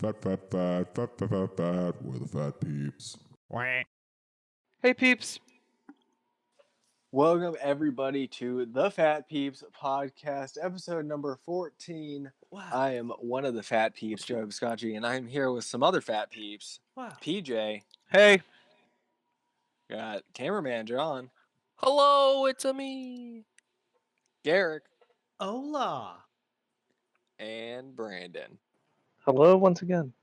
Fat. We're the Phat Peeps. Hey, peeps. Welcome, everybody, to the Phat Peeps podcast, episode number 14. Wow. I am one of the Phat Peeps, Joe Visconti, and I'm here with some other Phat Peeps. Wow. PJ, Hey. got cameraman John, Hello, it's a me. Garrick, Hola. and Brandon. Hello once again.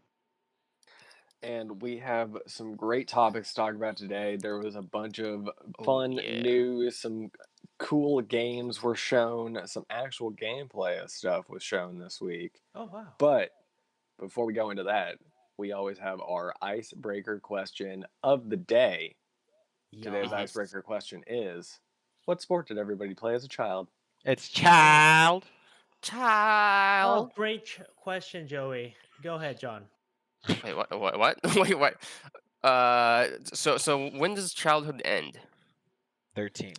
And we have some great topics to talk about today. There was a bunch of fun yeah. news, some cool games were shown, some actual gameplay of stuff was shown this week. Oh, wow. But before we go into that, we always have our icebreaker question of the day. Today's icebreaker question is, what sport did everybody play as a child? It's child. Oh, great question, Joey. Go ahead, John. Wait, what? Wait, what? So when does childhood end? 13.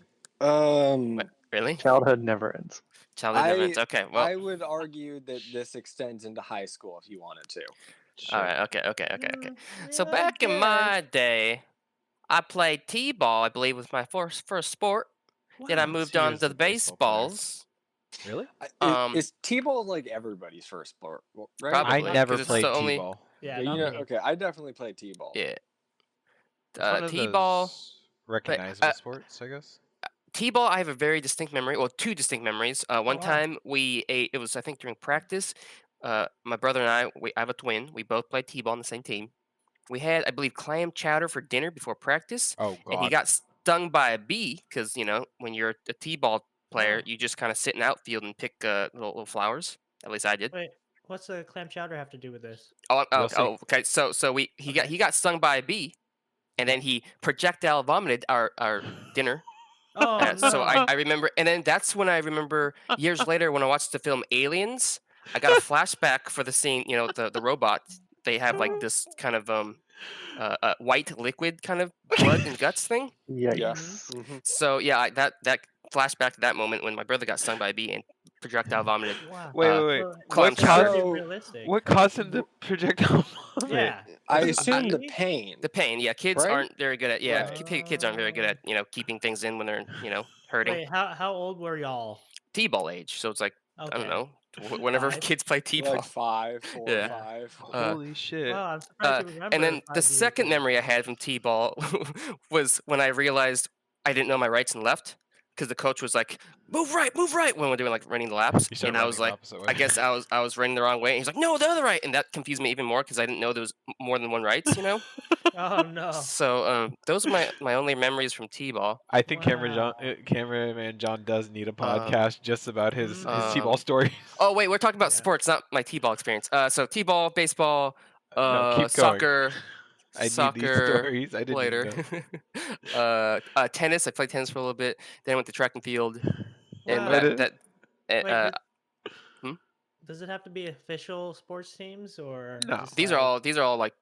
Really? Childhood never ends. Childhood never ends. Okay, well, I would argue that this extends into high school if you wanted to. all right. Okay. So Yeah, back in okay. my day, I played t-ball. I believe was my first sport. Then I Wow. moved So on you're to the the baseball player. baseballs. Really? Is T-ball like everybody's first sport, right? Probably. I never 'cause it's played the only- T-ball. Yeah, Yeah, not you know, me. okay, I definitely played T-ball. Yeah. It's one of T-ball. those recognizable uh, sports, I guess. T-ball, I have a very distinct memory. Well, two distinct memories. One wow. time we ate. It was I think during practice. My brother and I have a twin. We both played T-ball on the same team. We had, I believe, clam chowder for dinner before practice, Oh, and he God. got stung by a bee because when you're a T-ball player, Oh. you just kind of sit in outfield and pick little flowers. At least I did. Wait, what's the clam chowder have to do with this? You'll see. Okay. So he got stung by a bee, and then he projectile vomited our dinner. Oh, no. So I remember, and then that's when I remember years later when I watched the film Aliens. I got a flashback for the scene. The robot. They have like this kind of white liquid kind of blood and guts thing. Yikes. Yeah. Mhm. Mhm. So yeah, that flashback to that moment when my brother got stung by a bee and projectile vomited. Wow. Wait. So Clam it's chowder. pretty So- realistic. What caused him to projectile vomit? Yeah. I Is it assume the bee? pain. The pain. Yeah, kids Right? aren't very good at Right. kids aren't very good at keeping things in when they're hurting. Wait, how old were y'all? T-ball age. So it's like Okay. I don't know. Whenever 5? kids play T-ball. Like 4 Yeah. or 5. Holy shit. Wow, I'm surprised you remember. And then 5 the years second old. memory I had from T-ball was when I realized I didn't know my rights and left because the coach was like, "Move right," when we're doing like running the laps, You started and I was running like, the opposite way. I guess I was running the wrong way. And he's like, "No, the other right," and that confused me even more because I didn't know there was more than one rights. Oh, no. So those are my only memories from T-ball. I think Wow. cameraman John does need a podcast just about his T-ball story. Oh wait, we're talking about Yeah. sports, not my T-ball experience. So T-ball, baseball, No, keep going. soccer. I need these Soccer stories. I didn't later. Tennis. I played tennis for a little bit. Then I went to track and field. And Wow. Wait, does it have to be official sports teams or? No. just these like- are all like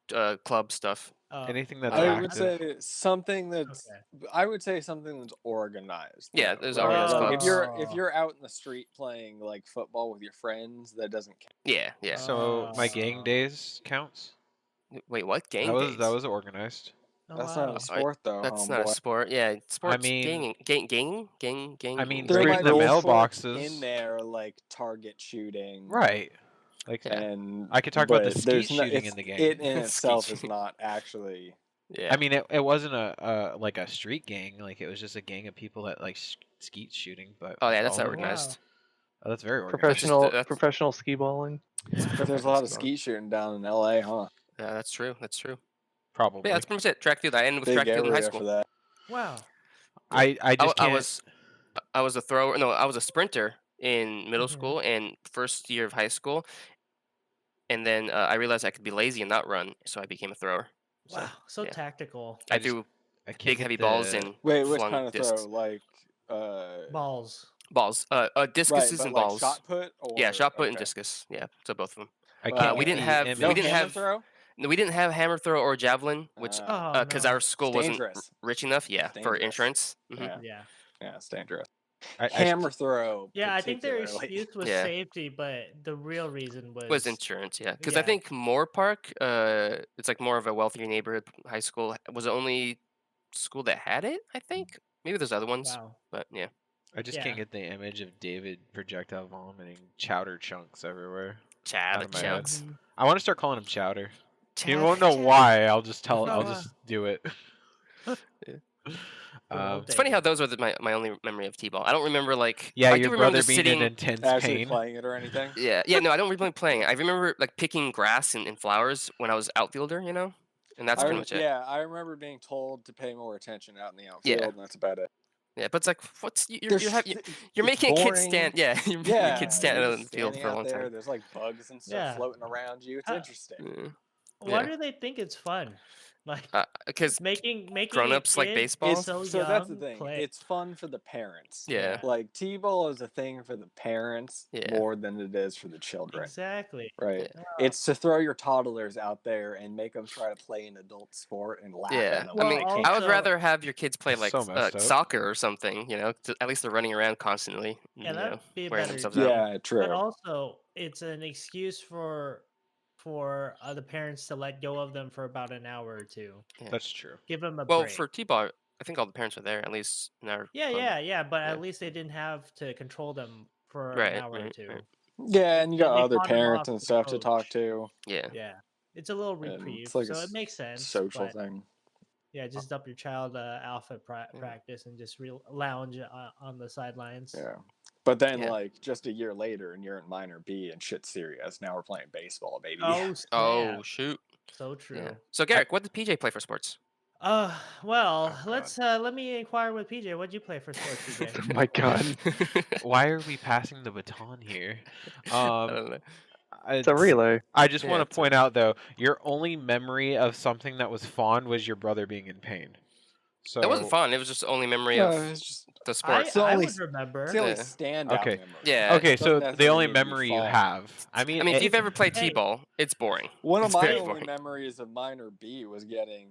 club stuff. Oh, Anything that's I would active. say something that's okay. I would say something that's organized. Yeah, though, there's right? organized Like clubs. if you're out in the street playing like football with your friends, that doesn't count. Yeah. So my gang days counts. Wait, what? Gang that days? was organized. Oh, That's wow. not a sport though. That's not a homeboy. sport. Yeah, sports. mean- gang. I mean, There Breaking might the be mailboxes. sports in there like target shooting, Right. Like Yeah. And I could talk about the but skeet there's no- shooting it's- in the game. It in Skeet itself is shooting. not actually. Yeah. I mean, it wasn't a like a street gang. Like it was just a gang of people that like skeet shooting. But Oh yeah, that's all not of them- organized. Oh, that's very organized. Professional that's- professional ski balling. But there's a lot of skeet shooting down in LA, huh? Yeah, that's true. Probably. Yeah, that's pretty much it. Track field. I ended with Big track field in high area school. for that. Wow. I just I can't. was a thrower. No, I was a sprinter in middle Mhm. school and first year of high school. And then I realized I could be lazy and not run, so I became a thrower. Wow. So yeah. tactical. I I just- threw I can't big get heavy balls the- and Wait, which flung kind of discs. throw? Like Balls. Balls. right, Discuses but and like balls. shot put or Yeah, shot put and okay. discus. Yeah, so both of them. I can't we get didn't the have- image. No we didn't hammer have- throw. No, we didn't have hammer throw or javelin, which Oh, because no. our school It's wasn't dangerous. rich enough. Yeah, It's for dangerous. insurance. Mhm. Yeah. Yeah. Yeah, it's dangerous. Hammer throw. Yeah, I think their particularly. excuse was Yeah. safety, but the real reason Was insurance, yeah. Because I Yeah. think Moore Park, it's like more of a wealthier neighborhood high school, was the only school that had it, I think. Maybe there's other ones, Wow. but yeah. I just can't get the image of David projectile vomiting chowder chunks everywhere. Chowder out of my head. chunks. I want to start calling him chowder. You Chowder won't know chunks. why. I'll just Oh, just do it. It's funny how those are my only memory of T-ball. I don't remember like Yeah, I your do remember brother just being sitting in intense Actually pain. playing it or anything. Yeah, no, I don't remember playing. I remember like picking grass and flowers when I was outfielder, you know, and that's pretty much it. Yeah, I remember being told to pay more attention out in the outfield, Yeah. and that's about it. Yeah, but it's like, you're making kids stand. Yeah, you're making kids stand you're out in the field standing for a out long there, time. There's like bugs and stuff floating around you. It's interesting. Why do they think it's fun? Like, because making grown-ups like baseball. So that's the thing. It's fun for the parents. Yeah. Like T-ball is a thing for the parents more than it is for the children. Exactly. Right. It's to throw your toddlers out there and make them try to play an adult sport and laugh at them. I mean, I would rather have your kids play like soccer or something. You know, at least they're running around constantly. Yeah, that'd be a wearing better. themselves out. True. But also, it's an excuse for the parents to let go of them for about an hour or two. Yeah. That's true. Give them a well, break. for T-ball, I think all the parents were there, at least in our club. But at least they didn't have to control them for an hour or two. Right. Yeah, and you got They other pawned them parents off and to stuff to coach. talk to. Yeah. It's a little reprieve, It's like so a it makes sense. social thing. Yeah, just dump your child alpha practice and just lounge on the sidelines. Yeah. But then, like, just a year later, and you're in minor B and shit's serious. Now we're playing baseball, baby. Oh, snap. Oh, shoot. So true. Yeah. So, Garrick, what did PJ play for sports? Let me inquire with PJ. What'd you play for sports, PJ? Oh my god. Why are we passing the baton here? I don't know. It's a relay. I just want to point out, though, your only memory of something that was fond was your brother being in pain. So It wasn't fun. It was just the only memory of the sport. I would remember. It's the only standout memory. Yeah. Okay, so Doesn't the only necessarily need to be memory you fun. have. I mean, if you've ever played T-ball, it's boring. One of It's my very only boring. memories of minor B was getting,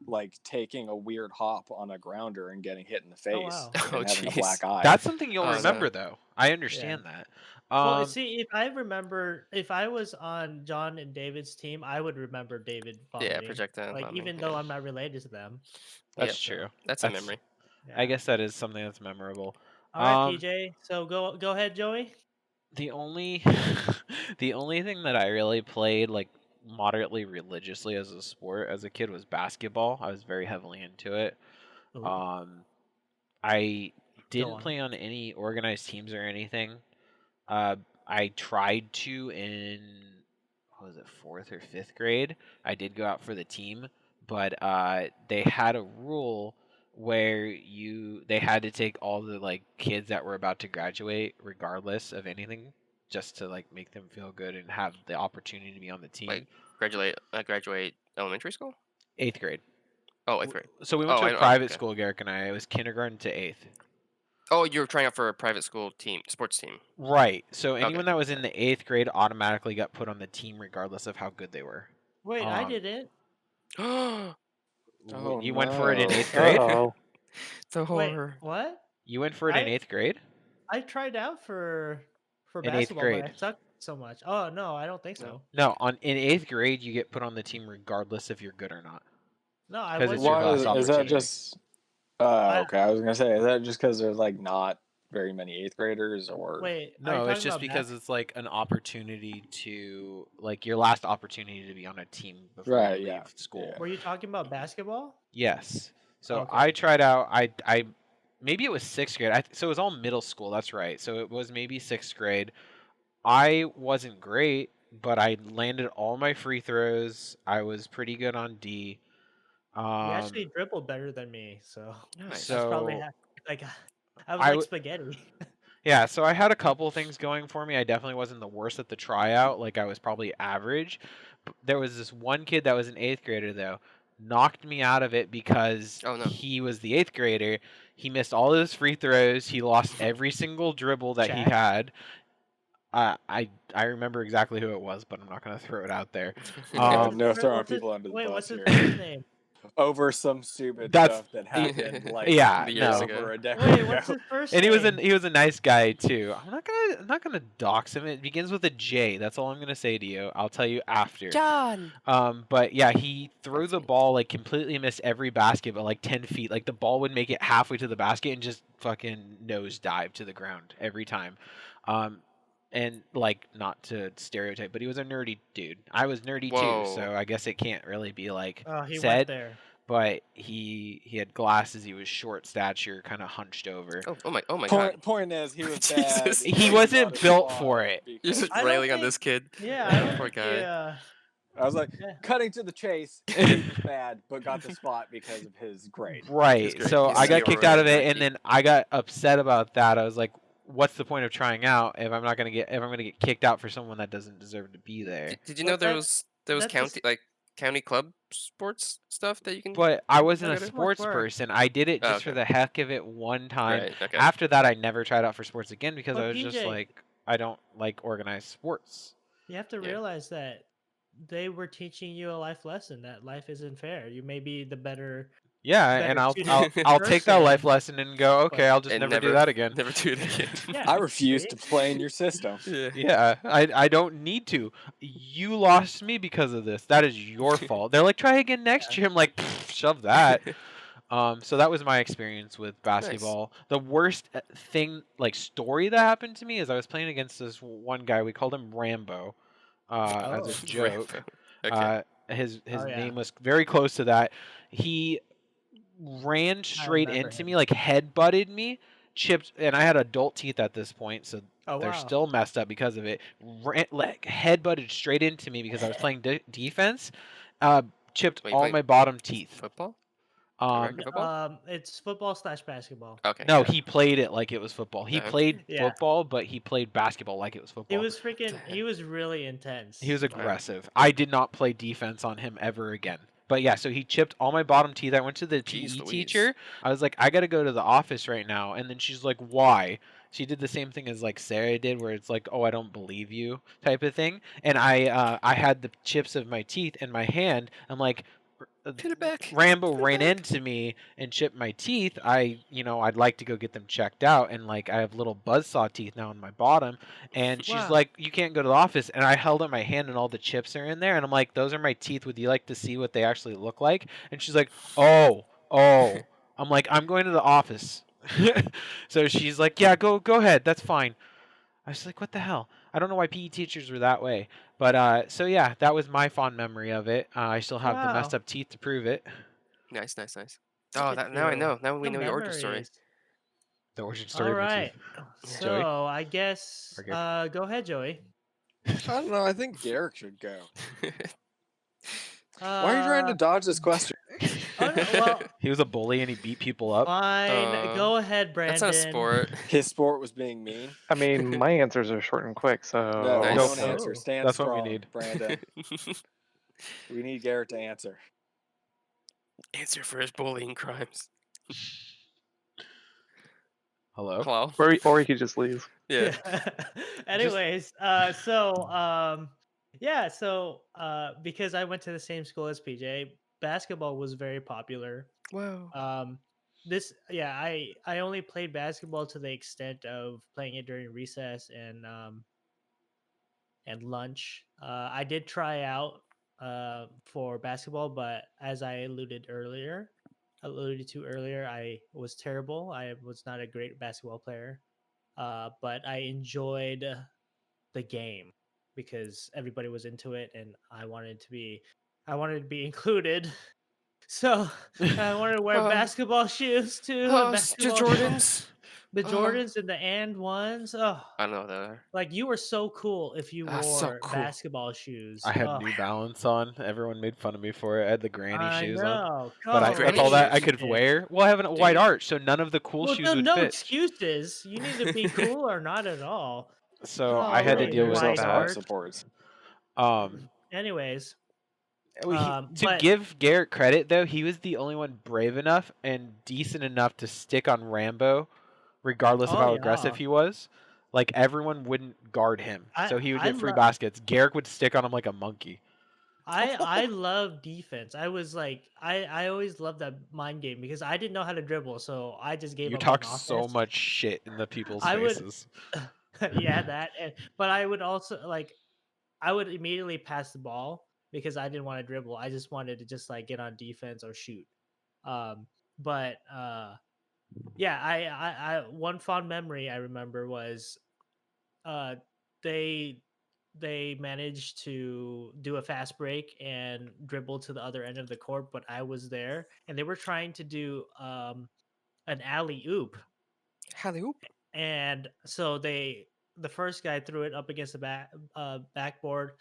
like, taking a weird hop on a grounder and getting hit in the face wow. and having a black eye. That's something you'll Oh, remember, no. though. I understand that. Well, see, if I remember, if I was on John and David's team, I would remember David vomiting. projectile Like, vomiting, even though I'm not related to them. That's true. That's a memory. I guess that is something that's memorable. All right, PJ. So go ahead, Joey. The only the only thing that I really played like moderately religiously as a sport as a kid was basketball. I was very heavily into it. Ooh. I didn't on. play on any organized teams or anything. I tried to in what was it, 4th or 5th grade. I did go out for the team, but they had a rule where they had to take all the like kids that were about to graduate regardless of anything just to like make them feel good and have the opportunity to be on the team. Like graduate elementary school? 8th grade. Oh, 8th grade. So we went to a private school, Garrick and I. It was kindergarten to 8th. Oh, you were trying out for a private school sports team. Right. So anyone that was in the 8th grade automatically got put on the team regardless of how good they were. Wait, I didn't. You went for it in 8th grade? Oh. The horror. Wait, what? You went for it in 8th grade? I tried out for in 8th basketball, grade. but I sucked so much. Oh no, I don't think so. No, in 8th grade you get put on the team regardless if you're good or not. No, I 'Cause was. it's your last Is that opportunity. just? Okay, I was gonna say, is that just because there's like not very many 8th graders, or Wait, No, it's just because it's like an opportunity to like your last opportunity to be on a team before you leave school. Were you talking about basketball? Yes. So Okay. I tried out. I maybe it was 6th grade. So it was all middle school. That's right. So it was maybe 6th grade. I wasn't great, but I landed all my free throws. I was pretty good on D. You actually dribbled better than me, so Nice. that's probably So like I was I like spaghetti. yeah, so I had a couple things going for me. I definitely wasn't the worst at the tryout. Like I was probably average. There was this one kid that was an 8th grader though, knocked me out of it because he was the 8th grader. He missed all his free throws. He lost every single dribble that he had. I remember exactly who it was, but I'm not gonna throw it out there. no throwing people under the bus What's his here. first name? over some stupid That's- stuff that happened like Yeah, Years no. ago. over a decade Wait, ago. what's his first And name? he was a nice guy too. I'm not gonna dox him. It begins with a J. That's all I'm gonna say to you. I'll tell you after. John. But yeah, he threw That's the me. ball like completely missed every basket, but like 10 feet. Like the ball would make it halfway to the basket and just fucking nose dive to the ground every time. And like not to stereotype, but he was a nerdy dude. I was nerdy Whoa. too, so I guess it can't really be like Oh, he went said. there. But he had glasses. He was short stature, kind of hunched over. Oh my god. Point is, he was Jesus. bad. He because wasn't got his built spot for it. You're because- just I don't railing on think- this kid. Yeah, I don't Poor think guy. I was like, Yeah. cutting to the chase. He was bad, but got the spot because of his grade. Right. great. So He's I got zero, kicked out of right? it, and then I got upset about that. I was like, "What's the point of trying out if I'm gonna get kicked out for someone that doesn't deserve to be there?" Did you Well, know there that- was that's county just- county club sports stuff that you can? But I wasn't a Okay. sports Work. person. I did it Oh, just for okay. the heck of it one time. Right. Okay. After that, I never tried out for sports again because But I was just PJ like, I don't like organized sports. You have to Yeah. realize that they were teaching you a life lesson that life isn't fair. You may be the better. Yeah, Better and I'll suited I'll take that life person, lesson and go, okay, I'll just And never do that again. Never do it again. Yeah. I refuse see? to play in your system. Yeah. Yeah, I don't need to. You lost me because of this. That is your fault. They're like, try again next year. I'm like, "Pfft, shove that. So that was my experience with basketball. The worst thing, like story that happened to me, is I was playing against this one guy. We called him Rambo, as Oh. a joke. Okay. His Oh, yeah. name was very close to that. He ran straight remember into him. me, like head butted me, chipped, and I had adult teeth at this point, so Oh, they're wow. still messed up because of it. Like head butted straight into me because I was playing defense. Chipped Wait, all wait. my bottom teeth. Football? Um, American football? It's football/basketball. Okay. no, yeah. he played it like it was football. He Okay. played Yeah. football, but he played basketball like it was football. He was freaking. He was really intense. He was Right. aggressive. I did not play defense on him ever again. But yeah, so he chipped all my bottom teeth. I went to the Jeez PE Louise. teacher. I was like, I got to go to the office right now. And then she's like, why? She did the same thing as like Sarah did, where it's like, oh, I don't believe you type of thing. And I had the chips of my teeth in my hand. I'm like, Put it back. Rambo Put it ran back. into me and chipped my teeth. I'd like to go get them checked out, and like I have little buzzsaw teeth now in my bottom. And she's Wow. like, you can't go to the office. And I held up my hand, and all the chips are in there. And I'm like, those are my teeth. Would you like to see what they actually look like? And she's like, oh. I'm like, I'm going to the office. So she's like, yeah, go ahead. That's fine. I was like, what the hell? I don't know why PE teachers were that way. But so yeah, that was my fond memory of it. I still have the messed Wow. up teeth to prove it. Nice. Oh, Look that at now I you. know. Now we The know your origin story. memories. The origin story All of my right. teeth. So Joey? I guess Or Garrett? go ahead, Joey. I don't know. I think Garrick should go. Uh, Why are you trying to dodge this question? oh, no, well, He was a bully and he beat people up. fine. Go ahead, Brandon. That's not a sport. His sport was being mean. I mean, my answers are short and quick, so No, Nice. Go don't for it. answer. Stand That's what we strong, need. Brandon. We need Garrett to answer. Answer for his bullying crimes. Hello? Hello. or you could just leave. Yeah. Anyways, because I went to the same school as PJ, basketball was very popular. Wow. I only played basketball to the extent of playing it during recess and lunch. I did try out for basketball, but as I alluded to earlier, I was terrible. I was not a great basketball player, but I enjoyed the game because everybody was into it, and I wanted to be included. So I wanted to wear Oh. basketball shoes too. and Oh, basketball Jordans. the Oh. Jordans and the and ones. Oh, I don't know what they are. like you were so cool if you wore So cool. basketball shoes. I had Oh, New Balance on. Everyone made fun of me for it. I had the granny I shoes on. know. But Oh, that's all that I shoes. could wear. Well, I have a white Dude. arch, so none of the cool Well, shoes no, would no fit. excuses. You need to be cool or not at all. So Oh, I had to right, deal with white that. arch. supports. Anyways, To but- give Garrett credit, though, he was the only one brave enough and decent enough to stick on Rambo, regardless of Oh, how yeah. aggressive he was. Like, everyone wouldn't guard him, so he would I get free lo- baskets. Garrett would stick on him like a monkey. I love defense. I was like I always loved that mind game because I didn't know how to dribble, so I just gave You up on talk so offense. much shit in the people's I would faces. yeah, that but I would also like I would immediately pass the ball because I didn't want to dribble. I just wanted to just like get on defense or shoot. Um but yeah, I one fond memory I remember was uh they they managed to do a fast break and dribble to the other end of the court, but I was there and they were trying to do an alley oop. Alley oop. And so the first guy threw it up against the backboard,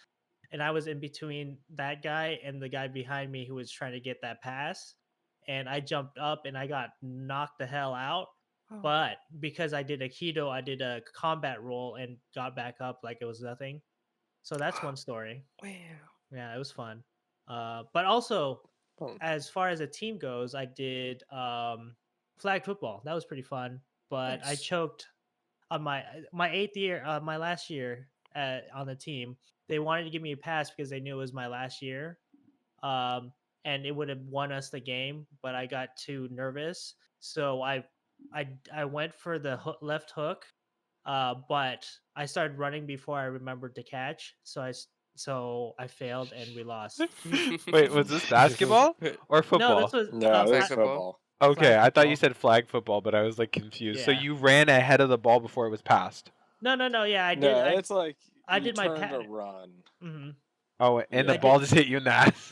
and I was in between that guy and the guy behind me who was trying to get that pass. And I jumped up and I got knocked the hell out. Oh. But because I did a keto, I did a combat roll and got back up like it was nothing. So that's one story. Wow. Yeah, it was fun. But also, Hmm. as far as a team goes, I did flag football. That was pretty fun. But I Nice. choked on my 8th year, my last year on the team. They wanted to give me a pass because they knew it was my last year, and it would have won us the game. But I got too nervous, so I went for the left hook, but I started running before I remembered to catch. So I failed and we lost. Wait, was this basketball or No, football? this was No, flag it's football. football. Okay, flag I thought you football. said flag football, but I was like confused. So Yeah. you ran ahead of the ball before it was passed. No. Yeah, I did. No, it's like I you did my turn to pat. run. hmm Oh, and the Yeah. ball just hit you in the ass.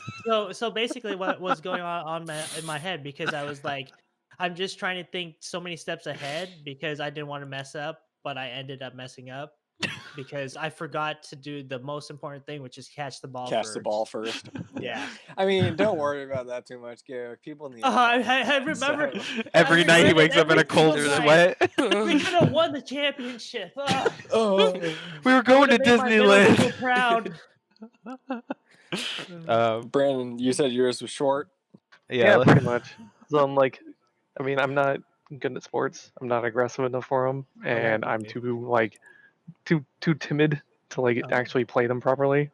So basically, what was going on in my head, because I was like, I'm just trying to think so many steps ahead because I didn't want to mess up, but I ended up messing up because I forgot to do the most important thing, which is catch the ball Catch first. the ball first. Yeah. I mean, don't worry about that too much, Garrett. People need. I remember Every night he regret it wakes up in every a cold single sweat. We could have won the championship. Ugh. Oh, We were I going would to have made my middle school Disneyland. proud. Brandon, you said yours was short. Yeah, Yeah. pretty much. So I'm like, I mean, I'm not good at sports. I'm not aggressive enough for them, and I'm Okay. too timid to like Oh. actually play them properly.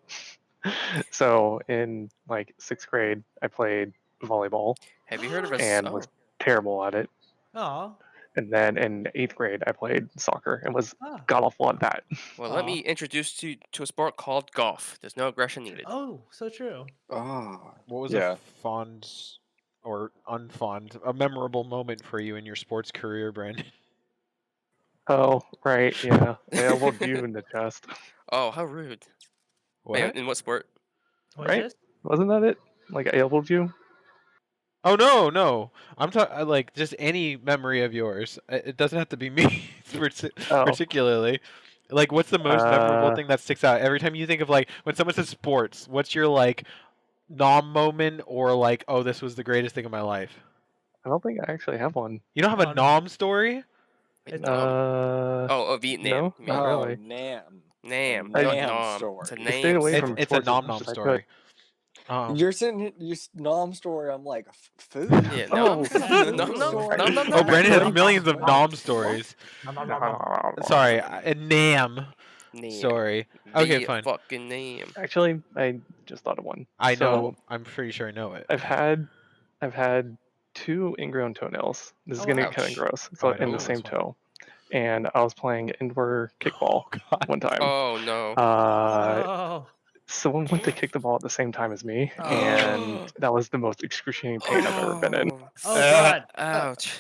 So in like 6th grade, I played volleyball Have you heard of a and was terrible at it. Oh. And then in 8th grade, I played soccer and was Ah. god awful at that. Well, let me introduce you to a sport called golf. There's no aggression needed. Oh, so true. Oh, What was yeah. a fond or unfond, a memorable moment for you in your sports career, Brandon? Oh, right, yeah. I elbowed you in the chest, Oh, how rude. What? Wait, in what sport? What is right? this? Wasn't that it? Like I elbowed you? Oh no! I'm talking like just any memory of yours. It doesn't have to be me Oh, particularly. Like, what's the most memorable uh, thing that sticks out every time you think of like when someone says sports? What's your like nom moment or like, oh, this was the greatest thing of my life? I don't think I actually have one. You don't have Oh, a no. nom story? Wait, It's- nom. Oh, Vietnam. no, you not mean. Oh, really. Nam. Nam, A not Nam nom. story. It's a I I stayed away name. from It's a sports as nom much nom as I could. story. You're sitting here, you Nam story. I'm like food. Yeah, Oh, nom. yeah, nom, ooh. nom, Story. nom, nom, Oh, nom. Brandon has Right. millions of What? nom stories. Sorry, a Nam Name. story. Okay, The fine. fucking name. Actually, I just thought of one. I So know. I'm pretty sure I know it. I've had 2 ingrown toenails. This is Oh, gonna wow. get kind of Ouch. gross. Oh, So I know in the this same one. toe, and I was playing indoor kickball Oh God. one time. Oh no. Oh. Someone went to kick the ball at the same time as me, Oh. and that was the most excruciating pain I've ever been in. Oh God. Ouch.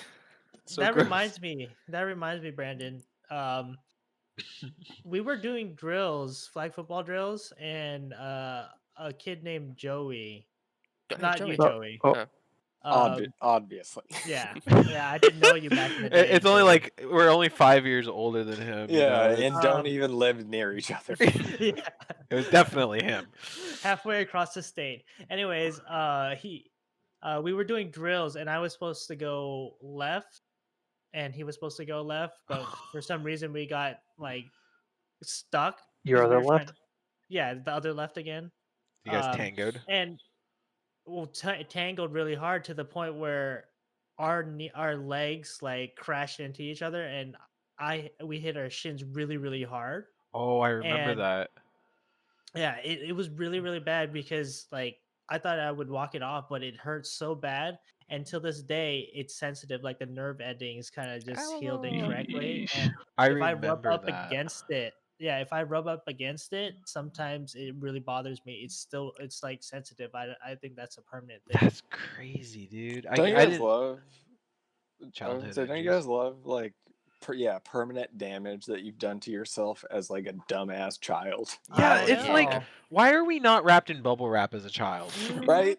So that gross. reminds me. That reminds me, Brandon. We were doing drills, flag football drills, and a kid named Joey. Not you, Joey. Joey. Oh, Obviously. Yeah, I didn't know you back in the day. It's only Joey. like we're only 5 years older than him. You Yeah, know? and don't even live near each other. Yeah. It was definitely him. Halfway across the state. Anyways, we were doing drills, and I was supposed to go left, and he was supposed to go left, but for some reason we got like stuck. your 'cause we other were trying- left? Yeah, the other left again. You guys tangoed. And well, tangled really hard to the point where our legs like crashed into each other, and we hit our shins really hard. Oh, I remember and- that. Yeah, it was really, really bad because like I thought I would walk it off, but it hurt so bad. And till this day, it's sensitive. Like the nerve endings kind of just healed incorrectly. Yeesh. And I if I rub remember up that. against it, yeah, if I rub up against it, sometimes it really bothers me. It's like sensitive. I think that's a permanent thing. That's crazy, dude. Don't you I guys did love? I was gonna childhood say, don't you injuries. guys love like, permanent damage that you've done to yourself as like a dumbass child, Yeah, Oh it's yeah. like, no. why are we not wrapped in bubble wrap as a child? Mhm. right?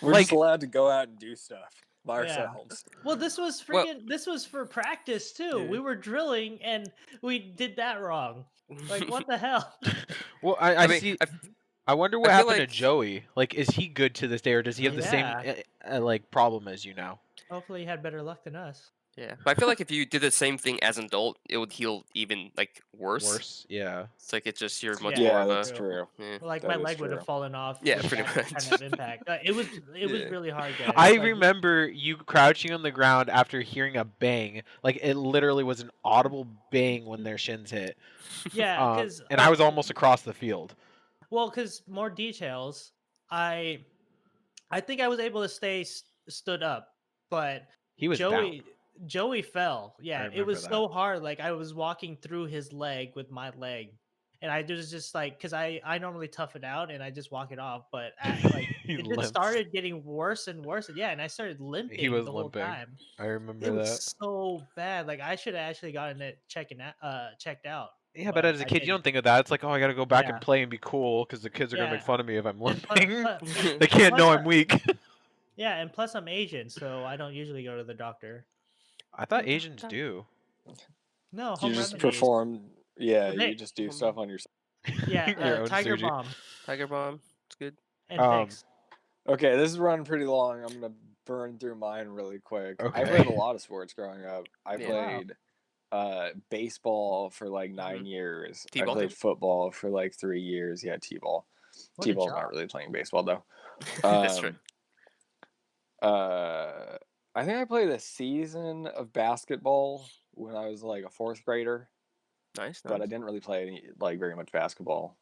We're just Like, allowed to go out and do stuff by Yeah. ourselves. Well, this was Well- this was for practice too. Yeah. We were drilling and we did that wrong. Like what the hell? well, I I mean, see. I wonder what feel happened to like- Joey. Like, is he good to this day, or does he have the same Yeah. like problem as you now? Hopefully, he had better luck than us. Yeah, but I feel like if you did the same thing as an adult, it would heal even like worse. Worse, yeah. It's like it's just you're much Yeah, more of that's a true. yeah. Like That my is leg would have true. fallen off. Yeah, with pretty that much. kind of impact. It was Yeah. really hard, guys. I Like, remember you crouching on the ground after hearing a bang. Like, it literally was an audible bang when their shins hit. Yeah, because and I was almost across the field. well, because more details. I think I was able to stay stood up, but He was down. Joey fell. Yeah, it remember was so hard. Like I was walking through his leg with my leg, and I was just like, because I normally tough it out and I just walk it off, but like He it just limps. started getting worse and worse. And yeah, and I started limping He was the limping. whole time. I remember It that. was so bad. Like I should have actually gotten it checked out. Yeah, but as a I kid, you didn't. don't think of that. It's like, oh, I got to go back Yeah. and play and be cool because the kids are gonna make Yeah. fun of me if I'm And limping. plus- They can't know plus, I'm weak. Yeah, and plus I'm Asian, so I don't usually go to the doctor. I thought Asians do. No, You home just remedies. perform. Yeah, Well, you just do home stuff on yourself. Yeah, Your own Tiger surgery. Bomb Tiger Bomb. It's good. and Um, Fix. Okay, this is running pretty long. I'm gonna burn through mine really quick. I Okay. played a lot of sports growing up. I Yeah. played baseball for like 9 years. T-ball I played too? football for like 3 years. Yeah, T-ball. What a T-ball's job. not really playing baseball though. That's right. I think I played a season of basketball when I was like a fourth grader, Nice. but I nice. didn't really play any, like very much basketball.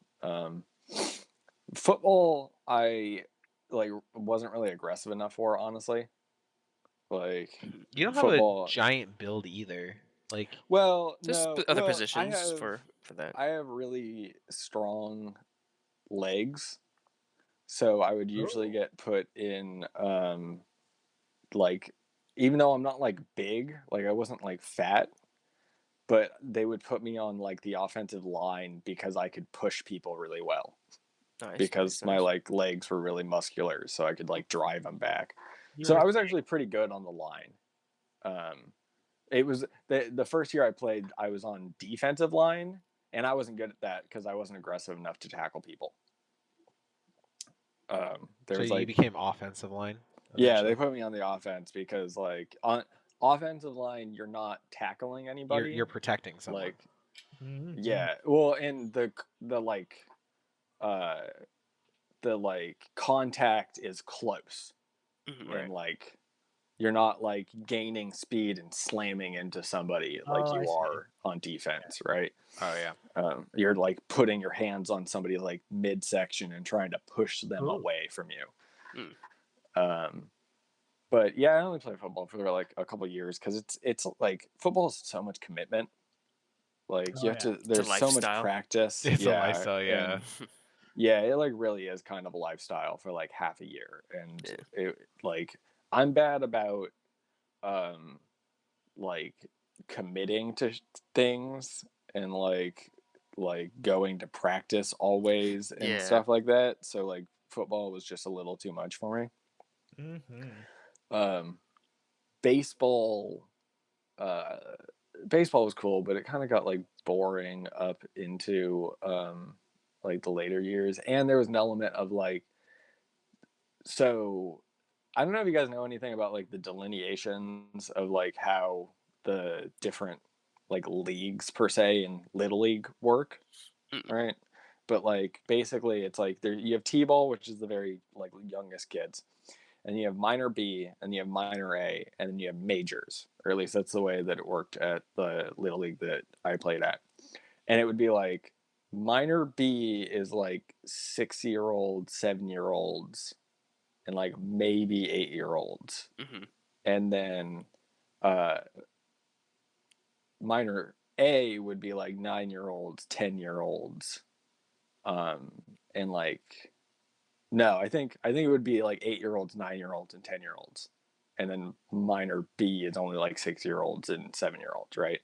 Football, I like wasn't really aggressive enough for, honestly. Like You don't football. have a giant build either. Like, Well, There's no, other well, positions for that. I have really strong legs, so I would usually get put in like, even though I'm not like big, like I wasn't like fat, but they would put me on like the offensive line because I could push people really well Nice. because nice, my nice. like legs were really muscular, so I could like drive them back. You So were I was actually pretty good on the line. It was the first year I played, I was on defensive line, and I wasn't good at that because I wasn't aggressive enough to tackle people. There so was you like, became offensive line. yeah, eventually? they put me on the offense because like on offensive line, you're not tackling anybody. You're protecting someone. like, Mhm. yeah, well, and the like contact is close. Mhm, And like you're not like gaining speed and slamming into somebody like Oh, I you see. are on defense, right? Oh yeah. You're like putting your hands on somebody like midsection and trying to push them Ooh. away from you. Mm. But yeah, I only played football for like a couple years because it's like football is so much commitment. Like Oh, you have yeah. to, there's so much lifestyle. practice. It's a yeah, lifestyle, yeah. and yeah, it like really is kind of a lifestyle for like half a year, and Yeah. it like I'm bad about like committing to things and like going to practice always and Yeah. stuff like that. So like football was just a little too much for me. Mhm. Baseball baseball was cool, but it kind of got like boring up into like the later years, and there was an element of like, so I don't know if you guys know anything about like the delineations of like how the different like leagues per se in Little League work, Mm. right? But like basically it's like there you have T-ball, which is the very like youngest kids, and you have minor B, and you have minor A, and then you have majors, or at least that's the way that it worked at the Little League that I played at. And it would be like minor B is like 6-year-olds, 7-year-olds, and like maybe 8-year-olds. Mm-hmm. And then minor A would be like 9-year-olds, 10-year-olds, and like no, I think it would be like 8-year-olds, 9-year-olds, and 10-year-olds, and then minor B is only like 6-year-olds and 7-year-olds, right?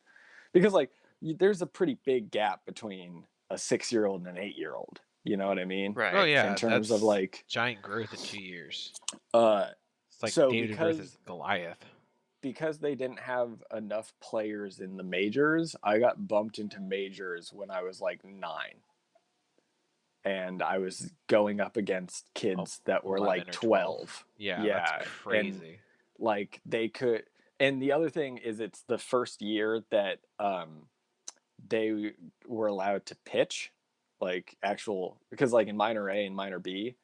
Because like there's a pretty big gap between a 6-year-old and an 8-year-old. You know what I mean? Right. Oh yeah, In terms of that's like giant growth in 2 years. uh, It's like so David versus Goliath. because they didn't have enough players in the majors, I got bumped into majors when I was like 9. And I was going up against kids that were 11 like or 12. Yeah, Yeah, that's crazy. like they could, and the other thing is it's the first year that they were allowed to pitch, like actual, because like in minor A and minor B,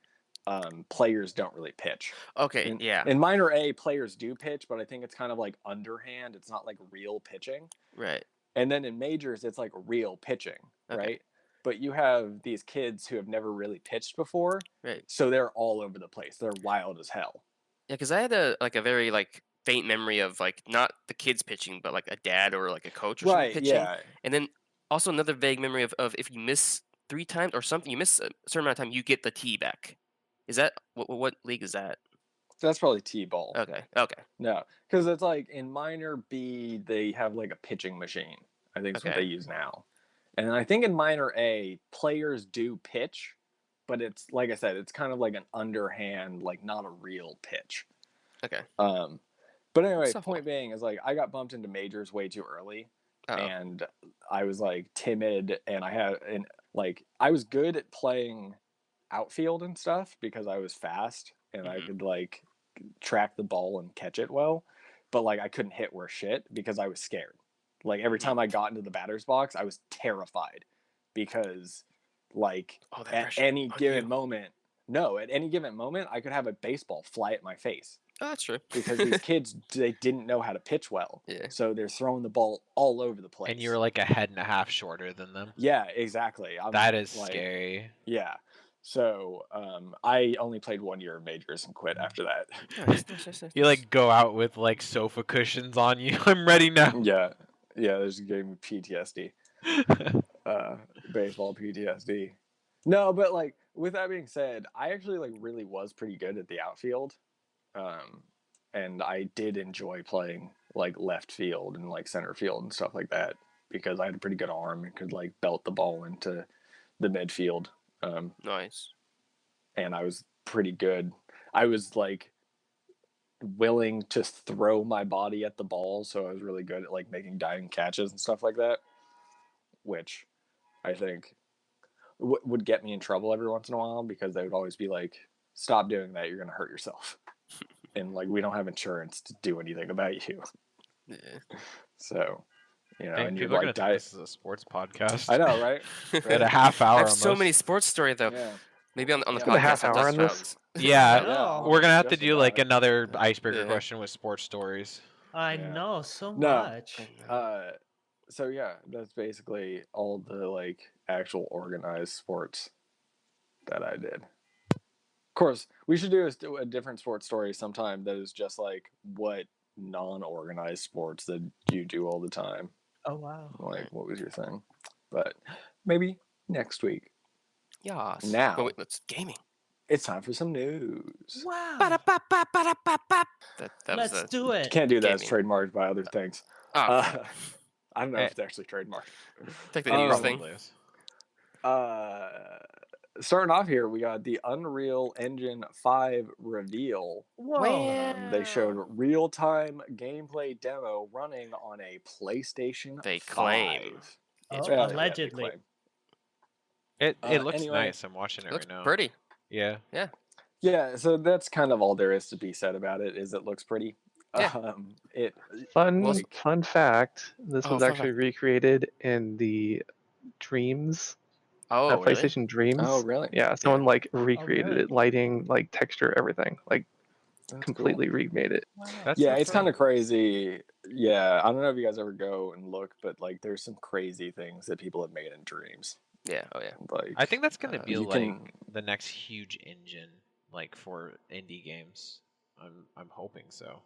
players don't really pitch. Okay. Yeah. In minor A, players do pitch, but I think it's kind of like underhand. It's not like real pitching. Right. And then in majors, it's like real pitching, Okay. right? But you have these kids who have never really pitched before, Right. so they're all over the place. They're wild as hell. Yeah, because I had a very like faint memory of like not the kids pitching, but like a dad or like a coach or something Right? pitching, Yeah. and then also another vague memory of if you miss 3 times or something, you miss a certain amount of time, you get the tee back. Is that what league is that? That's probably T-ball. Okay. Okay. No, because it's like in minor B, they have like a pitching machine. I think it's what Okay. they use now. And then I think in minor A, players do pitch, but it's like I said, it's kind of like an underhand, like not a real pitch. Okay. But anyway, Softball. point being is like I got bumped into majors way too early, Uh-oh. and I was like timid, and I was good at playing outfield and stuff because I was fast and I Mhm. could like track the ball and catch it well, but like I couldn't hit worth shit because I was scared. Like every time I got into the batter's box, I was terrified because like Oh, that at pressure any on given you. moment, I could have a baseball fly at my face Oh, that's true. because these kids they didn't know how to pitch well. Yeah. So they're throwing the ball all over the place. And you were like a head and a half shorter than them. yeah, exactly. That is like, scary. Yeah. So I only played 1 year of majors and quit after that. Nice. You like go out with like sofa cushions on you. I'm ready now. Yeah. There's a game with PTSD. Baseball PTSD. No, but like with that being said, I actually like really was pretty good at the outfield. And I did enjoy playing like left field and like center field and stuff like that because I had a pretty good arm and could like belt the ball into the midfield. Nice. And I was pretty good. I was like willing to throw my body at the ball, so I was really good at like making diving catches and stuff like that, which I think would get me in trouble every once in a while because they would always be like, "Stop doing that! You're gonna hurt yourself." And like we don't have insurance to do anything about you. Yeah. So, Dang, and you're people are like, gonna think this is a sports podcast. I know, right? At a half hour. I have so almost. many sports stories though. Yeah. Maybe on the Yeah. podcast. Spend a half I'll hour test on about this? Yeah, know. we're gonna have to Just do like about. another icebreaker Yeah. question with sports stories. I Yeah. know so No. much. So yeah, that's basically all the like actual organized sports that I did. Of course, we should do a different sports story sometime that is just like what non-organized sports that you do all the time. Oh wow. Like, what was your thing? But maybe next week. Yes. Now. But wait, let's gaming. It's time for some news. Wow. That was Let's the You do it. can't do that. It's Gaming. trademarked by other things. Oh, I don't know if it's actually trademarked. take the news thing. Probably is. Starting off here, we got the Unreal Engine 5 reveal. Whoa. They showed real-time gameplay demo running on a PlayStation They 5. claim. Oh, Yeah, allegedly. It looks anyway, nice. I'm watching it Looks right now. pretty. Yeah. Yeah, so that's kind of all there is to be said about it. Is it looks pretty. Yeah. Fun fact: this Oh, was fun actually fact. recreated in the Dreams, Oh, really? PlayStation Dreams. Oh, really? Yeah, someone like recreated really? it, lighting, like texture, everything, like That's completely remade it. Wow. That's Yeah, so it's funny. kind of crazy. Yeah, I don't know if you guys ever go and look, but like there's some crazy things that people have made in Dreams. Yeah. Oh yeah. Like I think that's gonna be you like can the next huge engine, like for indie games. I'm hoping so.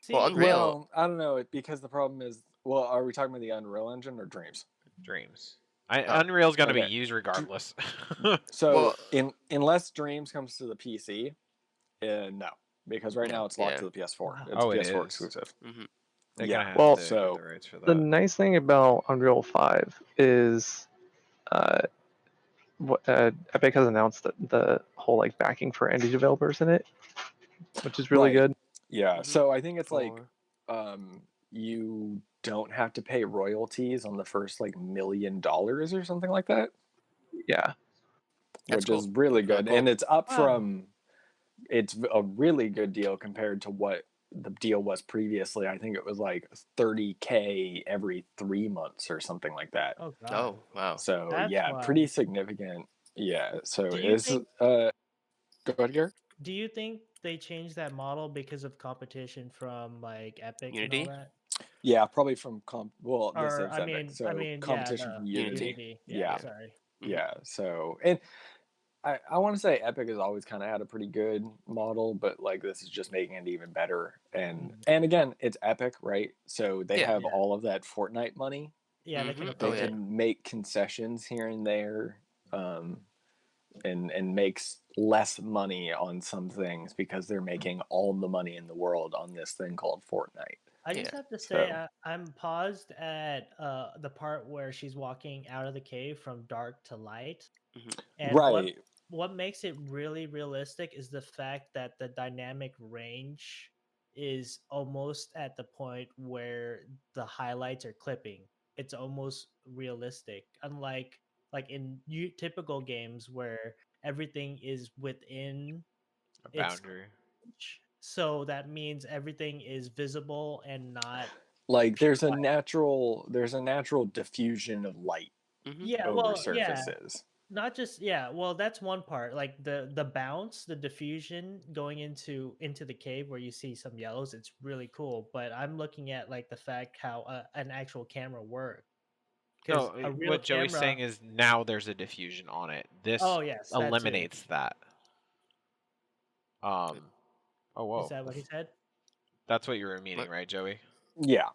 See, Well, Unreal. well, I don't know because the problem is, well, are we talking about the Unreal Engine or Dreams? Dreams. Oh. Unreal's gonna be Okay. used regardless. So Well- unless Dreams comes to the PC, no, because right now it's locked Yeah. to the PS4. Wow. It's Oh, it PS4 is. exclusive. hmm They're Yeah. gonna have Well, to get so the rights for The that. nice thing about Unreal 5 is uh, Epic has announced the whole like backing for indie developers in it, which is really Right. good. Yeah. Mhm. So I think it's like For- you don't have to pay royalties on the first like $1 million or something like that, Yeah. That's which is cool. really That's really good, cool. and it's up Wow. from it's a really good deal compared to what the deal was previously. I think it was like $30K every 3 months or something like that. Oh god. Oh wow. So That's yeah, why. pretty significant. Yeah. So Do you it's think go ahead, Garrett. do you think they changed that model because of competition from like Epic Unity? and all that? Yeah, probably from well, this Or is Epic, so yeah, competition from Unity. Unity. Yeah, Yeah, sorry. Mhm. yeah. So and I want to say Epic has always kind of had a pretty good model, but like this is just making it even better. Mhm. And again, it's Epic, right? So they Yeah. have Yeah. all of that Fortnite money. Yeah, they can Mhm. They Oh, afford yeah. it. can make concessions here and there, and makes less money on some things because they're making all the money in the world on this thing called Fortnite. I just Yeah. have to say, So I'm paused at the part where she's walking out of the cave from dark to light, Mhm. and right, what makes it really realistic is the fact that the dynamic range is almost at the point where the highlights are clipping. It's almost realistic, unlike like in typical games where everything is within A its boundary. range. So that means everything is visible and not like pure there's a light. natural diffusion of light Mhm. Yeah, over well, yeah, surfaces. not just yeah. Well, that's one part. Like the bounce, the diffusion going into the cave where you see some yellows. It's really cool. But I'm looking at like the fact how an actual camera works because No, a real what Joey's camera. saying is now there's a diffusion on it. This Oh yes, that too. eliminates that. Oh Is whoa, that what he said? that's what you were meaning, What? right, Joey? Yeah,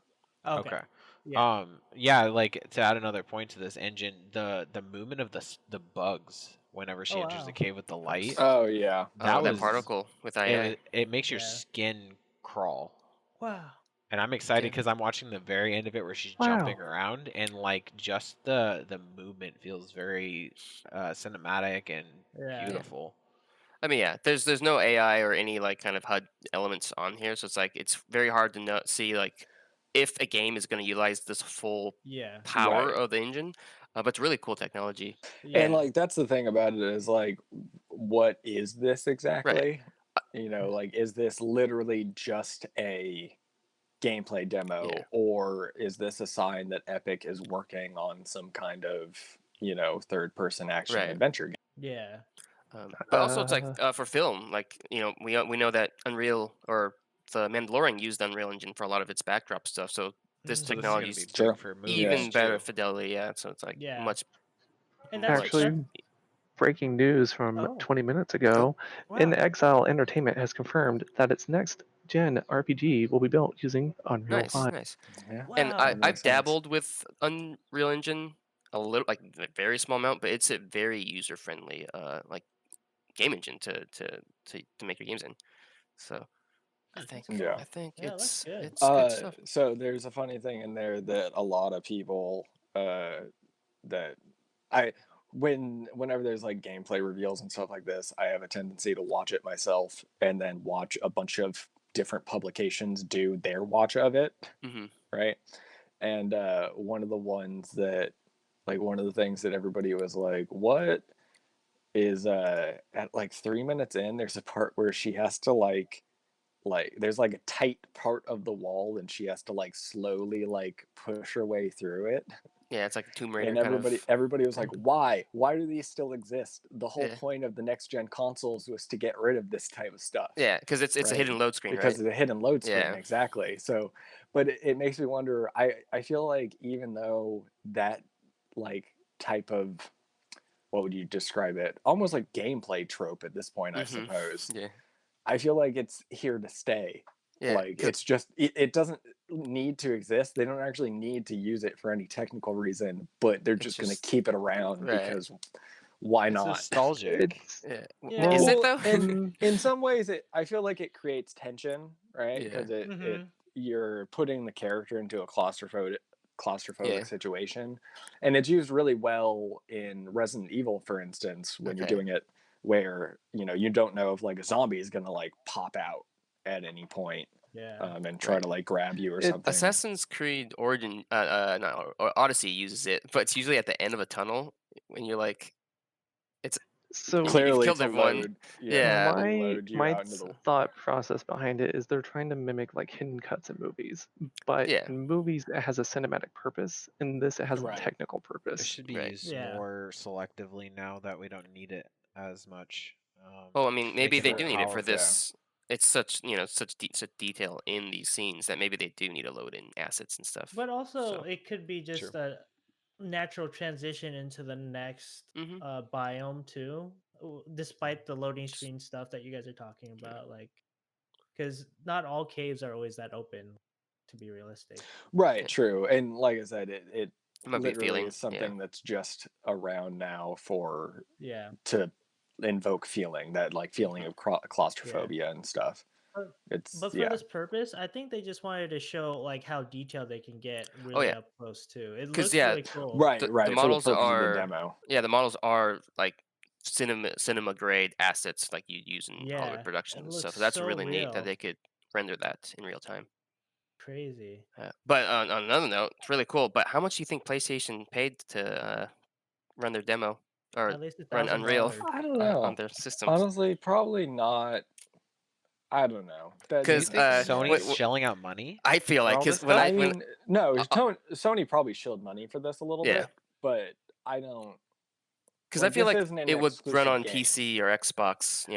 Okay. Okay. Yeah. Yeah, like to add another point to this engine, the movement of the bugs whenever she Oh enters the wow. cave with the light, oh yeah, that that was particle with AI. it makes your Yeah. skin crawl. Wow. And I'm excited Yeah. because I'm watching the very end of it where she's Wow. jumping around and like just the movement feels very cinematic and Yeah. beautiful. I mean, yeah. There's no AI or any like kind of HUD elements on here, so it's like it's very hard to see like if a game is going to utilize this full Yeah. power right. of the engine. But it's really cool technology. Yeah. And like that's the thing about it is like, what is this Right. exactly? You know, like is this literally just a gameplay demo, Yeah. or is this a sign that Epic is working on some kind of third person action Right. adventure game? Yeah. But also, it's like for film, like we know that Unreal or the Mandalorian used Unreal Engine for a lot of its backdrop stuff. So this So this is technology gonna be is big Sure. for movies even better too. fidelity. Yeah, so it's like Yeah. much. And that's Actually, breaking news from Oh. 20 minutes ago, Wow. In Exile Entertainment has confirmed that its next gen RPG will be built using Unreal Nice, 5. nice. Yeah. And Wow. That makes I've sense. dabbled with Unreal Engine a little, like a very small amount, but it's a very user friendly like game engine to make your games in. So I think Yeah. Yeah, it looks good. it's good stuff. So there's a funny thing in there that a lot of people that I whenever there's like gameplay reveals and stuff like this, I have a tendency to watch it myself and then watch a bunch of different publications do their watch of it, hmm right? And one of the ones that like one of the things that everybody was like, "What is at like 3 minutes in, there's a part where she has to like there's like a tight part of the wall and she has to like slowly like push her way through it." Yeah, it's like a Tomb Raider And kind of. everybody was like, why do these still exist? The whole Yeah. point of the next gen consoles was to get rid of this type of stuff. Yeah, because it's a right? hidden load screen, Because right? of the hidden load screen. Yeah. Exactly. So but it makes me wonder, I feel like even though that like type of what would you describe it? Almost like gameplay trope at this point, I suppose. Yeah. I feel like it's here to stay. Yeah. Like it's just it doesn't need to exist. They don't actually need to use it for any technical reason, but they're just going to just- keep it around right. because why It's not? nostalgic. It's Yeah. Yeah. Is it Well, though? and in some ways, I feel like it creates tension, right? Yeah. Because Mhm. you're putting the character into a claustrophobic Yeah. situation, and it's used really well in Resident Evil, for instance, when you're Okay. doing it where you don't know if like a zombie is gonna like pop out at any point Yeah. and try Right. to like grab you or It- something. Assassin's Creed Origin, no, or Odyssey uses it, but it's usually at the end of a tunnel when you're like, so you've Clearly, killed to everyone. load, Yeah. to my load you my out into the thought process behind it is they're trying to mimic like hidden cuts in movies, but Yeah. in movies it has a cinematic purpose. In this, it has Right. a technical It purpose. should be Right. used Yeah. more selectively now that we don't need it as much. Well, I mean, maybe makes they more do need it for powerful. this. It's such such detail in these scenes that maybe they do need to load in assets and stuff. But also, So, it could be just a natural transition into the next Mhm. biome too, despite the loading screen stuff that you guys are talking about. Like, because not all caves are always that open, to be realistic. Right, Yeah. true. And like I said, it It might be a literally feeling. is something that's just around now Yeah. to invoke feeling, that like feeling of claustrophobia and stuff. It's But for this purpose, I think they just wanted to show like how detailed they can get really yeah. up close too. It 'Cause, looks yeah, really cool. right, The for the models purpose of the are demo. the models are like cinema grade assets like you use in Yeah, Hollywood it production and stuff. looks So that's so really neat that real. they could render that in real time. Crazy. But on another note, it's really cool. But how much do you think PlayStation paid to run their demo or At least run Unreal $1,000. I don't on know. their systems? Honestly, probably not. I don't know. That Do you 'Cause, think Sony's what- shelling out money? I feel for like all because this when stuff? I mean, no, Sony probably shilled money for this a little Yeah. bit, but I don't. because I Like, feel this like isn't an it would run exclusive on game. PC or Xbox.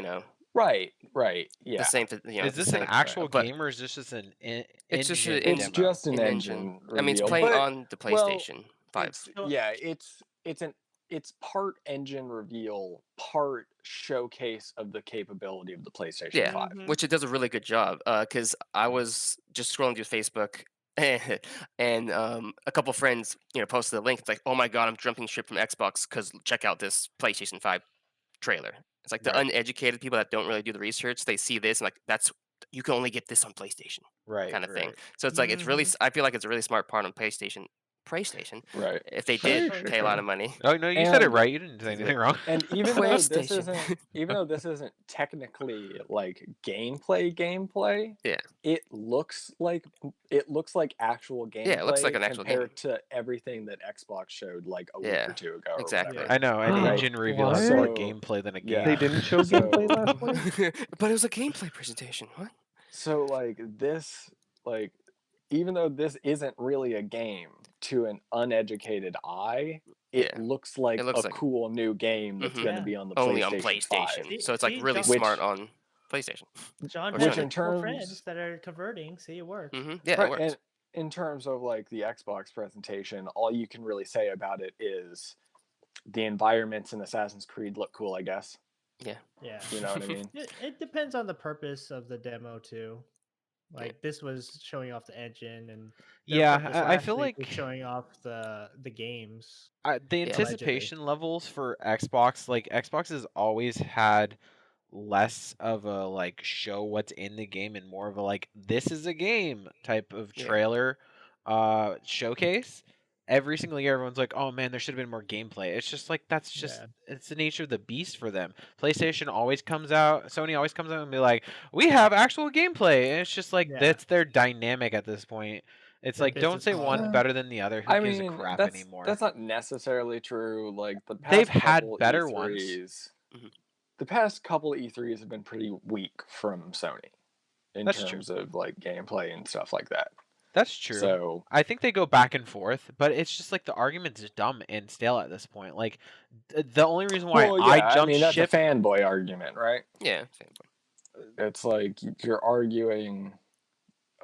Right, The yeah. same. Is this the an same, actual but game or is this just an It's just engine an It's demo? just an engine I mean, it's reveal, playing but on the well, PlayStation 5. it's part engine reveal, part showcase of the capability of the PlayStation Yeah. 5. Mhm. Which it does a really good job. Because I was just scrolling through Facebook, and a couple friends, posted a link. It's like, oh my god, I'm jumping ship from Xbox because check out this PlayStation 5 trailer. It's like the Right. uneducated people that don't really do the research. They see this and like you can only get this on PlayStation Right. kind of thing. right. So it's like it's really. Mhm. I feel like it's a really smart part on PlayStation. Right. If they Sure, did sure, pay a lot sure. of money. Oh no, you said it And right. You didn't say anything wrong. and even though this PlayStation. isn't technically like gameplay, Yeah. it looks like actual gameplay Yeah, it looks like an actual game. compared to everything that Xbox showed like a week Yeah, or two ago. or exactly. whatever. I know an Right. engine reveal has What? more So, gameplay than a yeah. game. They didn't show So- gameplay last week. But it was a gameplay presentation. What? So like this, like even though this isn't really a game to an uneducated eye, it Yeah. looks like It looks a like- cool new game that's Mhm. going to Yeah. be on the Only on PlayStation PlayStation. 5. So it's like See, really John- smart on PlayStation. John Or has Sony. a in couple terms- friends that are converting. See, it works. Yeah, it Right, works. and in terms of like the Xbox presentation, all you can really say about it is the environments in Assassin's Creed look cool, I guess. Yeah. You know what I mean? It depends on the purpose of the demo too. Like this was showing off the engine, and their Yeah, purpose I last feel week like was showing off the games. the Yeah. anticipation levels for Xbox, like Xbox has always had less of a like show what's in the game and more of a like this is a game type of Yeah. trailer showcase. Every single year everyone's like, "Oh man, there should have been more gameplay." It's just like that's just it's the nature of the beast for them. PlayStation always comes out, Sony always comes out and be like, "We have actual gameplay." And it's just like Yeah. that's their dynamic at this point. It's Their like don't business say model. one better than the other. Who I gives a mean, crap that's anymore? that's not necessarily true. Like the past They've had couple better ones. E3s, Mhm. the past couple E3s have been pretty weak from Sony in That's true. terms of like gameplay and stuff like that. That's true. So I think they go back and forth, but it's just like the argument's dumb and stale at this point. Like the only reason why well, I yeah, jumped mean that's ship, a fanboy argument, right? Yeah. It's like you're arguing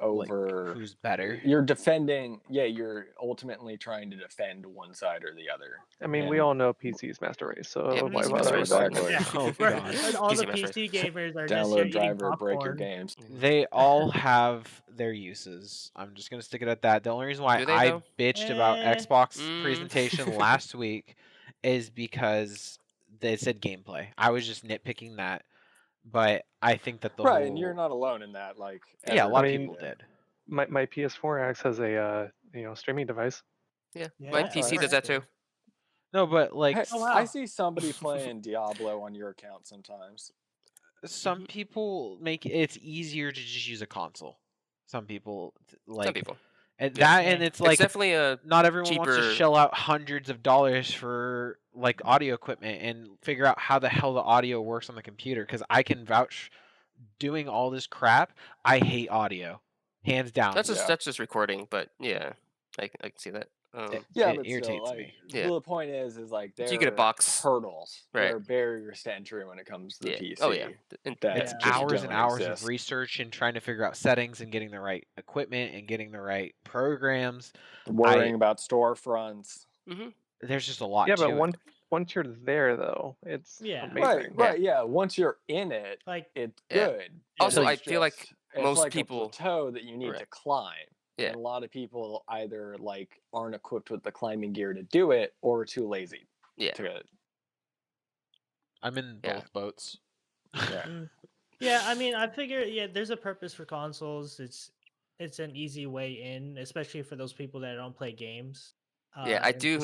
over who's better. you're defending. Yeah, you're ultimately trying to defend one side or the other. I mean, we And- all know PC is master race, so Yeah, why PC bother Master with Race. that? Exactly. Yeah, Oh, we're- God. all the PC Master PC gamers are just here Download eating driver, break your popcorn. games. They all have their uses. I'm just gonna stick it at that. The only reason why Do they, I though? bitched about Eh. Xbox Mm. presentation last week is because they said gameplay. I was just nitpicking that, but I think that the Right, whole and you're not alone in that. Like, yeah, a lot of I mean, people did. My PS4 acts as a streaming device. Yeah, Yeah, my of PC course. does that too. No, but like Hey, Oh, wow. I see somebody playing Diablo on your account sometimes. some people make it's easier to just use a console. Some people like Some people. and Yeah. that, and Yeah. it's like It's definitely a not everyone wants to cheaper- shell out hundreds of dollars for like audio equipment and figure out how the hell the audio works on the computer. Because I can vouch, doing all this crap, I hate audio, hands down. that's just Yeah. that's just recording, but yeah, I can see that. Yeah, it but irritates still, like, me. Yeah. the point is like there you get a are box. hurdles. Right. There are barriers to entry when it comes to the Yeah. PC. Oh yeah. And that It's just hours don't and hours exist. of research and trying to figure out settings and getting the right equipment and getting the right programs. Worrying about storefronts. There's just a lot Yeah, to but it. once you're there, though, it's Yeah. amazing. Right, yeah. Once you're in it, Like, it's Yeah. good. Also, It's I feel like it's most like people- a plateau that you need Right. to climb. Yeah. And a lot of people either like aren't equipped with the climbing gear to do it or are too lazy. Yeah. To, I'm in Yeah. both boats. yeah. yeah, I mean, I figure, yeah, there's a purpose for consoles. It's an easy way in, especially for those people that don't play games. Yeah, I do.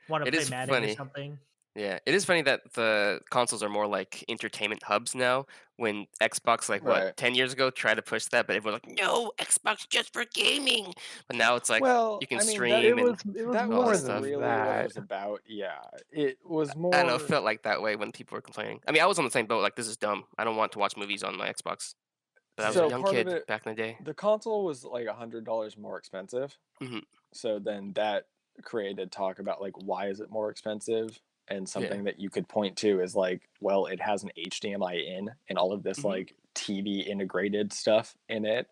Want to it play is Madden or funny. something. Yeah, it is funny that the consoles are more like entertainment hubs now. When Xbox, like what, Right. 10 years ago, tried to push that, but everyone's like, "No, Xbox just for gaming." But now it's like Well, you can I mean, stream that, It and was that all more this wasn't than stuff. really what it that. was about. Yeah, it was more. I don't know. It felt like that way when people were complaining. I mean, I was on the same boat. Like, this is dumb. I don't want to watch movies on my Xbox. But I was So a young part of kid it- back in the day. The console was like $100 more expensive. Mhm. So then that created talk about like why is it more expensive? And something that you could point to is like, well, it has an HDMI in and all of this Mhm. like TV integrated stuff in it.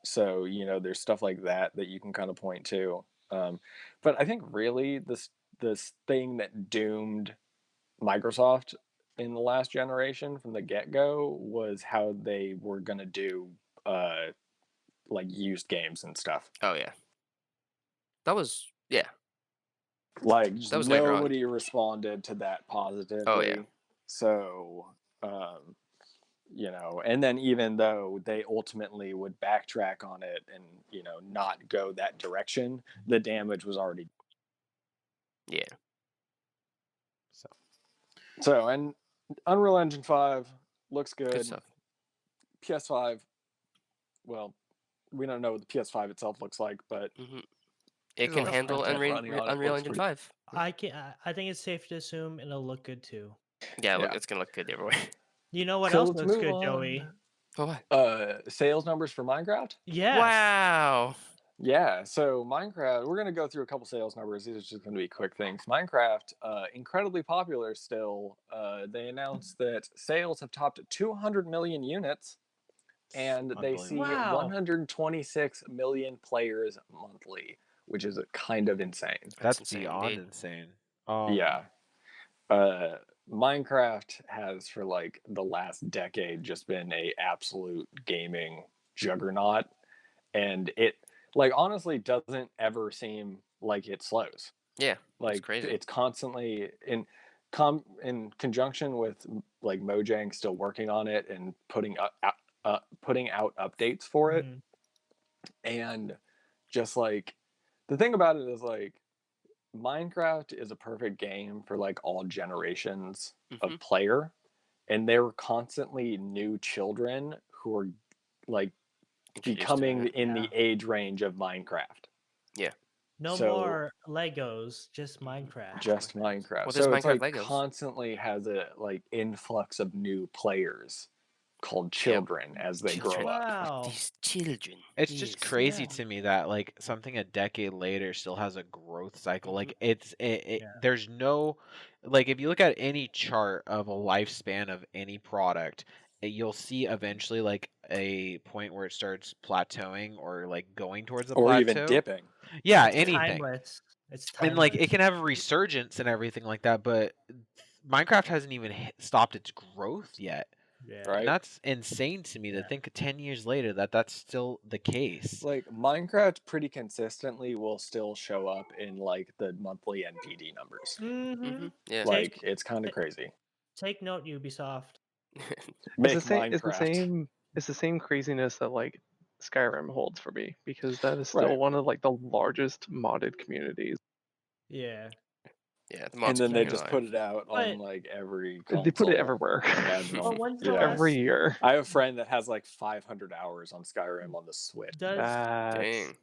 So there's stuff like that you can kind of point to. But I think really this thing that doomed Microsoft in the last generation from the get-go was how they were going to do like used games and stuff. Oh yeah, that was Like just That was later on. nobody responded to that positively. Oh, yeah. So and then even though they ultimately would backtrack on it and not go that direction, the damage was already yeah. so. And Unreal Engine 5 looks Good good. stuff. PS5, well, we don't know what the PS5 itself looks like, but hmm It There's can a lot of handle content Unreal, running on it, Unreal looks Engine pretty- 5. I think it's safe to assume it'll look good too. Yeah, Yeah. it's gonna look good everywhere. You know what So else let's looks move good, on. Joey? Oh, what? Sales numbers for Minecraft. Yes. Wow. Yeah, so Minecraft, we're going to go through a couple sales numbers. These are just going to be quick things. Minecraft, incredibly popular still. They announced that sales have topped 200 million units, and they see Wow. 126 million players monthly, which is kind of insane. That's insane, beyond dude. insane. Yeah. Minecraft has for like the last decade just been a absolute gaming juggernaut, and it like honestly doesn't ever seem like it slows. Yeah, Like crazy. it's constantly in conjunction with like Mojang still working on it and putting out updates for it. Mhm. And just like the thing about it is like Minecraft is a perfect game for like all generations of player, and there are constantly new children who are like Introduced to becoming it. in the Yeah. age range of Minecraft. No So- more Legos, just Minecraft. Just Minecraft. Well, there's so it's Minecraft like Legos. constantly has a like influx of new players called children as they Children. grow up. Wow. These children. It's just Yes, crazy yeah. to me that like something a decade later still has a growth cycle. Like Yeah. there's no like if you look at any chart of a lifespan of any product, you'll see eventually like a point where it starts plateauing or like going towards the Or plateau. even dipping. Yeah, It's anything. timeless. It's And timeless. like it can have a resurgence and everything like that, but Minecraft hasn't even stopped its growth yet. Yeah. Right. And that's insane to me to think 10 years later that that's still the case. Like Minecraft pretty consistently will still show up in like the monthly NPD numbers. Mm-hmm. Yeah. Like it's kind of crazy. Take note, Ubisoft. Make It's the same. It's the Minecraft. same. It's the same craziness that like Skyrim holds for me, because that is still Right. one of like the largest modded communities. Yeah. Yeah. The And mods then they keep just alive. put it out on But- like every console. They put it everywhere. Well, when's the Yeah. last Every year. I have a friend that has like 500 hours on Skyrim on the Switch. does That's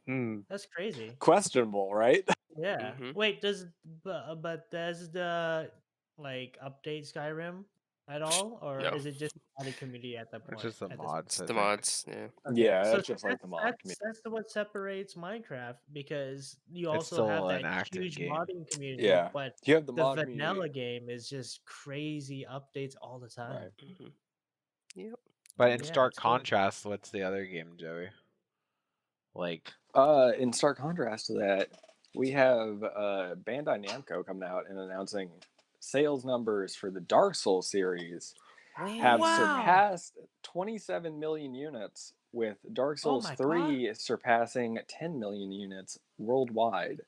Dang. that's crazy. Questionable, right? Yeah. Mhm. Wait, but does the like update Skyrim at all, or No. is it just the community at that point? It's just the at this mods. It's I the think. mods. Yeah. Okay, Yeah, so it's just like the mod community. that's what separates Minecraft, because you It's also still have an that active huge game. modding community. Yeah. But You have the the mod vanilla community. game is just crazy updates all the time. Right. Mhm. Yep. But in Yeah, stark it's cool. contrast, what's the other game, Joey? Like, In stark contrast to that, we have Bandai Namco coming out and announcing sales numbers for the Dark Souls series have Wow. surpassed 27 million units, with Dark Souls my 3 surpassing 10 million units worldwide.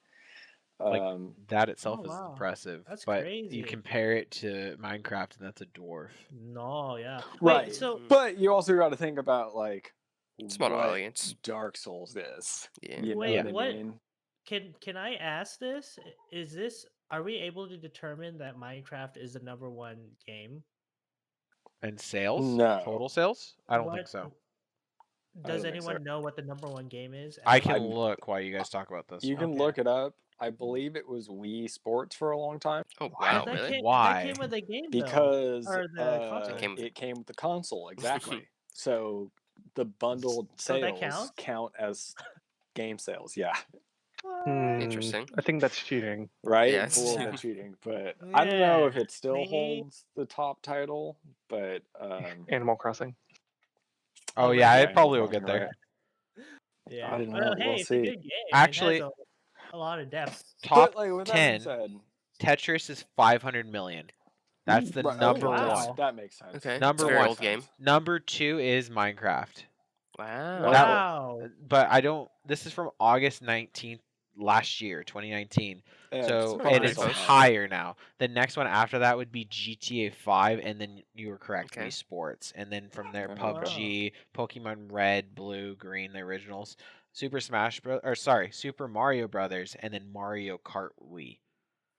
Like, that itself Oh, is wow. impressive. That's but crazy. you compare it to Minecraft, and that's a dwarf. No, yeah. Right. Wait, so But you also got to think about like Smaller what audience. Dark Souls is. Yeah. You know Wait, what I what- mean? can I ask this? Are we able to determine that Minecraft is the #1 game? And sales? No. Total sales? I don't think What- so. Does don't think so. anyone know what the #1 game is? I can I'm- look while you guys talk about this. You can Okay. look it up. I believe it was Wii Sports for a long time Oh Why? wow, that really? came, Why? That came with a game though, because or the console. it came with the console, exactly. So the bundled So that sales counts? count as game sales. Yeah, Interesting. I think that's cheating. right. Yeah, It's a it's- little bit cheating, but I don't know if Yeah, it still maybe. holds the top title. But Animal Crossing. Oh, Oh, yeah, yeah, it probably will Animal get Crossing, there. right. Yeah. I don't know, Well, we'll hey, it's see. a good game. Actually- it has a lot of depth. Top But like with that 10, being said, Tetris is 500 million. That's the right, number okay, wow. one. that makes sense. Okay. Number it's a very one. old game. Number 2 is Minecraft. Wow. Wow. But I don't. This is from August 19th last year, 2019. Yeah, it's So probably it is still high. higher now. The next one after that would be GTA 5, and then you were correct, Okay. Wii Sports, and then from there Okay. PUBG, Pokemon Red, Blue, Green, the originals, Super Mario Brothers, and then Mario Kart Wii.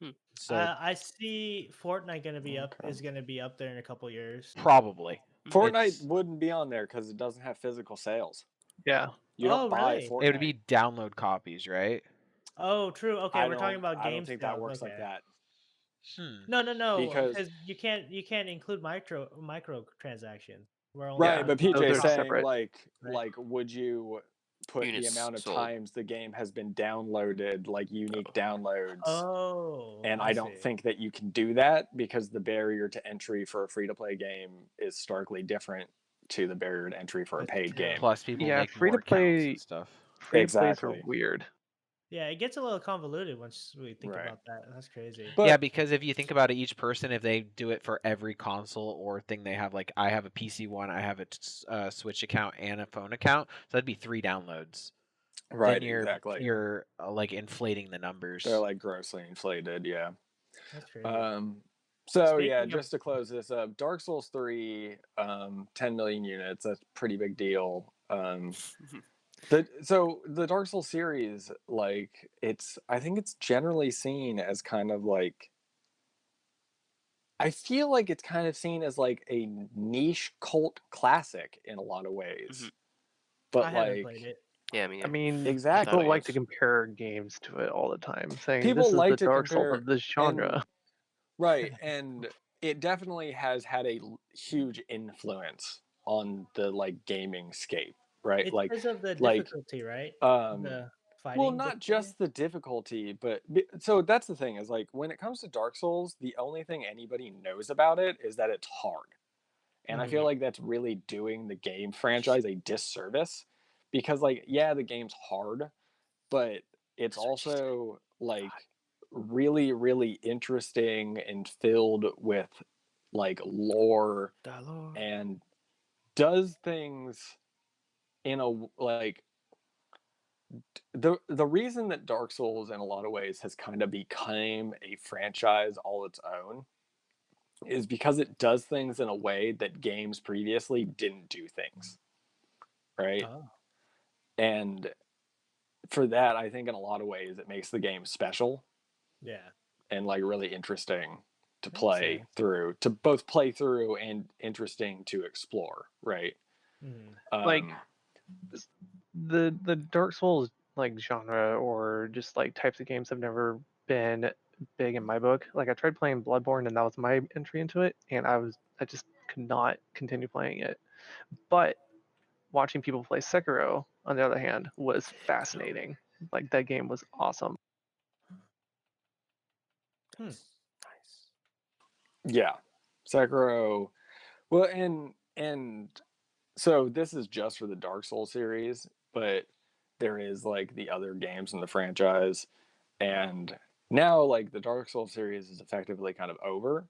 Hmm. So I see Fortnite gonna be Okay. is gonna be up there in a couple years. probably Fortnite It's- wouldn't be on there because it doesn't have physical sales. Yeah. You don't Oh, buy really? Fortnite. it would be download copies, right? Oh, true. Okay, I we're talking don't- about I games. don't think that works like okay. that. No, Because- because you can't include micro transactions. We're only Right, talking but about Those PJ are is saying separate. like would you put Units the amount of sold. times the game has been downloaded, like unique downloads? Oh, And I don't see. think that you can do that because the barrier to entry for a free to play game is starkly different to the barrier to entry for a That's paid true. game. Plus, people Yeah, make free to more accounts play- and stuff. Free to plays Exactly. are weird. Yeah, it gets a little convoluted once we think Right. about that. That's crazy. But Yeah, because if you think about it, each person, if they do it for every console or thing they have, like I have a PC one, I have a Switch account and a phone account, so that'd be 3 downloads. right, Then you're exactly. you're like inflating the numbers. They're like grossly inflated, yeah. That's crazy. So yeah, Speaking of- just to close this up, Dark Souls 3, 10 million units, that's a pretty big deal. So the Dark Souls series, like I think it's generally seen as kind of like, I feel like it's kind of seen as like a niche cult classic in a lot of ways. Mhm. But I haven't like played it. Yeah, I mean, I mean, Exactly. people like to compare games to it all the time, saying People this is like the to Dark Souls compare- of this genre. right, and it definitely has had a huge influence on the like gaming scape, right? It's like because of the like, difficulty, right? um The fighting. well, not just the difficulty, but so that's the thing is like when it comes to Dark Souls, the only thing anybody knows about it is that it's hard. And I feel like that's really doing the game franchise a disservice because, like, yeah, the game's hard, but it's also like really, really interesting and filled with like lore and does things in a like the reason that Dark Souls in a lot of ways has kind of become a franchise all its own is because it does things in a way that games previously didn't do things, right? Oh, And for that, I think in a lot of ways it makes the game special yeah. and like really interesting to Makes play sense. through, to both play through and interesting to explore, right? Like, the Dark Souls like genre or just like types of games have never been big in my book. Like I tried playing Bloodborne and that was my entry into it, and I just could not continue playing it. But watching people play Sekiro, on the other hand, was fascinating. Like that game was awesome. Yeah, Sekiro. Well, and so this is just for the Dark Souls series, but there is like the other games in the franchise, and now like the Dark Souls series is effectively kind of over,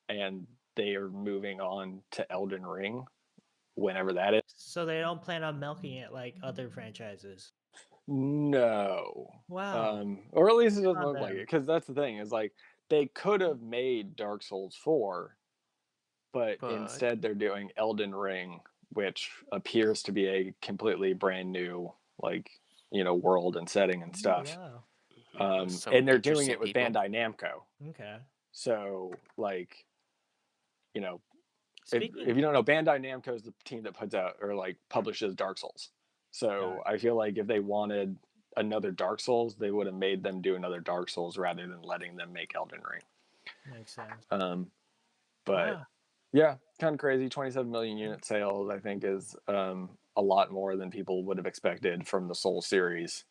and they are moving on to Elden Ring, whenever that is. So they don't plan on milking it like other franchises. No. Wow. Or at least it doesn't on look like them. it, because that's the thing is like they could have made Dark Souls 4, but instead they're doing Elden Ring, which appears to be a completely brand new like world and setting and Oh, stuff. wow. Some And they're doing interesting it with people. Bandai Namco. Okay. So like, if Speaking. you don't know, Bandai Namco is the team that puts out or like publishes Dark Souls. So I feel like if they wanted another Dark Souls, they would have made them do another Dark Souls rather than letting them make Elden Ring. Makes sense. But Wow. yeah, kind of crazy. 27 million unit sales, I think, is a lot more than people would have expected from the Soul series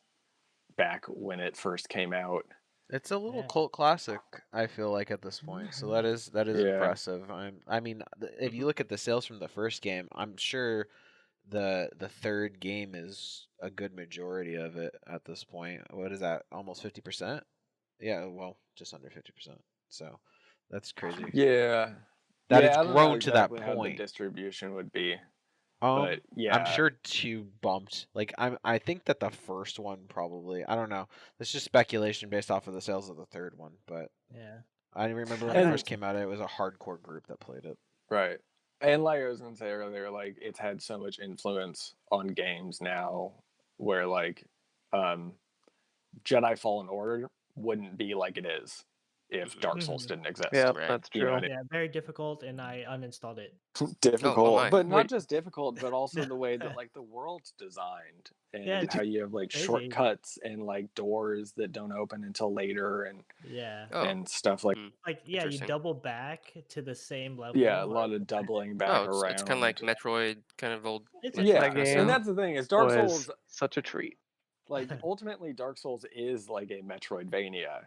back when it first came out. It's a little Yeah. cult classic, I feel like at this point. So that is Yeah. impressive. I mean, if you look at the sales from the first game, I'm sure the third game is a good majority of it at this point. What is that? Almost 50%? Yeah, well, just under 50%. So that's crazy. Yeah. That Yeah, it's I don't know grown to that exactly how the point. distribution would be. Um, But yeah. I'm sure two bumped. Like I think that the first one probably. I don't know. It's just speculation based off of the sales of the third one, but Yeah. I remember when And- it first came out, it was a hardcore group that played it. Right. And like I was gonna say earlier, like it's had so much influence on games now where like Jedi Fallen Order wouldn't be like it is if Dark Souls didn't exist. Yeah, Right. that's You know true. what I Yeah. Very difficult, and I uninstalled it. difficult, my. but not Wait. just difficult, but also the way that like the world's designed and Yeah, how you have like crazy. shortcuts and like doors that don't open until later and Yeah. and stuff like Like yeah, you Interesting. double back to the same level. yeah, a lot of doubling back Oh, around. it's kind of like Metroid, kind of old. It's Metroid yeah, That kinda game style. and that's the thing is Dark was Souls such a treat. like ultimately Dark Souls is like a Metroidvania,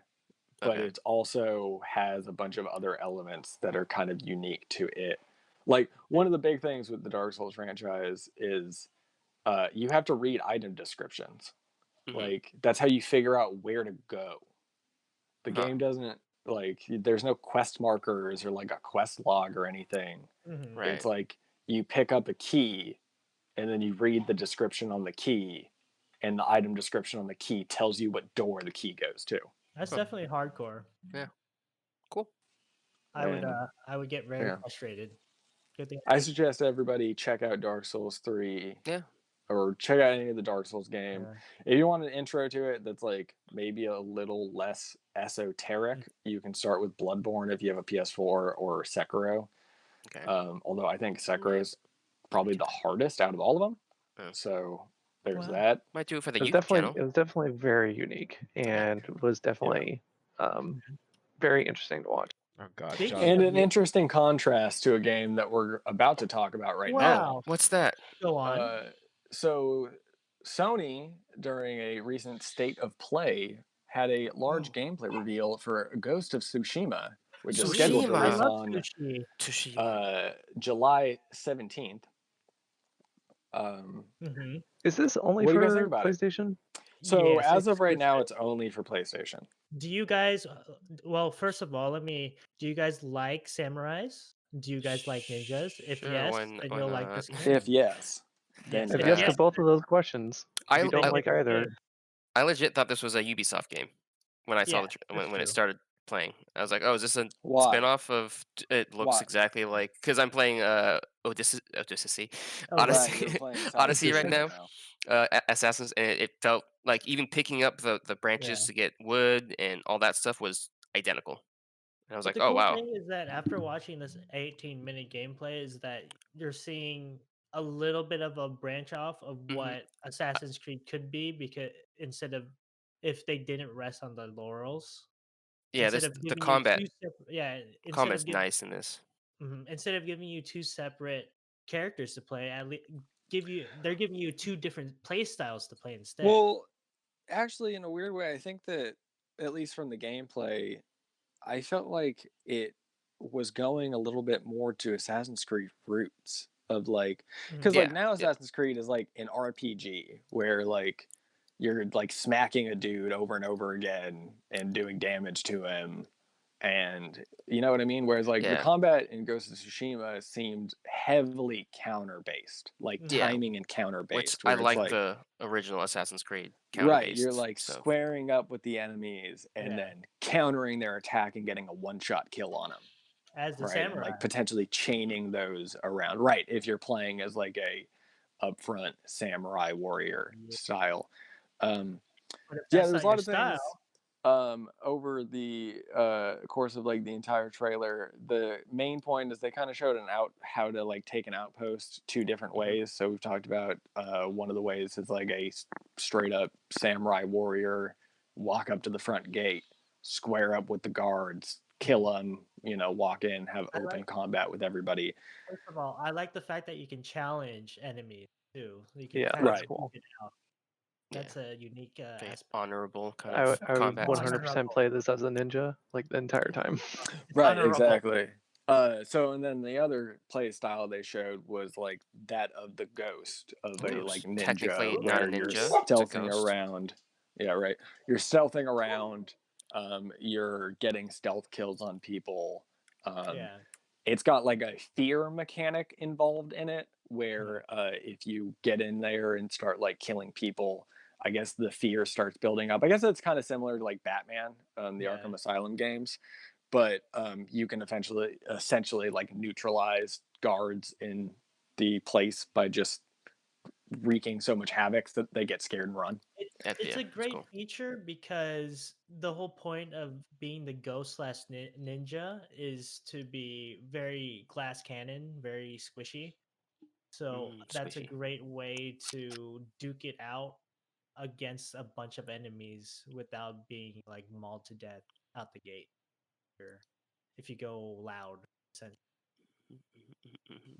but Okay. it also has a bunch of other elements that are kind of unique to it. Like one of the big things with the Dark Souls franchise is you have to read item descriptions. Mhm. Like that's how you figure out where to go. The Huh. game doesn't like there's no quest markers or like a quest log or anything. Right. It's like you pick up a key and then you read the description on the key and the item description on the key tells you what door the key goes to. That's Huh. definitely hardcore. Cool. I would And, I would get very yeah. frustrated. Good thing. I suggest everybody check out Dark Souls 3. Yeah. Or check out any of the Dark Souls game. Yeah. If you want an intro to it that's like maybe a little less esoteric, you can start with Bloodborne if you have a PS4 or Sekiro. Okay. Although I think Sekiro is probably the hardest out of all of them. Oh. So there's Wow. that. Might do it for the It was YouTube definitely channel. it was definitely very unique and was definitely very interesting to watch. Oh God, Speaking John. And of an you- interesting contrast to a game that we're about to talk about right now. Wow. What's that? Go on. So Sony, during a recent State of Play, had a large gameplay reveal for Ghost of Tsushima. which is Tsushima. scheduled to I release love on sushi. Tsushima. July 17th. Hmm. Is this only What do you guys think for about it? PlayStation? So Yes, as of right now, exclusive. it's only for PlayStation. Do you guys? Well, first of all, do you guys like samurais? Do you guys like ninjas? If Sure, yes, why then you'll like not? this game. If yes, then Yes, If if yes yeah. to yes, both of those questions. If I you don't then like you're either, good. I legit thought this was a Ubisoft game when I saw Yeah, that's when it true. started playing. I was like, oh, is this a Why? spinoff of? It looks Why? exactly like because I'm playing Odyssey, Oh, Right, you're Odyssey, playing Odyssey Assassin's right Creed now. right now. Assassins, and it felt like even picking up the branches Yeah. to get wood and all that stuff was identical. And I was But like, the oh cool wow, thing is that after watching this 18-minute gameplay, is that you're seeing a little bit of a branch off of what Assassin's Creed could be, because instead of if they didn't rest on the laurels, yeah, instead this of the giving you combat two separate, yeah, instead combat's of giving nice in this. instead of giving you two separate characters to play, at least they're giving you two different play styles to play instead. Well, actually, in a weird way, I think that at least from the gameplay, I felt like it was going a little bit more to Assassin's Creed roots of like, because like Yeah, now yeah. Assassin's Creed is like an RPG where like you're like smacking a dude over and over again and doing damage to him, and you know what I mean. Whereas like the Yeah. combat in Ghost of Tsushima seemed heavily counter based, like Yeah. timing and counter Which based. I Where it's like like the original Assassin's Creed counter right, based. you're like So squaring up with the enemies and Yeah. then countering their attack and getting a one-shot kill on them. As the Right, and samurai. like potentially chaining those around. Right, if you're playing as like a upfront samurai warrior style. But if Yeah, that's there's not a lot your of things style, over the course of like the entire trailer. The main point is they kind of showed how to like take an outpost two different ways. So we've talked about one of the ways is like a straight up samurai warrior walk up to the front gate, square up with the guards, kill them, walk in, have I open like- combat with everybody. first of all, I like the fact that you can challenge enemies too. You can Yeah, kind of Right. smooth it out. yeah, That's a unique very aspect. honorable kind I of would combat. 100% play this as a ninja like the entire time. It's Right, honorable. exactly. And then the other play style they showed was like that of the ghost of a Ghost. like ninja, Technically not where a you're ninja, it's a stealthing ghost. around. Yeah, right. You're stealthing around. You're getting stealth kills on people. Yeah. It's got like a fear mechanic involved in it, where if you get in there and start like killing people, I guess the fear starts building up. I guess it's kind of similar to like Batman, the Yeah. Arkham Asylum games, but you can essentially like neutralize guards in the place by just wreaking so much havoc that they get scared and run. It's Yeah, a that's great cool. feature because the whole point of being the ghost slash ninja is to be very glass cannon, very squishy. So that's a Squishy. great way to duke it out against a bunch of enemies without being like mauled to death out the gate. Or if you go loud, essentially.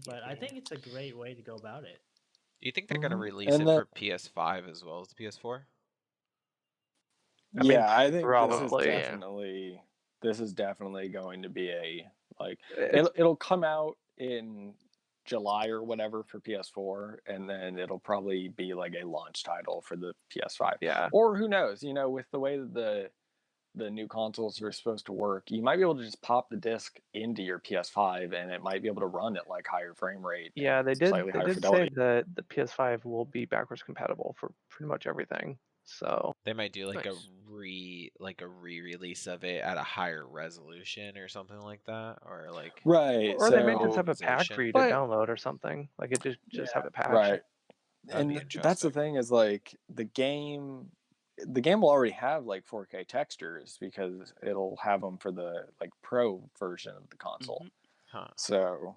But I think it's a great way to go about it. Do you think they're gonna Mhm. release And it then- for PS5 as well as the PS4? I mean, I think probably. this is definitely going to be a like It's- it'll come out in July or whatever for PS4, and then it'll probably be like a launch title for the PS5. Yeah. Or who knows? With the way that the new consoles are supposed to work, you might be able to just pop the disc into your PS5, and it might be able to run at like higher frame rate. Yeah, and they did. slightly They higher did fidelity. say that the PS5 will be backwards compatible for pretty much everything. So They might do like Nice. a re-release of it at a higher resolution or something like that, or like Right. or they may just have a pack optimization. for you to But- download or something. Like it just have it patched. Right. That'd be And that's the interesting. thing is like the game will already have like 4K textures because it'll have them for the like pro version of the console. Huh. So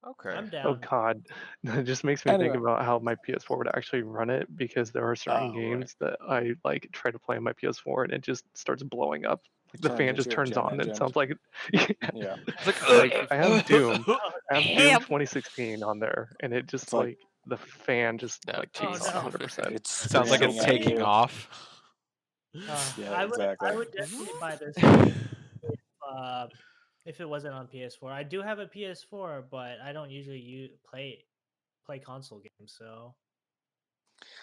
Okay. I'm down. Oh God, it just makes me think Anyway. about how my PS4 would actually run it, because there are certain Oh, right. games that I like try to play on my PS4 and it just starts blowing up. Like the Trying to fan get just your turns gem on and it engine. sounds like yeah. It's like, Like, I have Doom. I have Doom Ham. 2016 on there, and it just It's like- the fan just No, like Oh, takes no. 100%. It's Sounds like it's screaming at taking you. off. Yeah, I exactly. would definitely buy this game if if it wasn't on PS4. I do have a PS4, but I don't usually play console games, so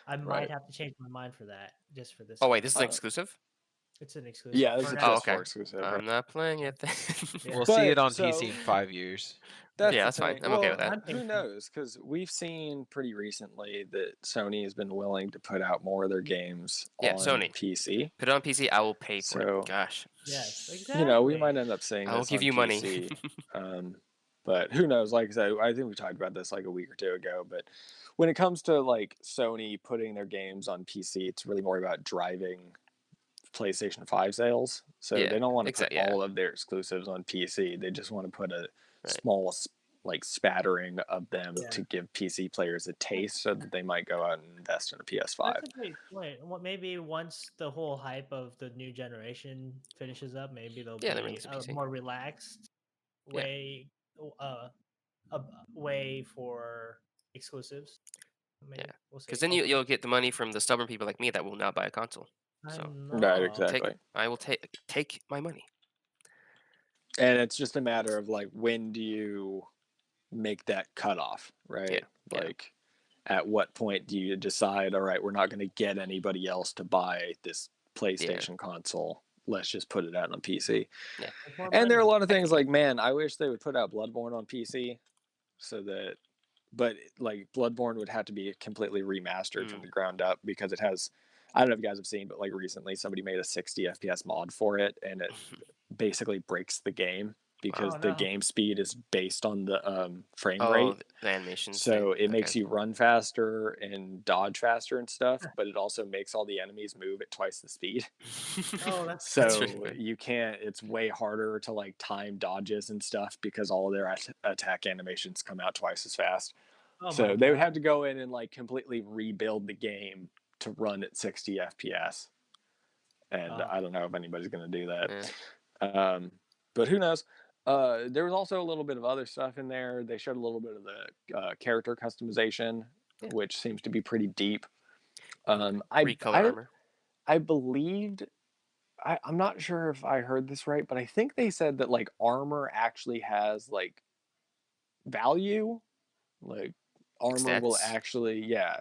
I might Right. have to change my mind for that just for this Oh one. wait, this is an exclusive. It's an exclusive. Yeah, this for is a now. Oh, PS4 okay. exclusive. I'm Right? not playing it then. Yeah. We'll see it But, on so- PC in 5 years. That's Yeah, the that's fine. thing. I'm okay Well, with that. I'm who patient. knows? Because we've seen pretty recently that Sony has been willing to put out more of their games Yeah, on Sony. PC. Put it on PC. I will pay for So- it. Gosh. Yes, exactly. You know, we might end up seeing I will this give on you money. PC. But who knows? Like I said, I think we talked about this like a week or two ago. But when it comes to like Sony putting their games on PC, it's really more about driving PlayStation 5 sales. So Yeah, they don't want to exact- put yeah. all of their exclusives on PC. They just want to put a Right. small like spattering of them Yeah. to give PC players a taste so that they might go out and invest in a PS5. That's a great point. Well, maybe once the whole hype of the new generation finishes up, maybe there'll Yeah, then be release a a PC. more relaxed way, a way for exclusives. Maybe. Yeah. We'll see. Because then you'll get the money from the stubborn people like me that will not buy a console. I so- know. Right, exactly. I will take my money. And it's just a matter of like, when do you make that cutoff, right? Yeah, yeah. Like, at what point do you decide, all right, we're not going to get anybody else to buy this PlayStation console. Let's just put it out on PC. Yeah. And there are a lot of things like, man, I wish they would put out Bloodborne on PC so that, but like Bloodborne would have to be completely remastered from the ground up because it has, I don't know if you guys have seen, but like recently somebody made a 60 FPS mod for it and it basically breaks the game because the game speed is based on the frame rate. The animations. So it makes you run faster and dodge faster and stuff, but it also makes all the enemies move at twice the speed. Oh, that's So really funny. you can't, it's way harder to like time dodges and stuff because all of their attack animations come out twice as fast. Oh So my they would God. have to go in and like completely rebuild the game to run at 60 FPS. And Oh. I don't know if anybody's going to do that. Yeah. But who knows? There was also a little bit of other stuff in there. They showed a little bit of the character customization, which seems to be pretty deep. Recolor armor. I believed, I'm not sure if I heard this right, but I think they said that like armor actually has like value. Like armor will Stats? actually, Yeah.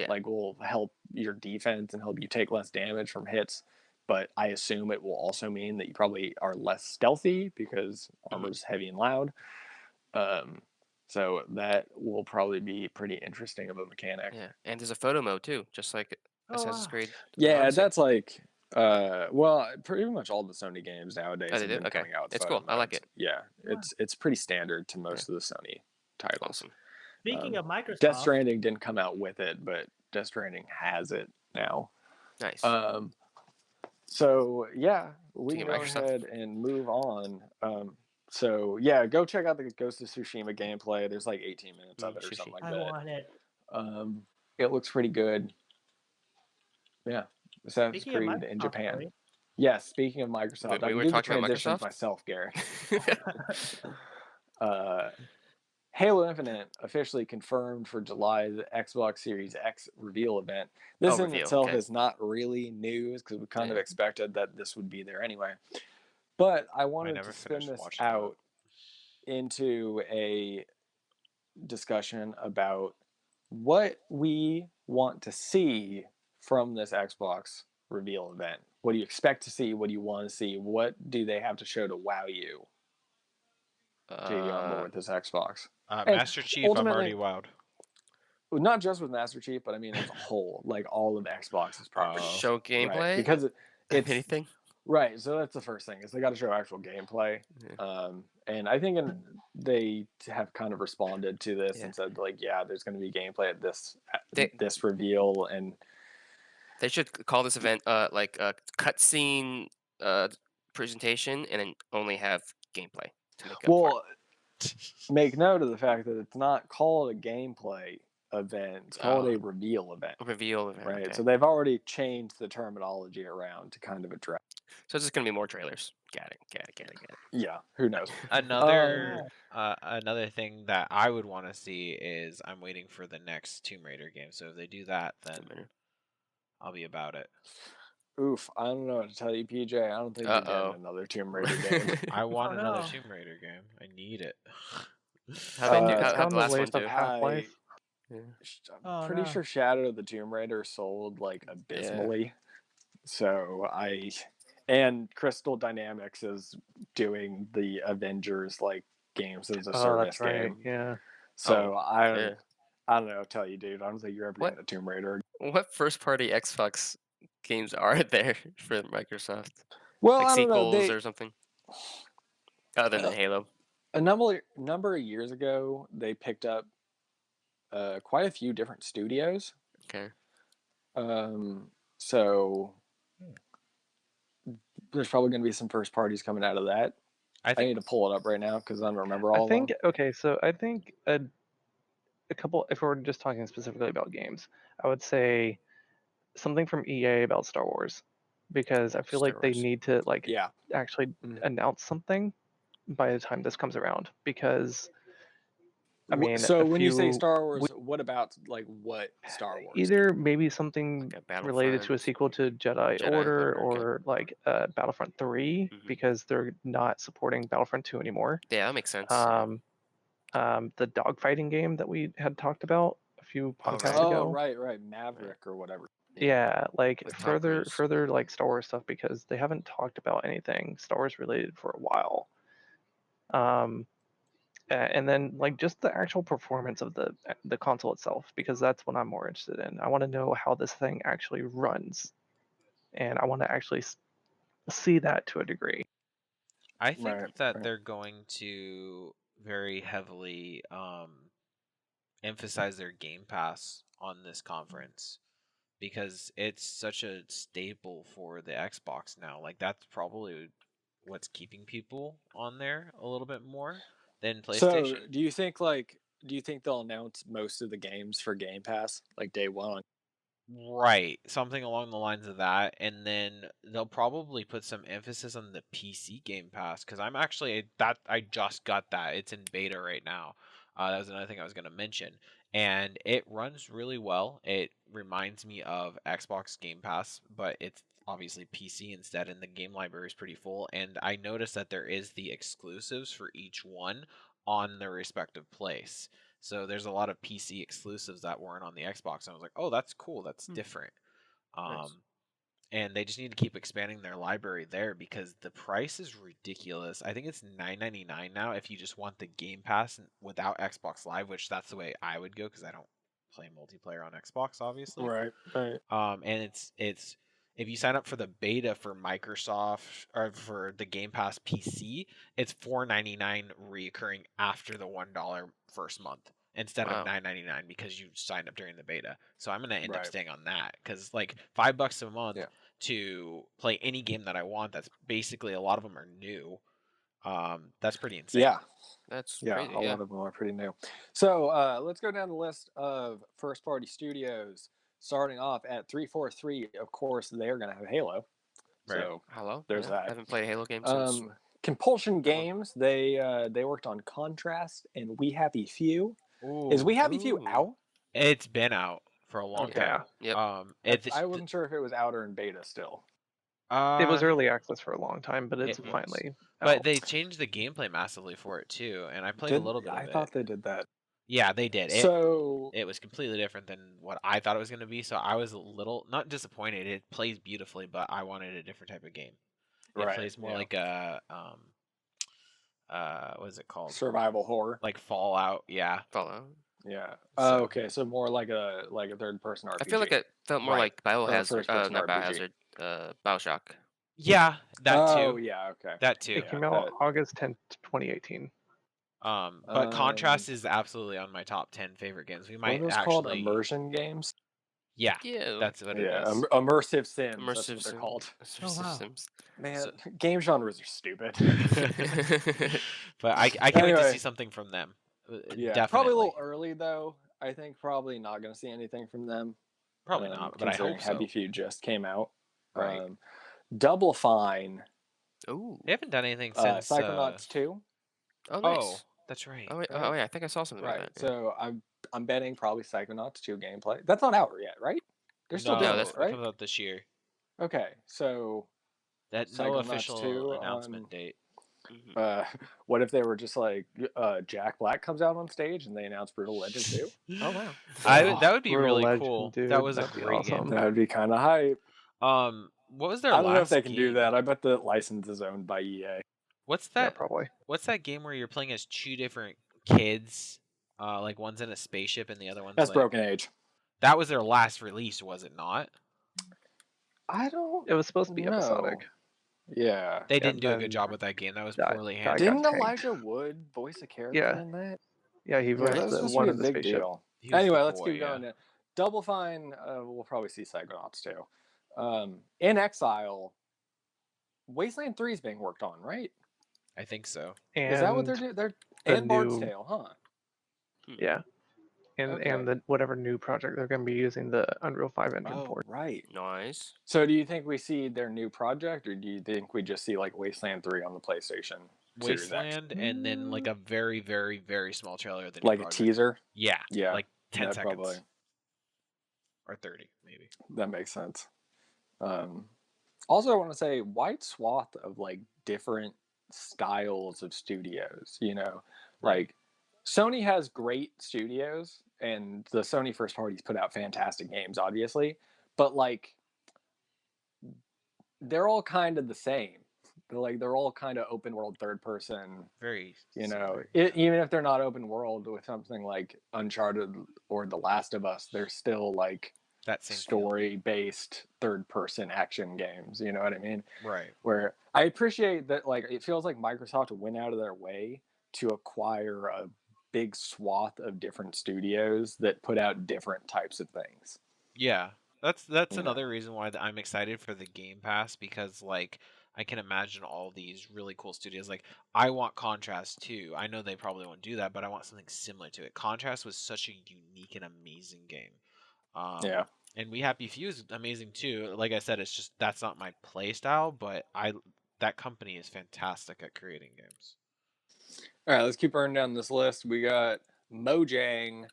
like will help your defense and help you take less damage from hits. But I assume it will also mean that you probably are less stealthy because armor's heavy and loud. So that will probably be pretty interesting of a mechanic. Yeah, and there's a photo mode too, just like Assassin's wow. Creed. Yeah, Odyssey. that's like, well, pretty much all the Sony games nowadays Oh, they have do? been Okay. coming out with It's photo cool. I like modes. it. Yeah, it's pretty standard to most of the Sony titles. Awesome. Speaking of Microsoft, Death Stranding didn't come out with it, but Death Stranding has it now. Nice. So yeah, we can Speaking go of Microsoft. ahead and move on. So yeah, go check out the Ghost of Tsushima gameplay. There's like 18 minutes of it or something like I that. want it. It looks pretty good. Yeah, Assassin's Speaking of Creed in Microsoft, Japan. Corey, Yes, speaking of Microsoft, We I were can do the talking about transitions Microsoft? myself, Garrick. Halo Infinite officially confirmed for July the Xbox Series X reveal event. This in reveal, itself okay. is not really news because we kind of Yeah. expected that this would be there anyway. But I wanted never to spin finished this watching out into a discussion about what we want to see from this Xbox reveal event. What do you expect to see? What do you want to see? What do they have to show to wow you to get on board with this Xbox? And Master Chief, I'm already ultimately- wowed. Not just with Master Chief, but I mean as a whole, like all of Xbox's properties. Show gameplay. Right? Because it's anything. right. So that's the first thing is they got to show actual gameplay. And I think they have kind of responded to this and said like, yeah, there's going to be gameplay at this reveal, and They should call this event like a cutscene presentation, and then only have gameplay to make up for it. well, make note of the fact that it's not called a gameplay event; it's called a reveal event. A reveal event. Right. Okay. So they've already changed the terminology around to kind of address. So it's just gonna be more trailers. Got it. Yeah. Who knows? Another thing that I would want to see is I'm waiting for the next Tomb Raider game. So if they do that, then I'll be about it. Oof, I don't know what to tell you, PJ. I don't think you're getting another Tomb Raider game. I want another no. Tomb Raider game. I need it. How'd they do? It's How'd gone the the last way one of do? Half-Life. Yeah. I'm Oh, pretty no. sure Shadow of the Tomb Raider sold like abysmally. So and Crystal Dynamics is doing the Avengers like games as a Oh, service that's right. game. Yeah. So fair. I don't know what to tell you, dude. I don't think you're ever What? getting a Tomb Raider. What first-party Xbox games are there for Microsoft? Well, Like I don't know. sequels or something? Other than Halo. A number of years ago, they picked up quite a few different studios. Okay. So there's probably going to be some first parties coming out of that. I need to pull it up right now because I don't remember all I think of them. okay, so I think a couple. If we're just talking specifically about games, I would say something from EA about Star Wars, because I feel Star like they Wars. need to like Yeah. actually Mhm. announce something by the time this comes around. Because I mean, So a when you say few Star Wars, what about like what Star Wars? either maybe something Like a related to a Battlefront, sequel to Jedi Jedi Order, Order, okay. or like Battlefront 3, Mhm. because they're not supporting Battlefront 2 anymore. Yeah, that makes sense. Yeah. The dogfighting game that we had talked about a few podcasts right. ago. Right, Maverick or whatever. Yeah, like With Tom Cruise. further like Star Wars stuff, because they haven't talked about anything Star Wars related for a while. And then like just the actual performance of the console itself, because that's what I'm more interested in. I want to know how this thing actually runs, and I want to actually see that to a degree. I think Right, that right. they're going to very heavily emphasize their Game Pass on this conference because it's such a staple for the Xbox now. Like that's probably what's keeping people on there a little bit more than So PlayStation. do you think they'll announce most of the games for Game Pass like day one? Right, something along the lines of that, and then they'll probably put some emphasis on the PC Game Pass because I'm actually that I just got that. It's in beta right now. That was another thing I was going to mention, and it runs really well. It reminds me of Xbox Game Pass, but it's obviously PC instead, and the game library is pretty full. And I noticed that there is the exclusives for each one on their respective place. So there's a lot of PC exclusives that weren't on the Xbox. And I was like, oh, that's cool. That's different. Nice. And they just need to keep expanding their library there because the price is ridiculous. I think it's $9.99 now if you just want the Game Pass without Xbox Live, which that's the way I would go because I don't play multiplayer on Xbox, obviously. Right. And it's if you sign up for the beta for Microsoft or for the Game Pass PC, it's $4.99 recurring after the $1 first month instead of $9.99 because you signed up during the beta. So I'm gonna end up staying on that because like $5 a month to play any game that I want. That's basically a lot of them are new. That's pretty insane. Yeah. That's crazy. crazy. A lot of them are pretty new. So let's go down the list of first party studios. Starting off at 343, of course, they're going to have Halo. Right. So Hello. there's that. I haven't played a Halo game since. Compulsion Games, they worked on Contrast and We Happy Few. Is We Happy Few out? It's been out for a long time. Yep. I wasn't sure if it was out or in beta still. It was early access for a long time, but it's finally But out. they changed the gameplay massively for it too, and I played a little bit of it. I thought they did that. Yeah, they did. So it was completely different than what I thought it was going to be, so I was a little not disappointed. It plays beautifully, but I wanted a different type of game. It plays more like a what is it called? Survival horror. Like Fallout, yeah. Fallout. Yeah. Oh, okay. So more like a third person RPG. I feel like it felt more like Biohazard, not RPG. Biohazard, Bioshock. Yeah, that too. Oh, yeah, okay. That too. It came out August 10th, 2018. But Contrast is absolutely on my top 10 favorite games. We might what was called immersion games. Yeah, that's what it is. Immersive sims. Immersive that's what they're called. Sims. Man, game genres are stupid. But I can't wait to see something from them. Yeah, definitely. Probably a little early though. I think probably not going to see anything from them. Probably not, but I hope so. Happy Few just came out. Right. Double Fine. Ooh. They haven't done anything since Psychonauts 2. Oh, nice. That's right. Oh, yeah, I think I saw something about that. So I'm betting probably Psychonauts 2 gameplay. That's not out yet, right? They're still doing that's it, right? comes out this year. Okay, so That no Psychonauts official 2 announcement on. date. Mhm. What if they were just like Jack Black comes out on stage and they announce Brutal Legend 2? Oh wow. That would be Brutal really Legend, cool. dude. That was a That'd be great awesome. game. That would be kind of hype. What was their I don't know if last they can do game? that. I bet the license is owned by EA. What's Yeah, that? probably. What's that game where you're playing as two different kids? Like one's in a spaceship and the other one's That's like. Broken Age. That was their last release, was it not? I don't It was supposed to be know. episodic. Yeah. They Yeah, didn't do a good then job with that game. That was that poorly guy handled. got Didn't tanked. Elijah Wood voice a character Yeah. in that? Yeah, he Yeah, voiced that was the supposed one to in be the a big spaceship. deal. He was Anyway, the let's boy, keep yeah. going. Double Fine, we'll probably see Psychonauts too. In Exile, Wasteland 3 is being worked on, right? I think so. And Is that what they're doing? the And Bard's new- Tale, huh? yeah. Okay. And the whatever new project they're going to be using the Unreal 5 engine Oh, for. right. Nice. So do you think we see their new project, or do you think we just see like Wasteland 3 on the PlayStation Series X? Wasteland, and then like a very, very, very small trailer of the new Like project. a teaser? Yeah. Yeah, Like 10 that seconds. probably. Or 30, maybe. That makes sense. Also, I want to say wide swath of like different styles of studios. You know, Right. like Sony has great studios, and the Sony first parties put out fantastic games, obviously. But like, they're all kind of the same. They're all kind of open world third person. Very. You know, similar. even if they're not open world with something like Uncharted or The Last of Us, they're still like That same story based third person action games. You know what I mean? feel. Right. Where I appreciate that, like, it feels like Microsoft went out of their way to acquire a big swath of different studios that put out different types of things. Yeah. That's Yeah. another reason why I'm excited for the Game Pass, because like I can imagine all these really cool studios. Like I want Contrast too. I know they probably won't do that, but I want something similar to it. Contrast was such a unique and amazing game. Yeah. And We Happy Few is amazing too. Like I said, it's just that's not my play style, but that company is fantastic at creating games. All right, let's keep running down this list. We got Mojang.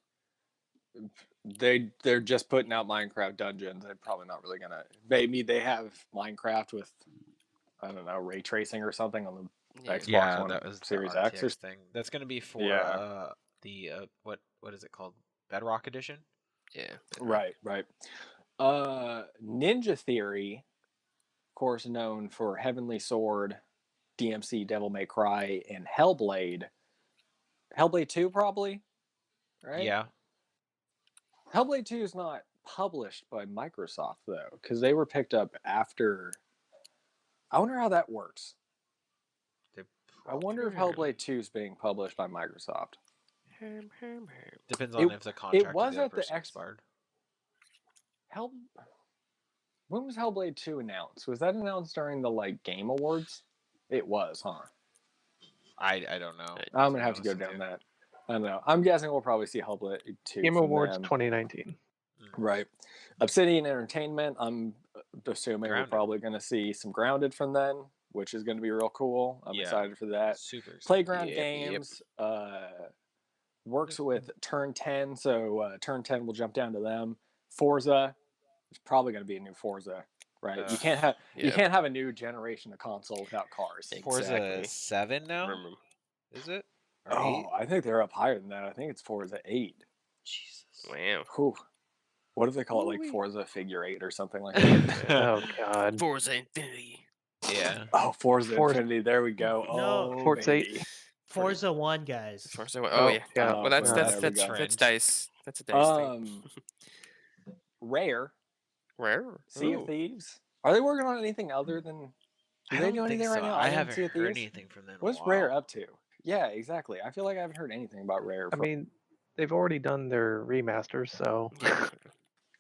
They're just putting out Minecraft Dungeons. They're probably not really gonna. Maybe they have Minecraft with, I don't know, ray tracing or something on the Yeah. Xbox Yeah, One that was Series the X. Or, RTX thing. That's gonna be for Yeah. the what is it called? Bedrock Edition. Yeah. right. Ninja Theory, of course, known for Heavenly Sword, DMC, Devil May Cry, and Hellblade. Hellblade 2, probably, right? Yeah. Hellblade 2 is not published by Microsoft, though, because they were picked up after. I wonder how that works. They I wonder if Hellblade 2 is being published by Microsoft. Depends on if the contract was with the other at the person X- expired. When was Hellblade 2 announced? Was that announced during the like Game Awards? It was, huh? I don't know. I'm be gonna have to go honest with down you. that. I don't know. I'm guessing we'll probably see Hellblade 2 Game from Awards them. 2019. Right. Obsidian Entertainment, I'm assuming Grounded. we're probably going to see some Grounded from them, which is going to be real cool. I'm Yeah. excited for that. Super excited. Playground Yep, Games works with Turn 10, so Turn 10 will jump down to them. Forza, there's probably going to be a new Forza, right? You can't have a new generation of console without cars. Forza Exactly. 7 now? Remember. Is it? Or 8? Oh, I think they're up higher than that. I think it's Forza 8. Jesus. Wow. Whew. What if they call it like Ooh-wee. Forza Figure 8 or something like that? Oh God. Forza Infinity. Yeah. Oh, Forza Forza- Infinity. There we go. No. Oh, Forza 8. baby. Forza 1, guys. Forza. Oh yeah. yeah. Well, that's well, that's there we that's go. that's Trend. dice. That's a dice thing. Rare, Rare. Sea of Ooh. Thieves. Are they working on anything other than? I Do they don't do think anything so. right now? I other than haven't Sea of heard Thieves? anything from them. in a What's while. Rare up to? Yeah, exactly. I feel like I haven't heard anything about Rare. I mean, they've already done their remasters, so Yeah.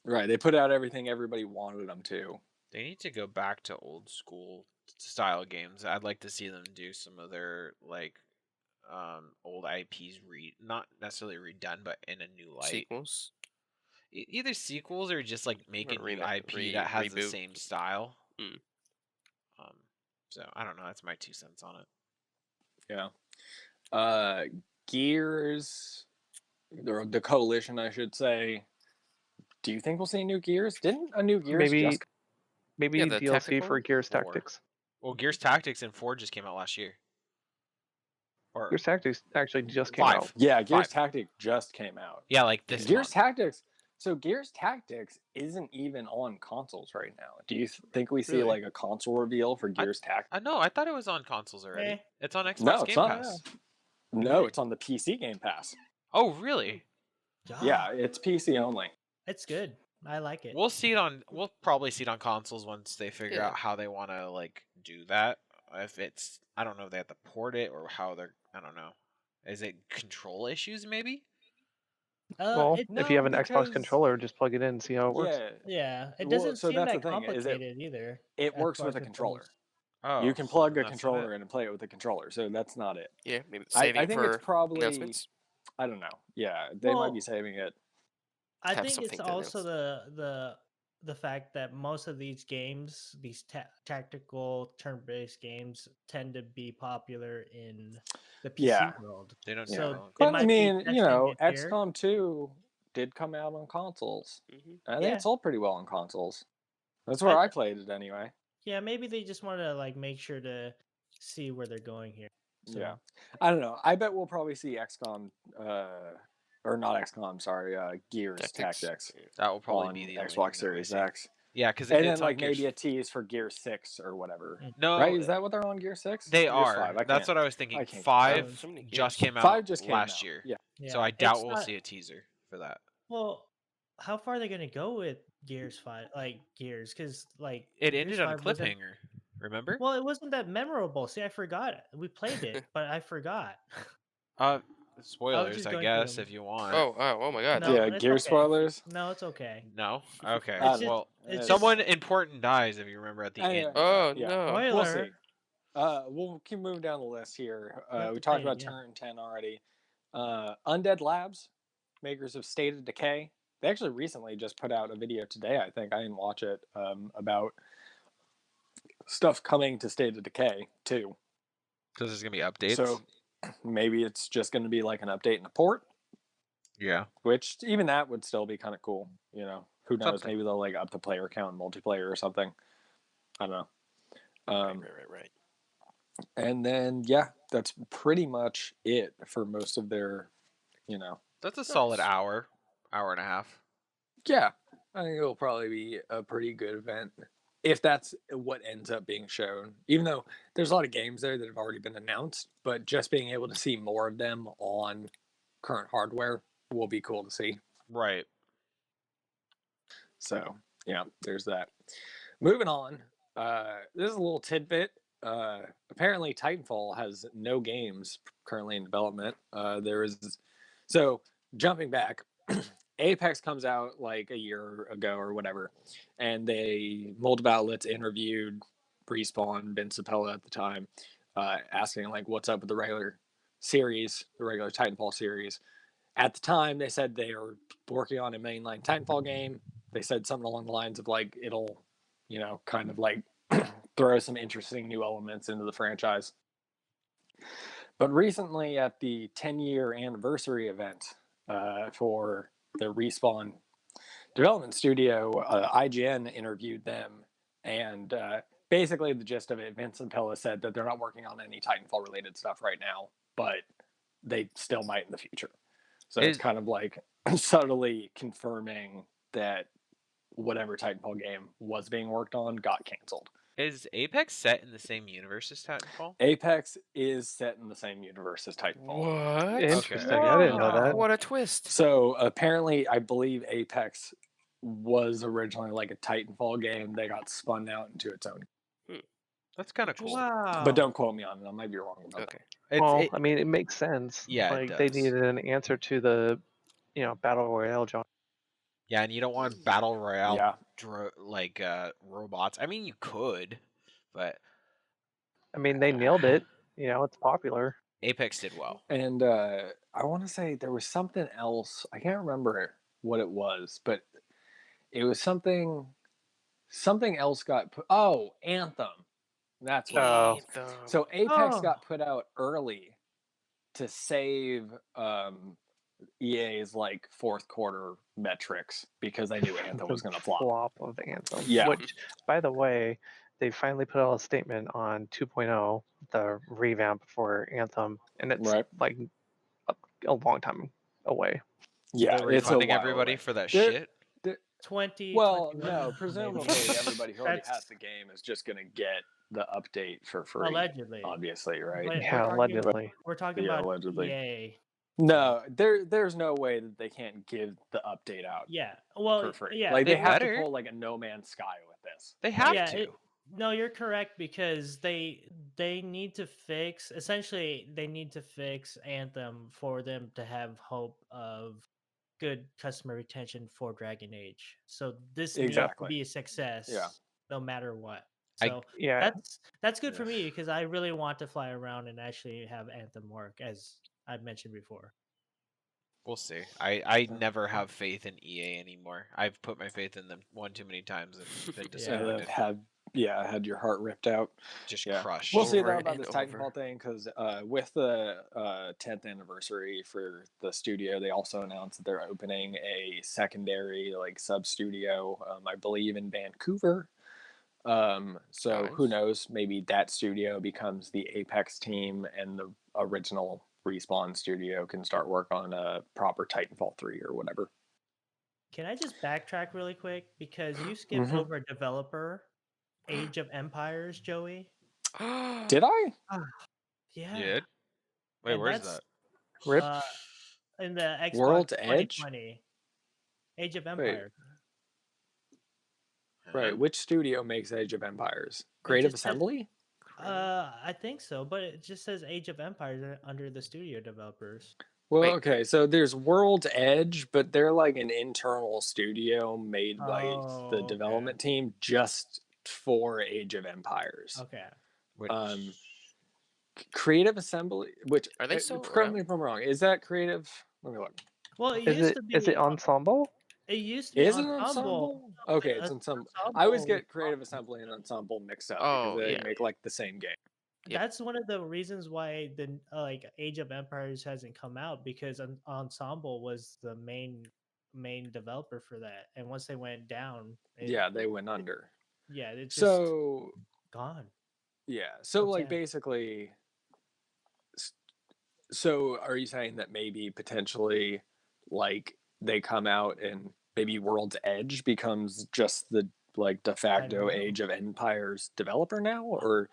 right, they put out everything everybody wanted them to. They need to go back to old school style games. I'd like to see them do some of their like old IPs not necessarily redone, but in a new light. Sequels. Either sequels or just like make a Or new IP that has the reboot. same style. Mm. So I don't know. That's my 2 cents on it. Yeah. Gears, the Coalition, I should say. Do you think we'll see new Gears? Didn't a new Gears maybe just? Maybe the DLC tactical for one? Gears Four. Tactics. Well, Gears Tactics and 4 just came out last year. Or Gears Tactics actually just came 5. out. Yeah, Gears 5. Tactics just came out. Yeah, like this Gears month. Tactics. So Gears Tactics isn't even on consoles right now. Do you think we see Really? like a console reveal for Gears Tactics? I know. I thought it was on consoles already. Eh. It's on Xbox No, it's Game not. Pass. No, it's on the PC Game Pass. Oh, really? Yeah, it's PC only. It's good. I like it. We'll see it on. We'll probably see it on consoles once they figure Yeah. out how they want to like do that. If it's, I don't know if they have to port it or how they're. I don't know. Is it control issues maybe? Well, It, if you have an because- Xbox controller, just plug it in and see how it works. yeah, it Well, doesn't so seem that's that the thing, is complicated either. it as works far with as a controller. controls. Oh, You can so plug then a that's not controller it. in and play it with a controller. So that's not it. Yeah, maybe I saving think for it's probably. announcements. I don't know. Yeah, they might be Well, saving it. I Have think something it's to also announce. the fact that most of these games, these tactical turn-based games, tend to be popular in the PC Yeah. world. They don't. Yeah. So do they But I might be mean, testing you know, it here. XCOM 2 did come out on consoles. Hmm. I think Yeah. it sold pretty well on consoles. That's where I- I played it anyway. Yeah, maybe they just want to like make sure to see where they're going here. So, Yeah. I don't know. I bet we'll probably see XCOM, or not XCOM, sorry, Gears Tactics That will probably on be the only Xbox thing that we Series see. X. Yeah, because And it's then on like Gears. maybe a tease for Gear 6 or whatever. No, Right? Is that what they're on Gear 6? they Gears are. 5. That's what I was thinking. I can't- 5 So many just Gears. came out 5 just came last out. year. Yeah. yeah, So I doubt it's we'll not- see a teaser for that. Well, how far are they going to go with Gears 5? Like Gears, because like It Gears ended on a 5 wasn't- cliffhanger. Remember? Well, it wasn't that memorable. See, I forgot it. We played it, but I forgot. Spoilers, just I going guess, through if you want. Oh my God. No, Yeah, it's Gear okay. spoilers. No, it's okay. No? Okay. It's just- well, it's someone important dies, if you remember, at the Anyway. end. Oh Yeah. no. Spoiler. We'll see. We'll keep moving down the list here. have We to talked play it about again. Turn 10 already. Undead Labs, makers of State of Decay. They actually recently just put out a video today, I think. I didn't watch it, about stuff coming to State of Decay too. Because there's going to be updates. So maybe it's just going to be like an update and a port, yeah. which even that would still be kind of cool. You know, who knows? Something. Maybe they'll like up the player count in multiplayer or something. I don't know. Right. And then, yeah, that's pretty much it for most of their, you know. That's a solid Nice. hour and a half. Yeah, I think it'll probably be a pretty good event if that's what ends up being shown. Even though there's a lot of games there that have already been announced, but just being able to see more of them on current hardware will be cool to see. Right. So, yeah, there's that. Moving on, this is a little tidbit. Apparently, Titanfall has no games currently in development. So jumping back, Apex comes out like a year ago or whatever, and multiple outlets interviewed Respawn, Ben Sapella at the time, asking like, "What's up with the regular series, the regular Titanfall series?" At the time, they said they are working on a mainline Titanfall game. They said something along the lines of like it'll, kind of like throw some interesting new elements into the franchise. But recently, at the 10-year anniversary event for the Respawn development studio, IGN interviewed them, and basically the gist of it, Vincent Pella said that they're not working on any Titanfall-related stuff right now, but they still might in the future. So it's kind of like subtly confirming that whatever Titanfall game was being worked on got canceled. Is Apex set in the same universe as Titanfall? Apex is set in the same universe as Titanfall. What? Interesting. I didn't know that. What a twist. So apparently, I believe Apex was originally like a Titanfall game. They got spun out into its own. That's kind of cool. Wow. But don't quote me on it. I might be wrong about Okay. I mean, it makes sense. Yeah, it like they does. needed an answer to the, battle royale genre. Yeah, and you don't want battle royale Yeah. robots. I mean, you could, but I mean, they nailed it. It's popular. Apex did well. that. And I want to say there was something else. I can't remember what it was, but it was something else got put. Oh, Anthem. That's what it was. Anthem. So Apex Oh. got put out early to save EA's like fourth quarter metrics because they knew Anthem was The going to flop. flop of Anthem. Yeah. Which, by the way, they finally put out a statement on 2.0, the revamp for Anthem, and it's Right. like a long time away. Yeah, They're it's a refunding while everybody away. for that They're- shit. 20. Well, 21, no, maybe. presumably everybody who already has That's the game is just going to get the update for free. allegedly. Obviously, right? But Yeah, allegedly. we're talking Yeah, about allegedly. EA. No, there's no way that they can't give the update out Yeah. Well, for free. yeah. Like they They have better. to pull like a No Man's Sky with this. They have Yeah, to. No, you're correct because they need to fix essentially they need to fix Anthem for them to have hope of good customer retention for Dragon Age. So this needs to Exactly. be a success Yeah. no matter what. I- So Yeah, that's good for Yeah. me because I really want to fly around and actually have Anthem work as I've mentioned before. We'll see. I never have faith in EA anymore. I've put my faith in them one too many times and been disappointed. Had your heart ripped out. Just Yeah. crushed. We'll see Over though about and this over. Titanfall thing because with the 10th anniversary for the studio, they also announced that they're opening a secondary like sub studio, I believe in Vancouver. So who Nice. knows? Maybe that studio becomes the Apex team, and the original Respawn studio can start work on a proper Titanfall 3 or whatever. Can I just backtrack really quick because you skipped over a developer, Age of Empires, Joey? Did I? Yeah. Yeah. Wait, And where's that's- that? Rip. In the Xbox World's Edge? 2020. Age of Empires. Right. Huh? Which studio makes Age of Empires? It Creative just says- Assembly? I think so, but it just says Age of Empires under the studio developers. Well, Wait. okay, so there's World's Edge, but they're like an internal studio made by Oh, the okay. development team just for Age of Empires. Okay. Which, Creative Assembly, which Are they still correct me if I'm wrong, is that creative? Let me look. Well, it Is used it to be. is it Ensemble? It used to be Is it Ensemble. Ensemble? Okay, it's Ensemble. I always get Creative Assembly and Ensemble mixed up because Oh, they yeah. make like the same game. Yep. That's one of the reasons why the like Age of Empires hasn't come out because Ensemble was the main developer for that, and once they went down, Yeah, they went under. yeah, it's just So gone. yeah, so That's like sad. basically, so are you saying that maybe potentially, like they come out and maybe World's Edge becomes just the like de facto know. Age of Empires developer now, or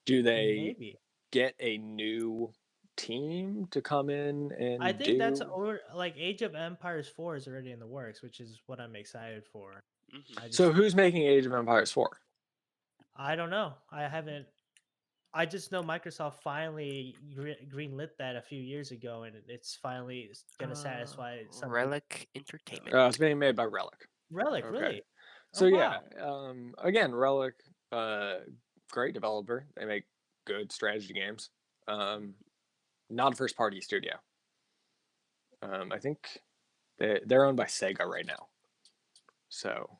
do they Maybe. get a new team to come in and I think do? that's like Age of Empires 4 is already in the works, which is what I'm excited for. Mhm. So who's making Age of Empires 4? I don't know. I haven't. I just know Microsoft finally greenlit that a few years ago, and it's finally going to satisfy some Relic Entertainment. It's being made by Relic. Relic. Okay. Really? So Oh, yeah, wow. again, Relic, great developer. They make good strategy games. Not a first party studio. I think they're owned by Sega right now. So,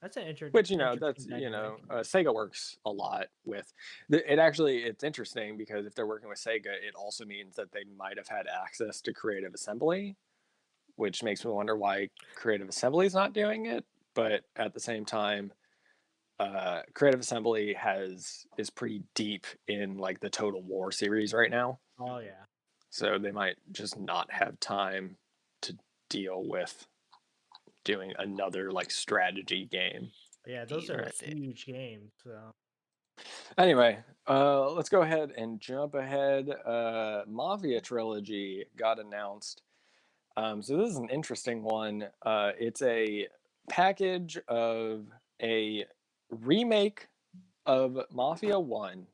That's an interesting. which that's Sega works a lot with. It's interesting because if they're working with Sega, it also means that they might have had access to Creative Assembly, which makes me wonder why Creative Assembly is not doing it. But at the same time, Creative Assembly is pretty deep in like the Total War series right now. Oh yeah. So they might just not have time to deal with doing another like strategy game. Yeah, those are Worth it. huge games. So Anyway, let's go ahead and jump ahead. Mafia Trilogy got announced. So this is an interesting one. It's a package of a remake of Mafia 1,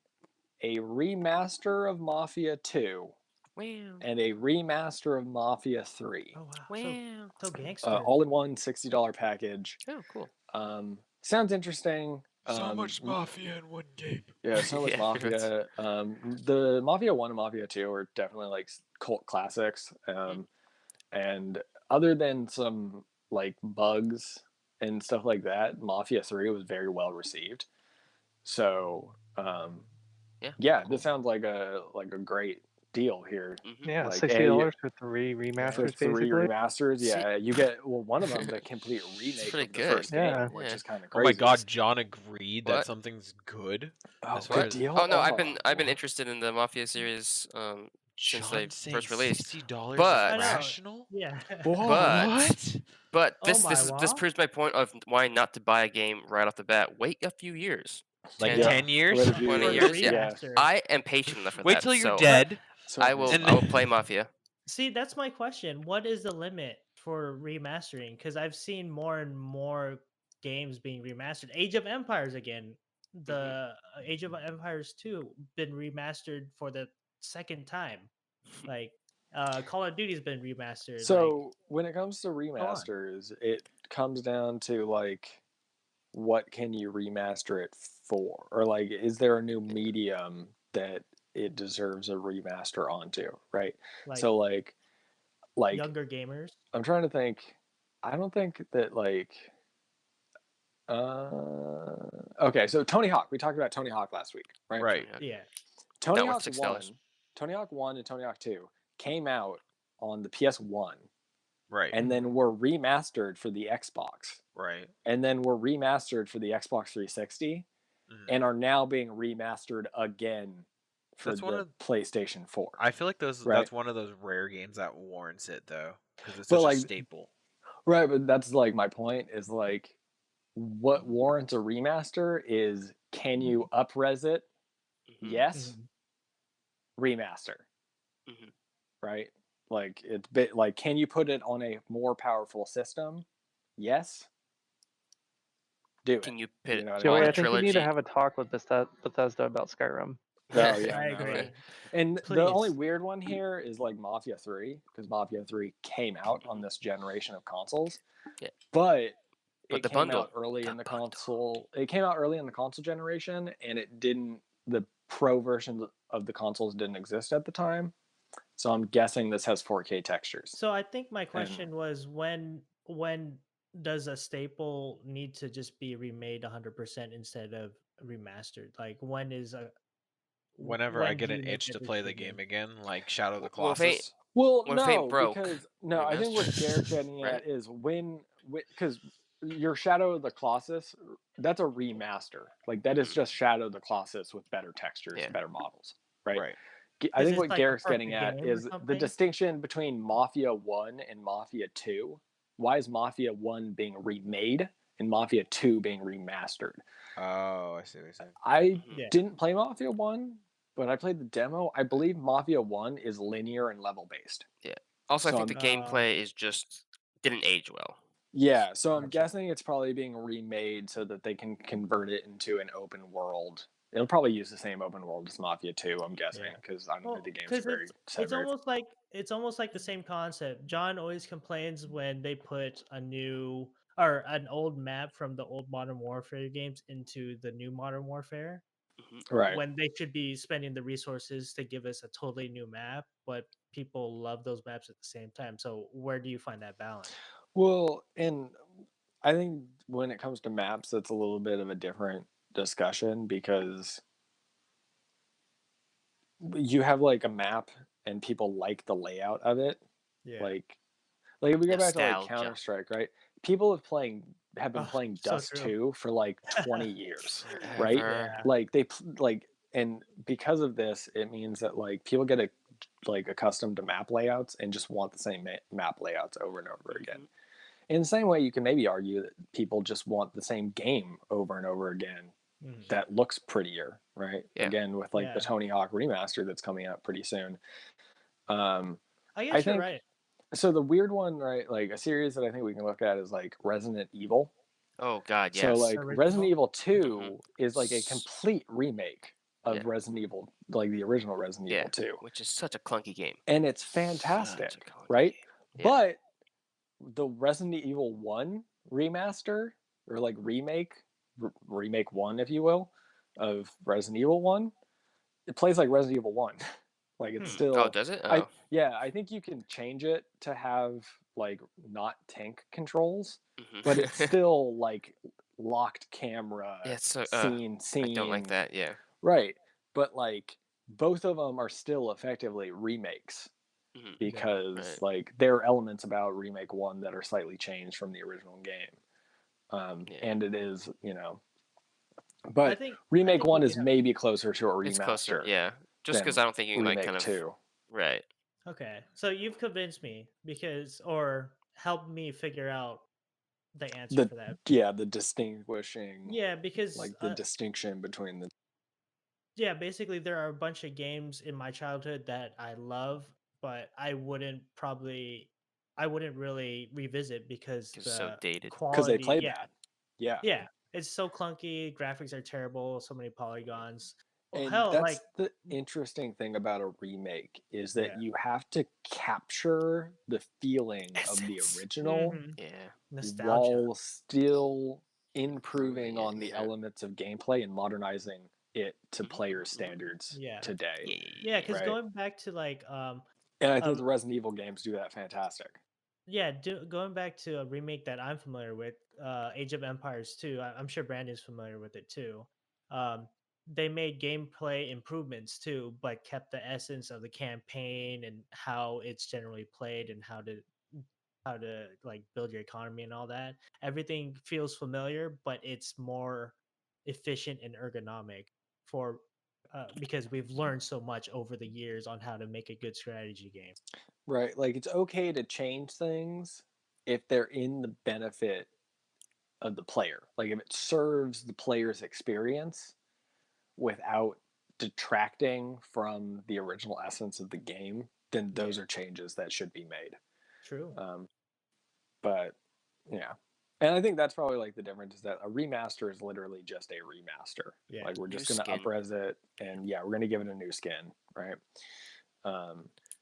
a remaster of Mafia 2, Wow. and a remaster of Mafia 3. oh wow. Wow. So gangster. All in one $60 package. Oh, cool. Sounds interesting. So much mafia in one game. Yeah, so much Yeah, pretty Mafia. The Mafia 1 and Mafia 2 are definitely like cult classics. And other than some like bugs and stuff like that, Mafia 3 was very well received. So Yeah. yeah, cool. this sounds like a great deal here. Mhm. Yeah, Like, $60 for 3 for remasters, 3 basically. remasters, See- yeah, you get one of them the complete remake pretty of the good. first Yeah. game, which Yeah. is kind of Oh crazy. my god, John agreed that What? something's good. Oh, as far good as- deal. Oh no, I've been interested in the Mafia series since they John saying first released. $60 But- is I know. rational. Yeah. Whoa, But- What? But Oh this my this wa. proves my point of why not to buy a game right off the bat. Wait a few years. Like 10, Yeah. 10 years? Wait a few 20 For the years, yeah. remaster. I am patient enough for Wait that. till you're so dead. So I will And I will play Mafia. See, that's my question. What is the limit for remastering? Because I've seen more and more games being remastered. Age of Empires again. The Age of Empires 2 been remastered for the second time. Like Call of Duty's been remastered. So when it comes to on. remasters, it comes down to like, what can you remaster it for, or like, is there a new medium that it deserves a remaster onto, right? Like So like younger gamers. I'm trying to think. I don't think that like. Okay, so Tony Hawk. We talked about Tony Hawk last week, right? right. Yeah. Tony That Hawk worth One, $6. Tony Hawk 1 and Tony Hawk 2 came out on the PS1, Right. and then were remastered for the Xbox, right. and then were remastered for the Xbox 360, Mhm. and are now being remastered again for That's one the of- PlayStation 4. I feel like that's Right. one of those rare games that warrants it though, because it's But, such like, a staple. Right, but that's like my point is like, what warrants a remaster is, can you up-res it? Mhm. Yes. Remaster. Mhm. Right? Like, it's bit like, can you put it on a more powerful system? Yes. Do it. Can you put it know what I Joey, mean? I on a think you need to trilogy? have a talk with Bethesda about Skyrim. Oh yeah, I no, agree. right. And the only Please. weird one here is like Mafia 3, because Mafia 3 came out on this generation of consoles. Yeah. But But it the came bundle. out early The in the bundle. console. It came out early in the console generation, and it didn't. The pro versions of the consoles didn't exist at the time, so I'm guessing this has 4K textures. So I think my question was when does a staple need to just be remade 100% instead of remastered? Like when is a Whenever when I get do an you make itch that to play the decision? game again, like Shadow of the Well, if ain't- Colossus. Well, Well, if it ain't no, broke, because no, I think what remaster. Garrett's getting Right? at is because your Shadow of the Colossus, that's a remaster. Like, that is just Shadow of the Colossus with better textures, Yeah. better models, right? Right. I Is think this what like a Garrett's getting perfect at game or is the something? distinction between Mafia 1 and Mafia 2. Why is Mafia 1 being remade and Mafia 2 being remastered? Oh, I see what you're saying. I Yeah. didn't play Mafia 1, but I played the demo. I believe Mafia 1 is linear and level based. Also, So I think the gameplay is just didn't age well. Yeah, so I'm Gotcha. guessing it's probably being remade so that they can convert it into an open world. It'll probably use the same open world as Mafia 2, I'm guessing, Yeah. because I don't Well, think the game's 'cause very it's almost like the same concept. John always complains when they put a new or an old map from the old Modern Warfare games into the new Modern Warfare. right. When they should be spending the resources to give us a totally new map, but people love those maps at the same time. So where do you find that balance? Well, and I think when it comes to maps, it's a little bit of a different discussion because you have like a map and people like the layout of it. Yeah. Like if we go back to like Nostalgia. Counter-Strike, right? People have been Oh, playing so Dust true. 2 for like 20 years, right? Forever. Yeah. Like and because of this, it means that like people get accustomed to map layouts and just want the same map layouts over and over again. In the same way, you can maybe argue that people just want the same game over and over again Mhm. that looks prettier, right? Yeah. Again, with like the Yeah. Tony Hawk remaster that's coming out pretty soon. I guess I you're think right. so. The weird one, right? Like a series that I think we can look at is like Resident Evil. Oh God, yes. So like Original? Resident Evil 2 Mhm. is like a complete remake of Yeah. Resident Evil, like the original Resident Evil 2. Which is such a clunky game. And it's fantastic, Such a clunky right? game. Yeah. But the Resident Evil 1 remaster, or like remake 1, if you will, of Resident Evil 1, it plays like Resident Evil 1. Like it's still Oh, does it? Oh. I think you can change it to have like not tank controls, Mhm. but it's still like locked camera Yeah, it's so, scene. I don't like that. Yeah. Right. But like both of them are still effectively remakes Mhm. because Right. like there are elements about remake 1 that are slightly changed from the original game. Yeah. And it is, you know, I but think remake 1 we is maybe closer to a It's closer. remaster Yeah. Just because than I don't think you can like remake kind of 2. right. Okay, so you've convinced me because, or helped me figure out the answer for that. The distinguishing, Yeah, because like the distinction between the yeah, basically there are a bunch of games in my childhood that I love, but I wouldn't really revisit because Because it's so the dated. because they quality, play yeah, bad. Yeah. yeah, it's so clunky, graphics are terrible, so many polygons. Well, And hell, like, that's the interesting thing about a remake is that yeah, you have to capture the feeling of the Essence. original Yeah. nostalgia. while still improving Improving it. on the Yeah. elements of gameplay and modernizing it to Mhm, player mhm. standards Yeah, today. yeah, because Right. going back to like And I think um the Resident Evil games do that fantastic. yeah, going back to a remake that I'm familiar with, Age of Empires 2. I'm sure Brandon's familiar with it too. Um, they made gameplay improvements too, but kept the essence of the campaign and how it's generally played and how to like build your economy and all that. Everything feels familiar, but it's more efficient and ergonomic for because we've learned so much over the years on how to make a good strategy game. Right. Like it's okay to change things if they're in the benefit of the player. Like if it serves the player's experience without detracting from the original essence of the game, then those Yeah, are changes that should be made. true. But yeah. And I think that's probably like the difference is that a remaster is literally just a remaster. Yeah. Like we're New just gonna skin. upres it and yeah, we're gonna give it a new skin, right?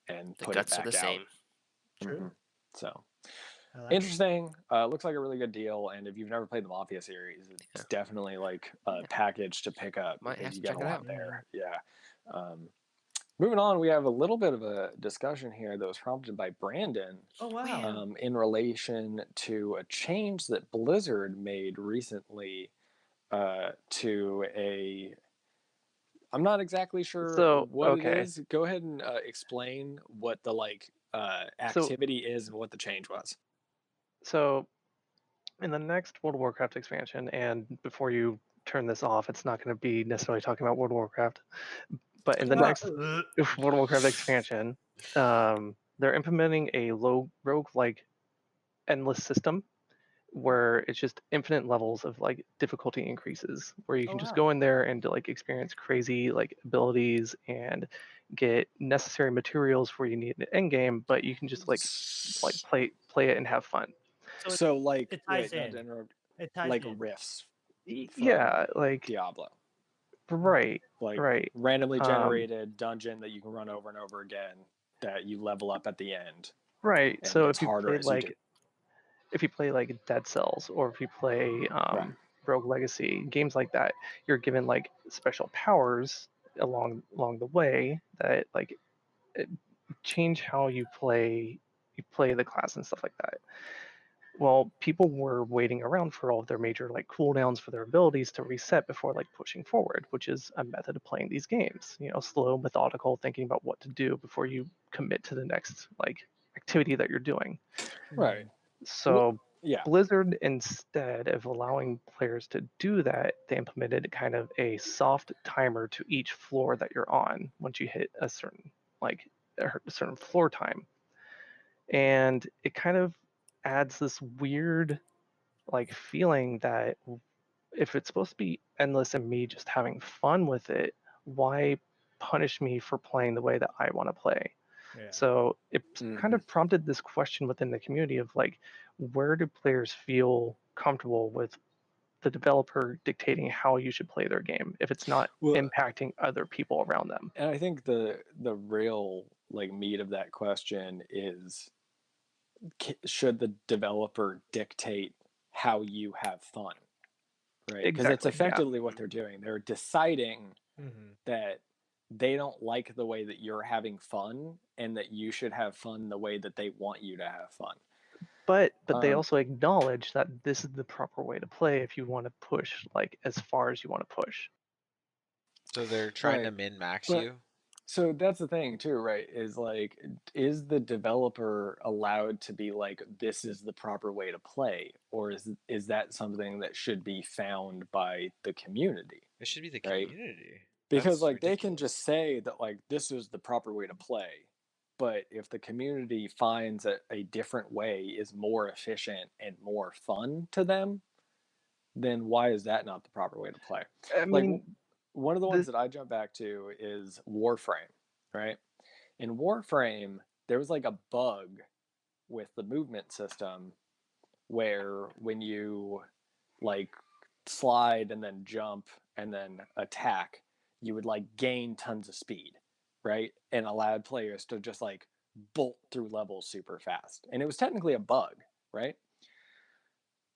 And The put it guts are back the out. same. True. So I like it. interesting. Looks like a really good deal. And if you've never played the Mafia series, it's Yeah. definitely like a Yeah. package to pick up Might have because to you get check a it lot out. there. Yeah. Moving on, we have a little bit of a discussion here that was prompted by Brandon Oh wow. in relation to a change that Blizzard made recently to a. I'm not exactly sure So what it okay, is. Go ahead and explain what the so activity is and what the change was. so in the next World of Warcraft expansion, and before you turn this off, it's not going to be necessarily talking about World of Warcraft, but in the Right. next World of Warcraft expansion, they're implementing a low roguelike endless system where it's just infinite levels of like difficulty increases where you Oh can just wow. go in there and like experience crazy like abilities and get necessary materials where you need an end game, but you can just like play it and have fun. So So like it ties wait, not to in. interrupt. It ties Like in. riffs from Yeah, like Diablo. right, Like right. randomly Um, generated dungeon that you can run over and over again that you level up at the end right. and it So gets harder as you do. if you play like Dead Cells or if you play Right. Rogue Legacy, games like that, you're given like special powers along the way that like change how you play the class and stuff like that. Well, people were waiting around for all of their major like cooldowns for their abilities to reset before like pushing forward, which is a method of playing these games. You know, slow, methodical, thinking about what to do before you commit to the next like activity that you're doing. Right. So Yeah. Blizzard, instead of allowing players to do that, they implemented kind of a soft timer to each floor that you're on once you hit a certain like a certain floor time. And it kind of adds this weird like feeling that if it's supposed to be endless and me just having fun with it, why punish me for playing the way that I want to play? Yeah. So it kind Mhm. of prompted this question within the community of like, where do players feel comfortable with the developer dictating how you should play their game if it's not Well, impacting other people around them? and I think the real like meat of that question is should the developer dictate how you have fun? Right? Because it's Exactly. Yeah. effectively what they're doing. They're deciding Mm-hmm. that they don't like the way that you're having fun and that you should have fun the way that they want you to have fun. But they Um, also acknowledge that this is the proper way to play if you want to push like as far as you want to push. So they're trying to right. min max But you. So that's the thing too, right? Is like, is the developer allowed to be like, this is the proper way to play, or is that something that should be found by the community, It should be the right? community. Because That's like they can ridiculous. just say that like this is the proper way to play, but if the community finds that a different way is more efficient and more fun to them, then why is that not the proper way to play? I Like mean, one of the ones the that I jump back to is Warframe, right? In Warframe, there was like a bug with the movement system where when you like slide and then jump and then attack, you would like gain tons of speed, right? And allowed players to just like bolt through levels super fast. And it was technically a bug, right?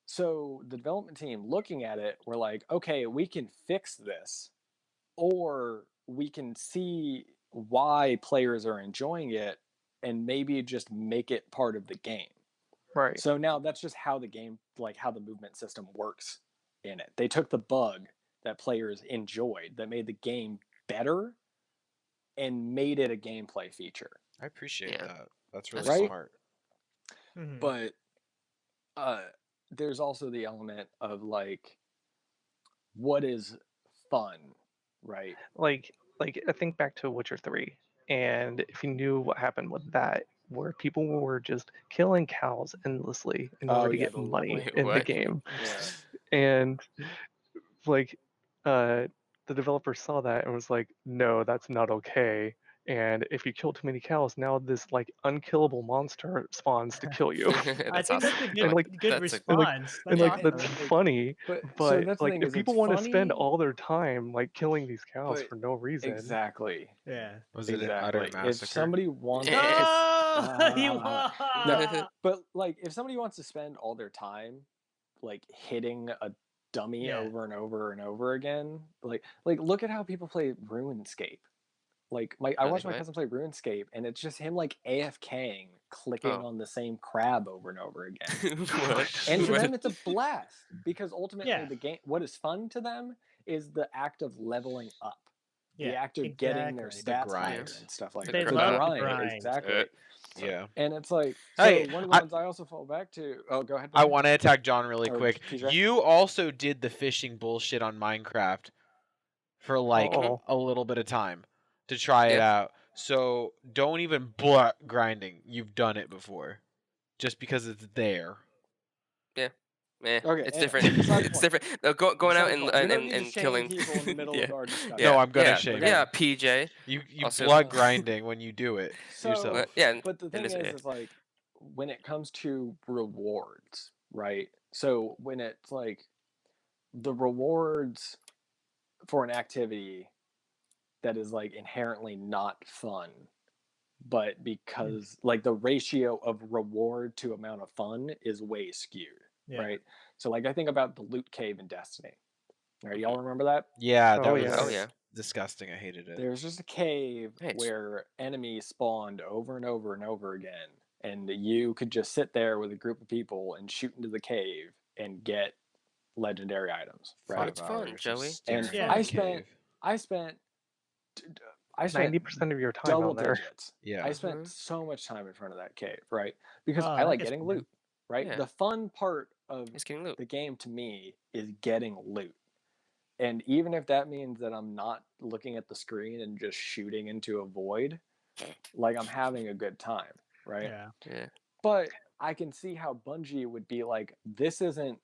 So the development team looking at it were like, okay, we can fix this, or we can see why players are enjoying it and maybe just make it part of the game. right. So now that's just how the game, like how the movement system works in it. They took the bug that players enjoyed that made the game better and made it a gameplay feature. I appreciate Yeah. that. That's really That's cool. smart. Mhm. But there's also the element of like, what is fun, right? Like I think back to Witcher 3, and if you knew what happened with that, where people were just killing cows endlessly in order Oh to yeah, get the money leveling. in the What? game, Yeah. and like the developer saw that and was like, no, that's not okay. And if you kill too many cows, now this like unkillable monster spawns to kill you. I That's think awesome. that's a I and good like like good that's a response. and That's like And that's awesome. like, funny, so but that's the like thing if is it's people want to spend funny, all their time like killing these cows but for no reason, exactly. Yeah. Was it an utter Exactly. If massacre? somebody wants Oh, you no, won. but like if somebody wants to spend all their time like hitting a dummy Yeah. over and over and over again, like look at how people play RuneScape. Like I Really? watched my What? cousin play RuneScape and it's just him like AFKing, clicking Oh. on the same crab over and over again. What? And for What? them it's a blast because ultimately Yeah. the game, what is fun to them is the act of leveling up. The Yeah. act of getting their Exactly. stats grind. higher and stuff like The They that. gr- The love the grind, grind. exactly. Yeah. And it's like, Hey, so one of the ones I also fall back to. Oh, go ahead. I Brian. want to attack John really Or quick. PJ? You also did the fishing bullshit on Minecraft for like oh, a little bit of time to try it Yeah. out. So don't even grinding. You've done it before. Just because it's there. Eh, Okay, it's anyway, different. beside the It's point. different. No, going out Beside the and point. We and, don't and, need to and shame killing people in the middle yeah. of our discussion. No, Yeah, I'm gonna yeah, shame Okay. yeah. you. PJ. You Also, blood grinding when you do it So, yourself. yeah. but the And thing this, is like when it comes to rewards, right? So when it's like the rewards for an activity that is like inherently not fun, but because like the ratio of reward to amount of fun is way skewed, Yeah. right? So like I think about the loot cave in Destiny. All right, y'all remember that? Yeah, that Oh, was yeah. Oh, yeah. disgusting. I hated it. There's just a cave Hey, it's- where enemies spawned over and over and over again, and you could just sit there with a group of people and shoot into the cave and get legendary items, right? It's fun, Hours Joey. just And staring Yeah. at I a spent cave. I spent 90% of your time double on there. digits. Yeah. I spent Mhm. so much time in front of that cave, right? Because Oh, I that like gets getting fun. loot, right? Yeah. The fun part of It's getting loot. the game to me is getting loot. And even if that means that I'm not looking at the screen and just shooting into a void, like I'm having a good time, right? Yeah. Yeah. But I can see how Bungie would be like, this isn't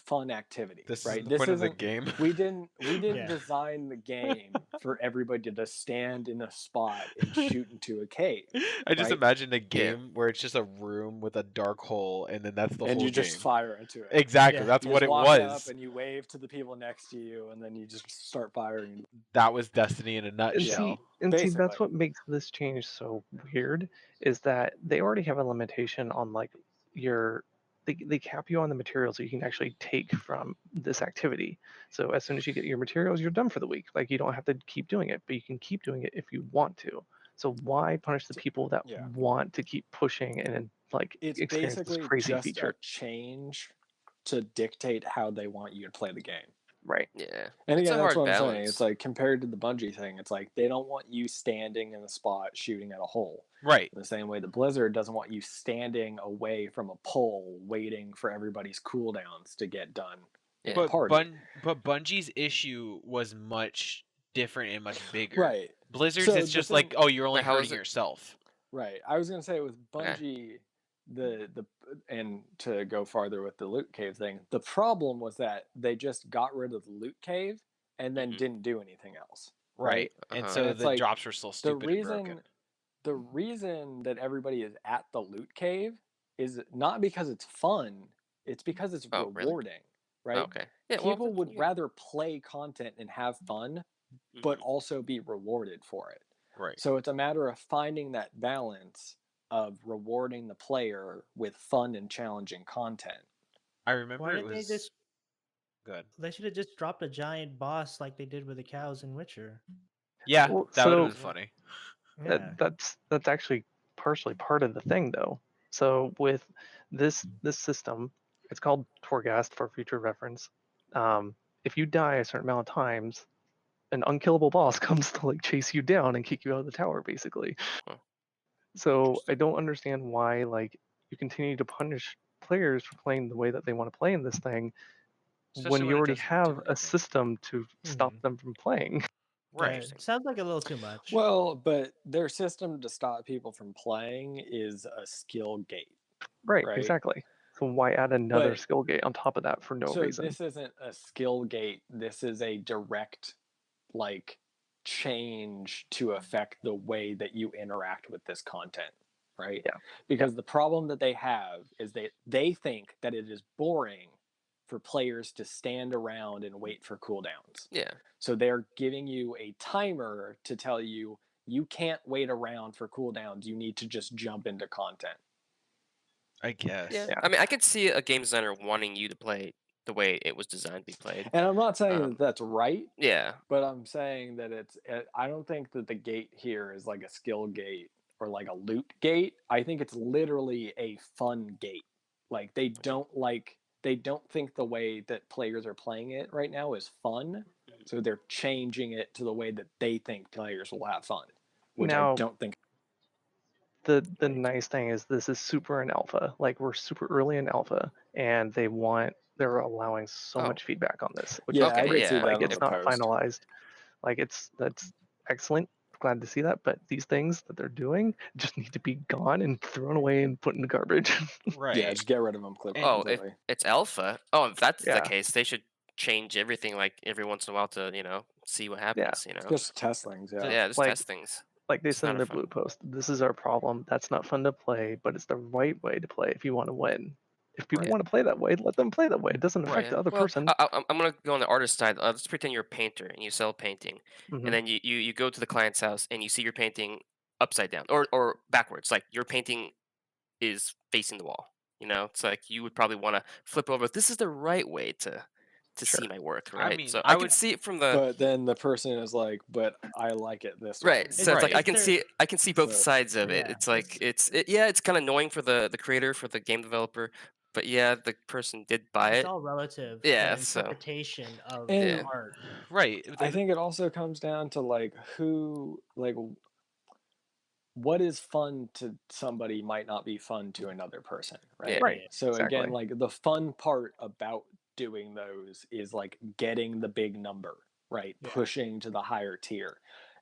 fun activity, This right? is the This point of the isn't game. we didn't Yeah. design the game for everybody to stand in a spot and shoot into a cave. I just right? imagined a game where it's just a room with a dark hole, and then that's the And whole you just game. fire into it. Exactly, Yeah. that's You what just it walk was. up and you wave to the people next to you, and then you just start firing. That was Destiny in a And nutshell. see, basically. that's what makes this change so weird is that they already have a limitation on like your they cap you on the materials that you can actually take from this activity. So as soon as you get your materials, you're done for the week. Like you don't have to keep doing it, but you can keep doing it if you want to. So why punish the people that Yeah. want to keep pushing and like It's experience this basically crazy just feature? a change to dictate how they want you to play the game. Right. Yeah. And It's again, a that's hard what I'm saying. balance. It's like compared to the Bungie thing, it's like they don't want you standing in the spot shooting at a hole. Right. In the same way the Blizzard doesn't want you standing away from a pole waiting for everybody's cooldowns to get done in Yeah. the party. But Bungie's issue was much different and much bigger. Right. Blizzard's So it's the just thing- like, oh, you're only Wait, how is hurting it? yourself. Right. I was gonna say with Okay. Bungie, the and to go farther with the loot cave thing, the problem was that they just got rid of the loot cave and then Mhm. didn't do anything else. Right. And Uh-huh. so And it's the like, drops were still stupid and broken. the reason that everybody is at the loot cave is not because it's fun, it's because it's Oh, really? rewarding, right? Okay. Yeah. Well, People would yeah. rather play content and have fun, but Mhm. also be rewarded for it. Right. So it's a matter of finding that balance of rewarding the player with fun and challenging content. I remember Why it did they was just? good. They should have just dropped a giant boss like they did with the cows in Witcher. Yeah, Well, that would so- have been funny. Yeah. That's actually partially part of the thing, though. So with this system, it's called Torghast for future reference. If you die a certain amount of times, an unkillable boss comes to like chase you down and kick you out of the tower, basically. Huh. So I don't understand why like you continue to punish players for playing the way that they want to play in this thing Especially when when you it already doesn't have do a anything. system to stop Mhm. them from playing. Right. Interesting. Sounds like a little too much. Well, but their system to stop people from playing is a skill gate. Right, Right. exactly. So why add another But- skill gate on top of that for no so reason? this isn't a skill gate, this is a direct like change to affect the way that you interact with this content, right? Yeah. Because the problem that they have is they think that it is boring for players to stand around and wait for cooldowns. Yeah. So they're giving you a timer to tell you you can't wait around for cooldowns, you need to just jump into content. I guess. Yeah. Yeah. I mean, I could see a game designer wanting you to play the way it was designed to be played. And I'm not saying Um, that that's right, Yeah. but I'm saying that I don't think that the gate here is like a skill gate or like a loot gate. I think it's literally a fun gate. Like they don't think the way that players are playing it right now is fun, so they're changing it to the way that they think players will have fun, which Now- I don't think. The Right. nice thing is this is super in alpha. Like we're super early in alpha, and they're allowing so Oh. much feedback on this, which Yeah, is Okay, I great. did see yeah. that Like on it's the not post. finalized. Like that's excellent. Glad to see that. But these things that they're doing just need to be gone and thrown away and put in the garbage. Right. Yeah, just get rid of them Oh, if completely. it's alpha. Oh, if that's Yeah. the case, they should change everything like every once in a while to see what happens. Just test things. Yeah. Yeah, just Like- test things. Like they It's said in not their fun. blue post, this is our problem. That's not fun to play, but it's the right way to play if you want to win. If people Right. want to play that way, let them play that way. It doesn't affect Yeah. the other Well, person. I'm gonna go on the artist side. Let's pretend you're a painter and you sell painting, Mhm. and then you go to the client's house and you see your painting upside down or backwards. Like your painting is facing the wall. It's like you would probably want to flip over. This is the right way to Sure. see my work, I right? mean, so I I can would- see it from the But then the person is like, "But I like it this right. way." So it's like Right. I can see both So- sides of it. Yeah, It's like it's kind of annoying for the creator, for the game developer, but yeah, the person did buy It's it. all relative. Yeah, The so- interpretation of And- the art. Right. I think it also comes down to like what is fun to somebody might not be fun to another person, right? Yeah. Right. So Exactly. again, like the fun part about doing those is like getting the big number, right? Yeah. Pushing to the higher tier.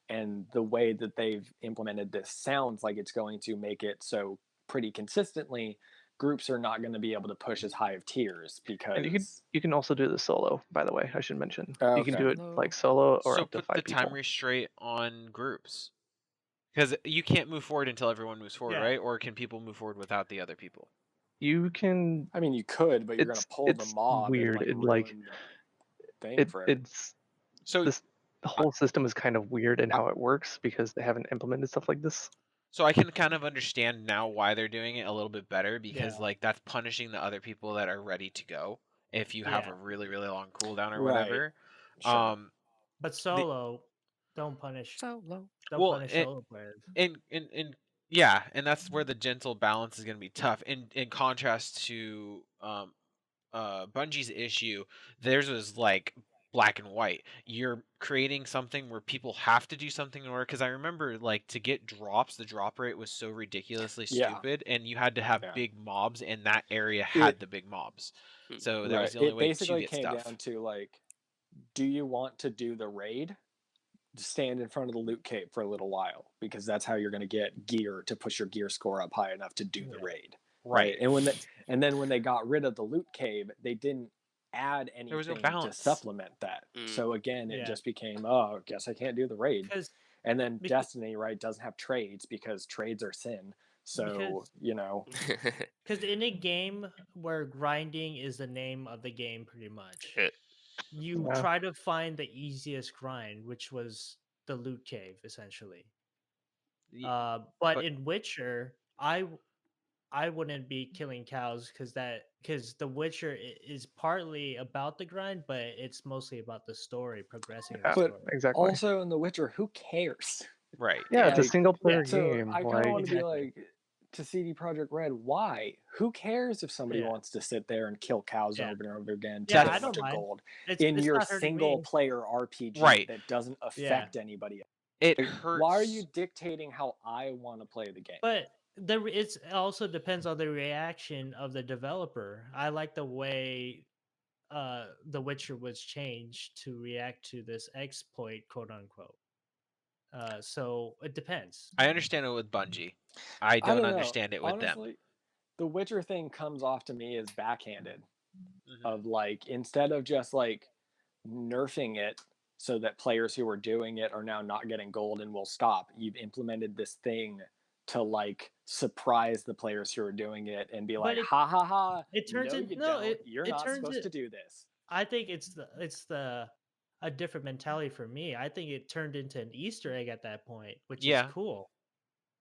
And the way that they've implemented this sounds like it's going to make it so pretty consistently groups are not going to be able to push as high of tiers because And you can also do this solo, by the way. I should mention. Oh, You can okay. do it like solo or so up to put 5 the people. time restraint on groups. Because you can't move forward until everyone moves forward, Yeah. right? Or can people move forward without the other people? You can. I mean, you could, but you're going to It's- pull the it's mob weird. and It, like, ruin the thing for it. It's So this. The whole system is kind of weird in how it works because they haven't implemented stuff like this. So I can kind of understand now why they're doing it a little bit better because Yeah. like that's punishing the other people that are ready to go if you have Yeah. a really really long cooldown or Right. whatever. Sure. But solo, don't punish. So low. Don't Well, punish it- solo players. and yeah, and that's where the gentle balance is going to be tough. In contrast to Bungie's issue, theirs was like black and white. You're creating something where people have to do something in order. Because I remember, like, to get drops, the drop rate was so ridiculously Yeah. stupid, and you had to have Yeah. big mobs, and that area It- had the big mobs. Hmm. So that was Right. the only It way to basically get came stuff. down to like, do you want to do the raid? Stand in front of the loot cave for a little while because that's how you're going to get gear to push your gear score up high enough to do the raid. Right. And then when they got rid of the loot cave, they didn't add There was no anything to balance. supplement that. Mm. So again, it Yeah. just became, oh, I guess I can't do the raid. Because And then because- Destiny, right, doesn't have trades because trades are sin. So, Because- you know, Because in a game where grinding is the name of the game, pretty much, Yeah. you Yeah. try to find the easiest grind, which was the loot cave, essentially. Y- But but- in Witcher, I wouldn't be killing cows because the Witcher is partly about the grind, but it's mostly about the story, progressing in the Yeah, but story. exactly. also in The Witcher, who cares? Right. Yeah, it's a like, single player So game. I kind of Like, want to be Exactly. like, to CD Projekt Red, why? Who cares if somebody Yeah. wants to sit there and kill cows Yeah. over and over again to Yeah, get I a bunch don't of mind. gold It's in your not hurting single me. player RPG Right. that doesn't affect anybody else? It Like, hurts. why are you dictating how I want to play the game? But it also depends on the reaction of the developer. I like the way The Witcher was changed to react to this exploit, quote unquote. So it depends. I understand it with Bungie. I don't don't know. understand it with them. Honestly, the Witcher thing comes off to me as backhanded. Mhm. Of like, instead of just like nerfing it so that players who are doing it are now not getting gold and will stop, you've implemented this thing to like surprise the players who are doing it and be like, ha ha ha, It turns no, in- you no, don't. it- You're it not turns supposed it- to do this. I think it's a different mentality for me. I think it turned into an Easter egg at that point, which Yeah. is cool.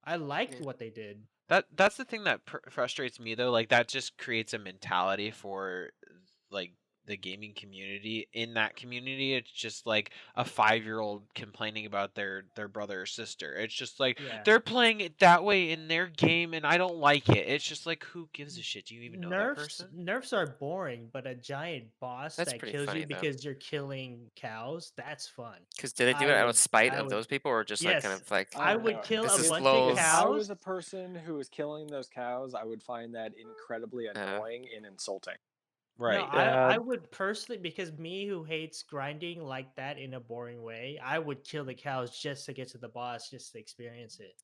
I liked Yeah. what they did. That's the thing that frustrates me though. Like that just creates a mentality for like the gaming community. In that community, it's just like a 5-year-old complaining about their brother or sister. It's just like Yeah. they're playing it that way in their game, and I don't like it. It's just like, who gives a shit? Do you even know that person? Nerfs are boring, but a giant boss That's that pretty kills funny, you though. because you're killing cows, that's fun. Because did they do I it out would- of spite I of would- those people, or just like kind Yes, of like I don't would know. kill This a is bunch slow. of If I cows. was a person who was killing those cows, I would find that incredibly annoying and insulting. Right. No, I would personally, because me who hates grinding like that in a boring way, I would kill the cows just to get to the boss, just to experience it.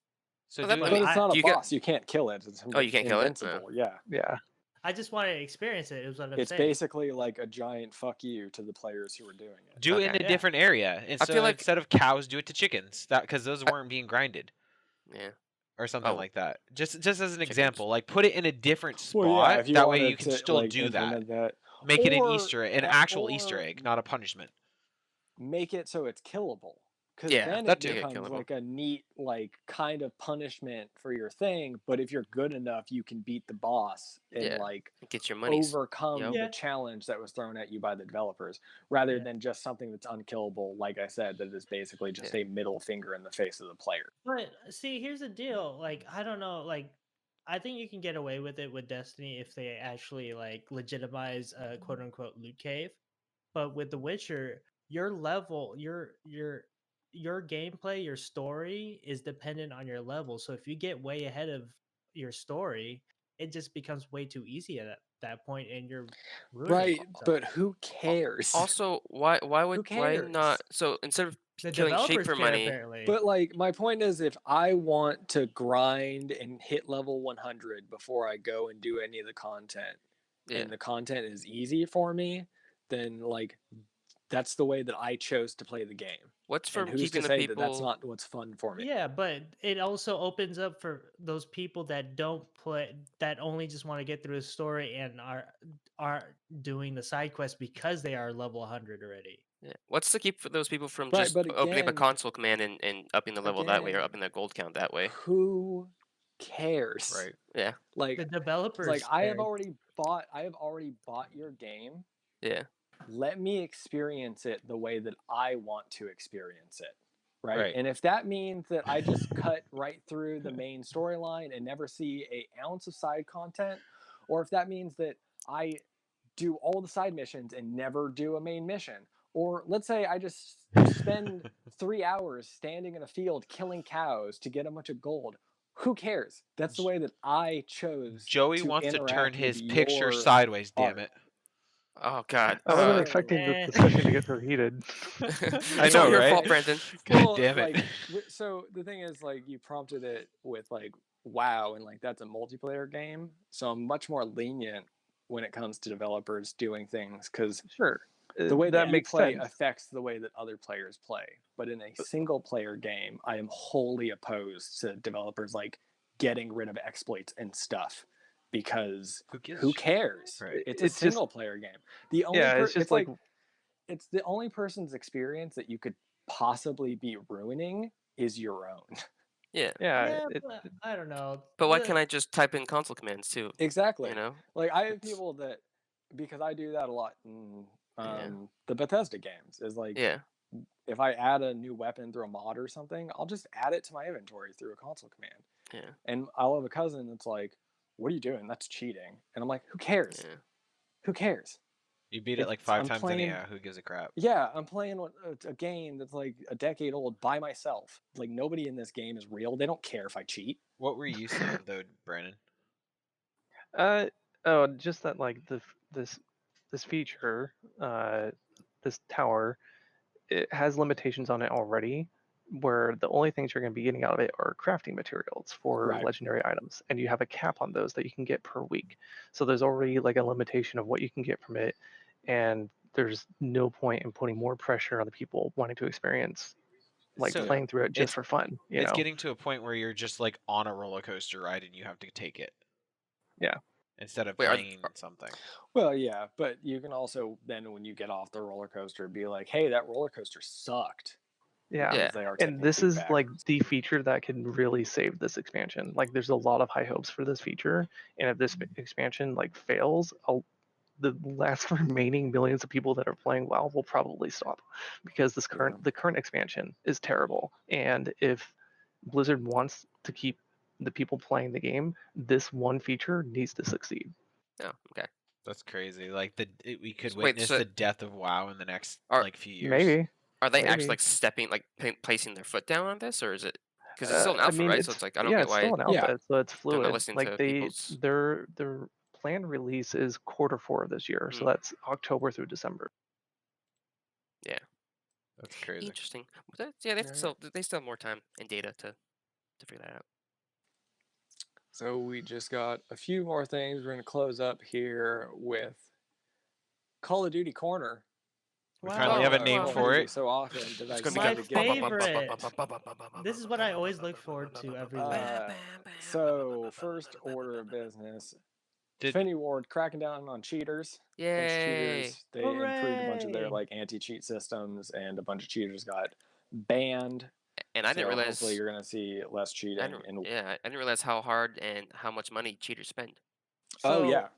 So Well, that- doing I But mean, it's not do a you get- boss. You can't kill it. It's Oh, you can't kill it? invincible. Yeah. yeah. I just wanted to experience it. Is what I'm It's saying. basically like a giant fuck you to the players who are doing it. do it in Okay. a Yeah. different area. And I so feel like- instead of cows, do it to chickens. That because those weren't being grinded Yeah. or something Oh. like that. Just as an Chickens. example, like put it in a different spot. Well, yeah, if you that way wanted you can to, still like, do that. implement that. Make it an Or- Easter egg, an or- actual Easter egg, not a punishment. Make it so it's killable. Because Yeah, then that it too. Make it becomes killable. like a neat, like, kind of punishment for your thing. But if you're good enough, you can beat the boss and Yeah. like Get your money. overcome Yep. the Yeah. challenge that was thrown at you by the developers, rather Yeah. than just something that's unkillable. Like I said, that is basically just a middle finger in the face of the player. But see, here's the deal. Like, I don't know. Like, I think you can get away with it with Destiny if they actually like legitimize a quote unquote loot cave. But with The Witcher, your level, your gameplay, your story is dependent on your level. So if you get way ahead of your story, it just becomes way too easy at that point, and you're ruining Right, yourself. but who cares? Also, why cares? not? So instead of the killing sheep developers for care, money, apparently. But like my point is, if I want to grind and hit level 100 before I go and do any of the content, yeah. and the content is easy for me, then like that's the way that I chose to play the game. What's for And who's keeping to the say people? that that's not what's fun for me? Yeah, but it also opens up for those people that don't play, that only just want to get through the story and are doing the side quests because they are level 100 already. Yeah. What's to keep those people from Right, just but opening up a again- console command and upping the level that way, or again, upping their gold count that way? Who cares? Right. Yeah. Like, The developers, like I have care. already bought your game. Yeah. Let me experience it the way that I want to experience it. Right? Right. And if that means that I just cut right through the main storyline and never see an ounce of side content, or if that means that I do all the side missions and never do a main mission, Or let's say I just spend 3 hours standing in a field killing cows to get a bunch of gold. Who cares? That's the way that I chose Joey to wants to turn interact with his picture your sideways, damn art. it. Oh God. I wasn't So- expecting the Eh. discussion to get so heated. I It's know, all your right? fault, Brandon. God Well, damn it. like, so the thing is, like, you prompted it with like WoW, and like that's a multiplayer game, so I'm much more lenient when it comes to developers doing things, because Sure, the way that that you makes play sense. affects the way that other players play. But in a single player game, I am wholly opposed to developers like getting rid of exploits and stuff, because Who gives a who shit? cares? Right. It's a It's just single player game. The only yeah, it's it's just like like it's the only person's experience that you could possibly be ruining is your own. Yeah. yeah, Yeah, but I don't know. But why The- can't I just type in console commands too? Exactly. You know? Like I have It's- people that, because I do that a lot in Yeah. the Bethesda games, is like, Yeah. if I add a new weapon through a mod or something, I'll just add it to my inventory through a console command. Yeah. And I'll have a cousin that's like, "What are you doing? That's cheating." And I'm like, "Who cares? Yeah. Who cares?" You beat it like It's- 5 I'm times playing- anyhow. Who gives a crap? Yeah, I'm playing a game that's like a decade old by myself. Like, nobody in this game is real. They don't care if I cheat. What were you saying though, Brandon? oh, just that like this feature, this tower, it has limitations on it already, where the only things you're going to be getting out of it are crafting materials for Right. legendary items, and you have a cap on those that you can get per week. So there's already like a limitation of what you can get from it, and there's no point in putting more pressure on the people wanting to experience like So, playing through it just it's- for fun. You It's know, getting to a point where you're just like on a roller coaster ride and you have to take it. Yeah. Instead of Wait, playing something. Well, yeah, but you can also then, when you get off the roller coaster, be like, "Hey, that roller coaster sucked." yeah. Yeah. Because they are And taking this is feedback. like the feature that can really save this expansion. Like there's a lot of high hopes for this feature, and if this expansion like fails, the last remaining millions of people that are playing WoW will probably stop, because the current expansion is terrible. And if Blizzard wants to keep the people playing the game, this one feature needs to succeed. Oh, okay. That's crazy. Like we could Wait, witness so- the death of WoW in the next Are- like few years. Maybe. Are they Maybe. actually like stepping, like placing their foot down on this, or is it because it's still an I alpha, mean, right? So it's like I don't yeah, get it's why. still an Yeah. alpha, so it's not fluid. listening Like to they people's- their planned release is Q4 of this year, so Mm. that's October through December. That's crazy. Interesting. But yeah, Alright. they still have more time and data to figure that out. So we just got a few more things. We're going to close up here with Call of Duty Corner. We Wow. finally have a Wow. name Wow. for it. So often did I It's gonna get be to My get favorite. This is what I always look forward to every week. So first order of business. Did- Infinity Ward cracking down on cheaters. A bunch of Yay! cheaters. They improved a bunch of their Hooray! like anti-cheat systems, and a bunch of cheaters got banned. And I didn't So realize. hopefully you're going to see less cheating. I didn't realize how hard and how much money cheaters spend. Oh So- yeah,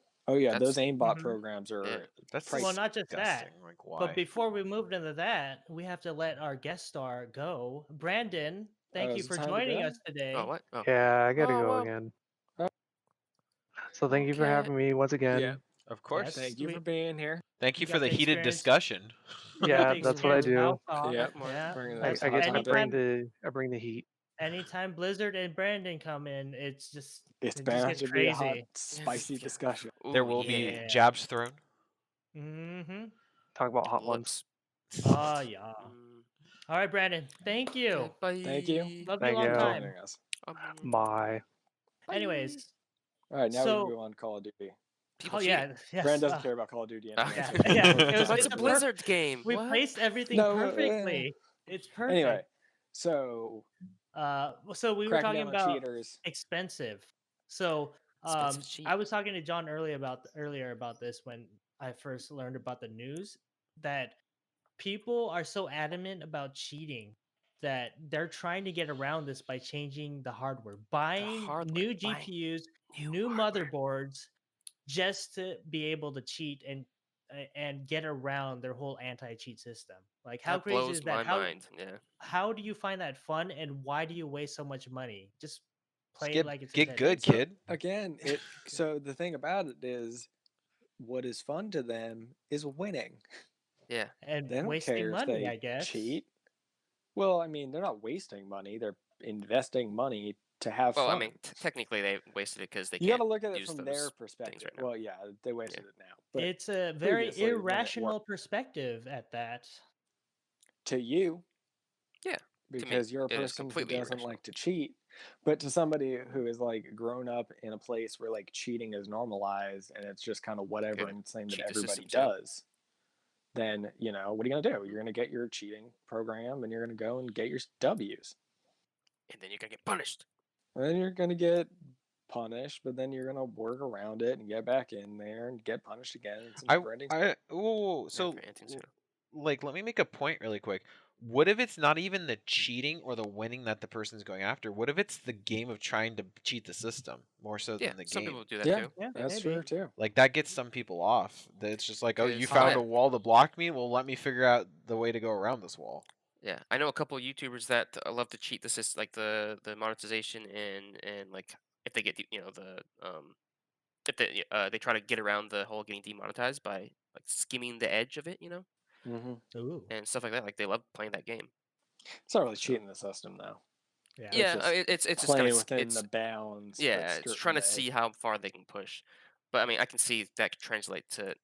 those That's- aimbot Mhm. programs are. Yeah. That's Well, not just that, disgusting. Like why? But before we move into that, we have to let our guest star go. Brandon, thank you is it for time to joining go? us today. Oh what? Oh. Yeah, I gotta Oh, go well. again. Oh. So thank you for Okay. having me once again. Yeah. Of course. Yes. Thank you we- for being here. Thank you You for got the the heated experience. discussion. You Yeah, got the that's what I experience do. of Valve Yep. Talk, Yeah, Bring the- that's- I get to anytime, bring the heat. anytime Blizzard and Brandon come in, it's just It's it just bound gets to be a hot, crazy. spicy Yeah. discussion. There Ooh, will yeah. be jabs thrown. Mm-hmm. Talk about hot Lips. ones. Oh yeah. Mm, All right, Brandon. Thank you. okay, bye. Thank you. Love you Thank a long you. time. Joining us. Bye. Bye. Anyways, All right, now So- we move on to Call of Duty. People oh cheating. yeah, yes. Brand doesn't care about Call of Duty anymore. Yeah. so- Yeah, it was- But it's a it's a Blizzard game. We What? placed everything No, perfectly. It's perfect. Anyway, so So we were cracking talking down on about cheaters. expensive. So Expensive I cheat. was talking to John earlier about this when I first learned about the news, that people are so adamant about cheating that they're trying to get around this by changing the hardware, buying hardware, new buying GPUs, new new hardware. motherboards, just to be able to cheat and get around their whole anti-cheat system. Like, how That crazy blows is that? my mind. Yeah. How do you find that fun, and why do you waste so much money? Just play Get, it like it's a get dead good, end. So- kid. Again, so the thing about it is, what is fun to them is winning. Yeah. and They don't wasting care if money, they I guess. cheat. Well, I mean, they're not wasting money; they're investing money to have Well, I fun. mean, technically they wasted it because they You got can't to look at it use from those their things perspective. right now. Well, yeah, they wasted it now, but It's a very previously, when it irrational worked perspective at that. to you, Yeah. because you're a it is person who completely doesn't irrational. like to cheat, but to somebody who is like grown up in a place where like cheating is normalized and it's just kind of whatever Yeah, and something that cheat the everybody system, too. does, then you know what are you gonna do? You're gonna get your cheating program and you're gonna go and get your W's, And then you're gonna get punished. and then you're gonna get punished, but then you're gonna work around it and get back in there and get punished again. It's a never-ending. So Never-ending cycle. like, let me make a point really quick. What if it's not even the cheating or the winning that the person's going after? What if it's the game of trying to cheat the system more so Yeah, than the some game? people do that Yeah, too. Yeah, that's maybe. true too. Like, that gets some people off. It's just like, oh, you 'Cause- found yeah. a wall to block me? Well, let me figure out the way to go around this wall. Yeah, I know a couple of YouTubers that love to cheat the system, like the monetization and like if they get the if they try to get around the whole getting demonetized by like skimming the edge of it, Mm-hmm. Ooh. and stuff like that. Like they love playing that game. It's not really So- cheating the system though. Yeah. It's Yeah, just it's just playing kind of within the bounds. yeah, but it's skirting trying to the edge. see how far they can push. But I mean, I can see that could translate to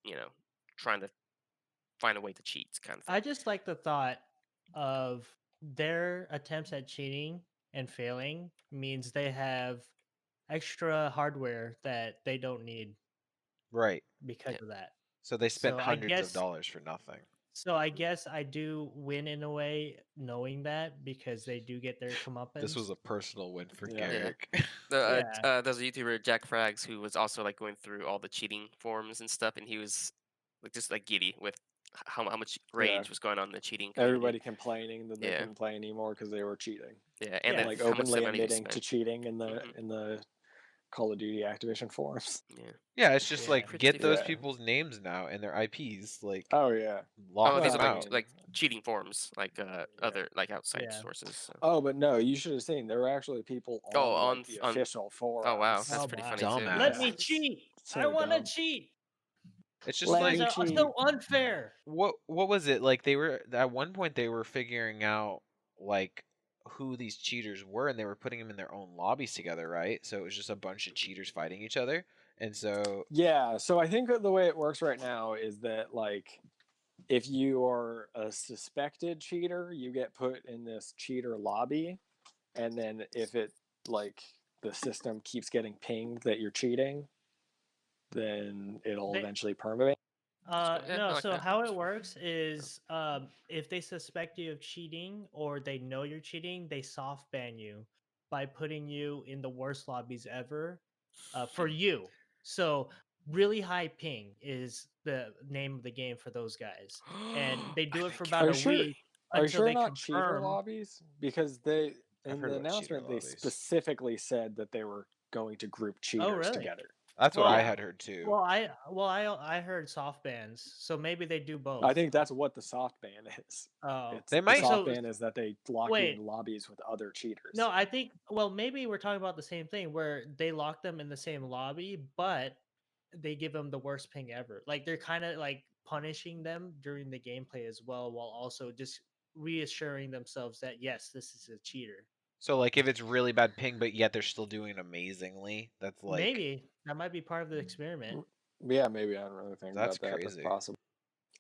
trying to find a way to cheat kind of thing. I just like the thought of their attempts at cheating and failing means they have extra hardware that they don't need Right. because Yeah. of that. So they spent So I hundreds of guess- dollars for nothing. So I guess I do win in a way knowing that because they do get their comeuppance. This was a personal win for Yeah. Garrick. There's a YouTuber, Jack Frags, who was also like going through all the cheating forums and stuff, and he was like just like giddy with how much rage was going on in the cheating community. Everybody complaining that they Yeah. couldn't play anymore because they were cheating. Yeah, and Yeah. like Like how much openly money they admitting to spent. cheating in the Mhm. in the Call of Duty Activision forums. Yeah. Yeah, it's just Yeah. like, Pretty get those Yeah. people's names now and their IPs. Like, Oh yeah. lock Oh, these them are out. like cheating forums, like other like outside Yeah. sources. So. Oh, but no, you should have seen. There were actually people on, Oh, like, the official forums. Oh wow, that's Oh, pretty wow. funny too. Dumbass. Let me cheat. So I want to dumb. cheat. It's just Let like, You guys are cheat. so unfair. what was it? Like, they were, at one point they were figuring out like who these cheaters were, and they were putting them in their own lobbies together, right? So it was just a bunch of cheaters fighting each other. And so Yeah, so I think that the way it works right now is that like if you are a suspected cheater, you get put in this cheater lobby, and then if it like the system keeps getting pinged that you're cheating, then it'll They- eventually permabate. Yeah, I No, like so that. how it works is if they suspect you of cheating or they know you're cheating, they soft ban you by putting you in the worst lobbies ever for you. So really high ping is the name of the game for those guys. And they do it for about Are a you sure? week Are you until sure they not cheater confirm. lobbies? Because they I've in heard the about cheater announcement they lobbies. specifically said that they were going to group cheaters really? together. that's what Well, I had heard too. Well, I heard soft bans, so maybe they do both. I think that's what the soft ban is. Oh, It's, They the might- soft So- ban is that they lock you Wait. in lobbies with other cheaters. No, I think maybe we're talking about the same thing where they lock them in the same lobby, but they give them the worst ping ever. Like they're kind of like punishing them during the gameplay as well, while also just reassuring themselves that yes, this is a cheater. So like, if it's really bad ping, but yet they're still doing amazingly, that's like, Maybe that might be part of the experiment. Yeah, maybe I don't really think That's about that. crazy. That's possible.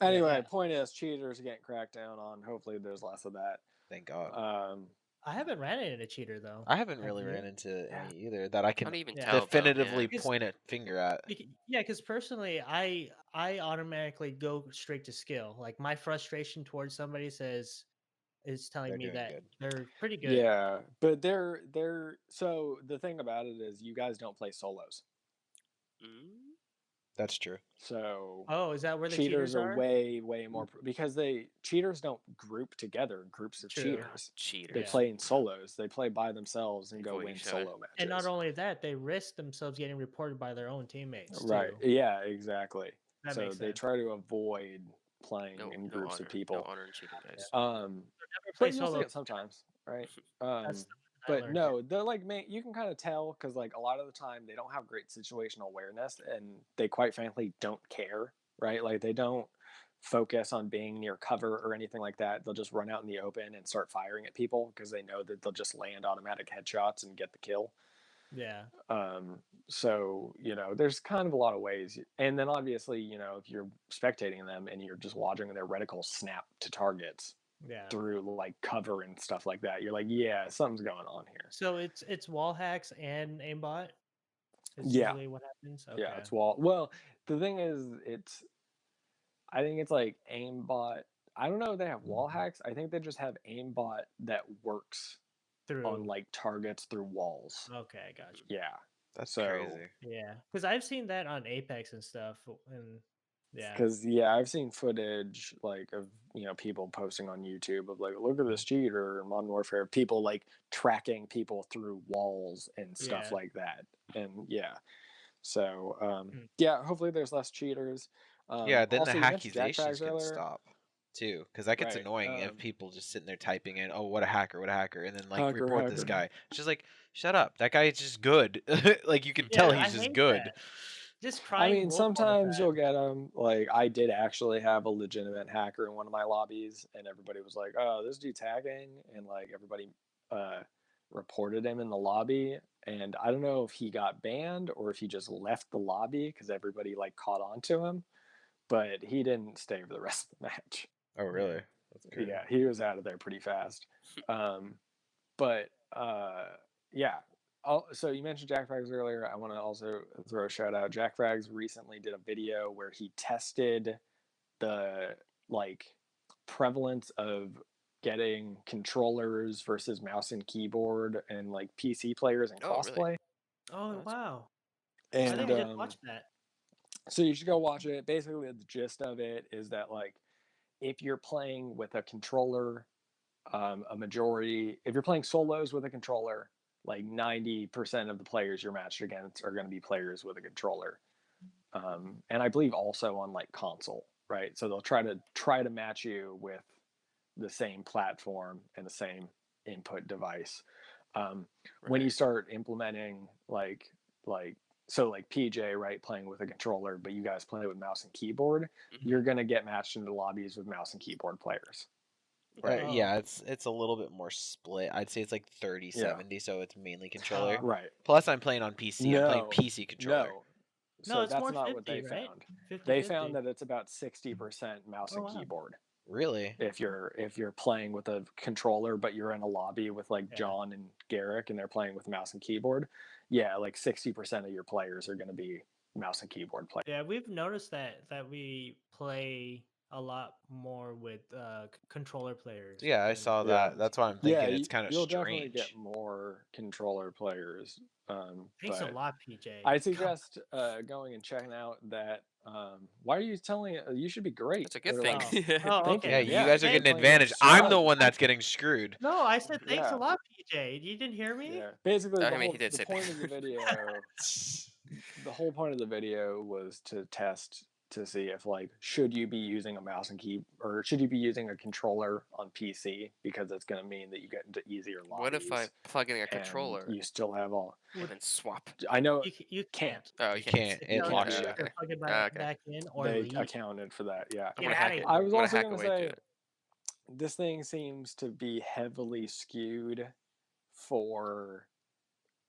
Anyway, yeah. point is, cheaters are getting cracked down on. Hopefully, there's less of that. thank God. I haven't ran into a cheater though. I haven't Have really you? ran into any either that I How can do you even Yeah. tell? definitively Because- point a finger at. Yeah, because personally, I automatically go straight to skill. Like my frustration towards somebody is telling They're me doing that good. they're pretty good. Yeah, but they're so the thing about it is you guys don't play solos, Mm? That's true. so Oh, is that where the cheaters are are? way more because cheaters don't group together in groups of True. cheaters. Cheater. They Yeah. play in solos. They play by themselves and They go avoid win each other. solo matches. And not only that, they risk themselves getting reported by their own teammates. Right? Too. Yeah, exactly. That So makes they sense. try to avoid playing No, in no groups honor. of people. No honor in cheating, guys. Never play But you'll see solo. it sometimes, right? That's I But learned no, they're like, man, you can kind of tell because like a lot of the time they don't have great situational awareness and they quite frankly don't care, right? Like they don't focus on being near cover or anything like that. They'll just run out in the open and start firing at people because they know that they'll just land automatic headshots and get the kill. Yeah. So, you know, there's kind of a lot of ways. And then obviously, you know, if you're spectating them and you're just watching their reticles snap to targets Yeah. through like cover and stuff like that, you're like, yeah, something's going on here. So it's wall hacks and aimbot. Is Yeah. usually what happens. Okay. Yeah, it's wall. Well, the thing is, I think it's like aimbot. I don't know if they have wall hacks. I think they just have aimbot that works through. on like targets through walls. Okay, I got you. Yeah. That's So- crazy. Yeah, because I've seen that on Apex and stuff, and yeah, Because yeah, I've seen footage like of, you know, people posting on YouTube of like, look at this cheater in Modern Warfare. People like tracking people through walls and stuff Yeah. like that. And yeah, so Hmm. yeah, hopefully there's less cheaters. Yeah, then also, the you mentioned Jack accusations Frags can earlier. stop too, because that gets Right, annoying if people just sitting there typing in, "Oh, what a hacker, and then like Hacker, report this hacker. guy. It's just like, shut up, that guy is just good. Like you can yeah, tell I he's just hate good. that. Just I crying mean, wolf all the sometimes you'll time. get them. Like, I did actually have a legitimate hacker in one of my lobbies, and everybody was like, "Oh, this dude's hacking," and like everybody reported him in the lobby. And I don't know if he got banned or if he just left the lobby because everybody like caught on to him, but he didn't stay for the rest of the match. Oh, really? That's crazy. Yeah, he was out of there pretty fast. But yeah. So you mentioned Jack Frags earlier. I want to also throw a shout out. Jack Frags recently did a video where he tested the like prevalence of getting controllers versus mouse and keyboard and like PC players and Oh, crossplay. really? Oh That's- wow! I And think I didn't watch that. so you should go watch it. Basically, the gist of it is that like if you're playing with a controller, if you're playing solos with a controller, like 90% of the players you're matched against are going to be players with a controller. And I believe also on like console, right? So they'll try to match you with the same platform and the same input device. When you Right. start implementing like PJ, right, playing with a controller, but you guys play with mouse and keyboard, Mhm. you're going to get matched into lobbies with mouse and keyboard players. Right. Oh. Yeah, it's a little bit more split. I'd say it's like 30-70, so it's mainly controller. Oh. Right. Plus, I'm playing on PC. I'm playing No, PC controller. No. No, So it's that's more not what they 50, right? found. 50, They 50. found that it's about 60% mouse Oh, and wow. keyboard Really? if you're playing with a controller but you're in a lobby with like Yeah. John and Garrick and they're playing with mouse and keyboard. Yeah, like 60% of your players are going to be mouse and keyboard players. Yeah, we've noticed that we play a lot more with controller players. Yeah, I than- saw Yeah. that. That's why I'm thinking Yeah, it's kind of you'll strange. definitely get more controller players. Thanks a But lot, PJ. I suggest going and checking out that. Why are you telling? You should be great. That's a good They're thing. like, Oh, Thank Yeah, okay. you Yeah, guys are thank getting an you. advantage. So I'm the much. one that's getting screwed. No, I said thanks Yeah. a lot, PJ. You didn't hear me? Yeah, basically I mean, he did the say point that. of the video, the whole point of the video was to test to see if like should you be using a mouse and key or should you be using a controller on PC because it's going to mean that you get into easier lobbies. What if I plug in a and controller you still have all? and then swap? I know You can't. Oh, You can't. If It you don't locks use you. it, Okay. plug it Okay. back in or They leave. accounted for that. Yeah. I'm Get gonna outta hack here. it. I was I'm gonna also hack going to away to say it. this thing seems to be heavily skewed for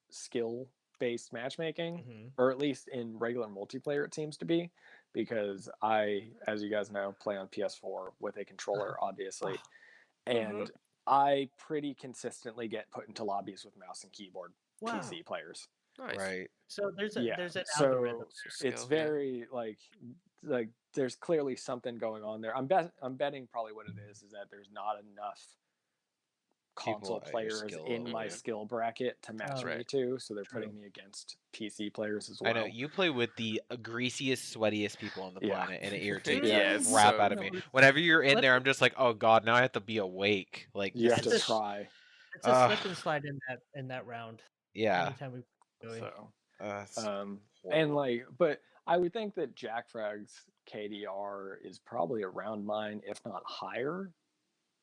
skill based matchmaking, Mhm. or at least in regular multiplayer it seems to be, because I, as you guys know, play on PS4 with a controller obviously, and I pretty consistently get put into lobbies with mouse and keyboard Wow. PC players. Nice. Right. So there's Yeah, an so algorithm. So it's skill, yeah. very like there's clearly something going on there. I'm betting probably what it is that there's not enough console People at your players skill in level, my yeah. skill bracket to match Oh, me right. to, so they're True. putting me against PC players as I well. know you play with the greasiest, sweatiest people on the Yeah. planet, and it irritates Yeah, the it's crap so out of me. annoying. Whenever you're in Let's- there, I'm just like, oh god, now I have to be awake. Like You this have to is That's a- try. It's a slip and slide in that round. yeah. Anytime we play. So It's and horrible. like, but I would think that Jack Frag's KDR is probably around mine, if not higher.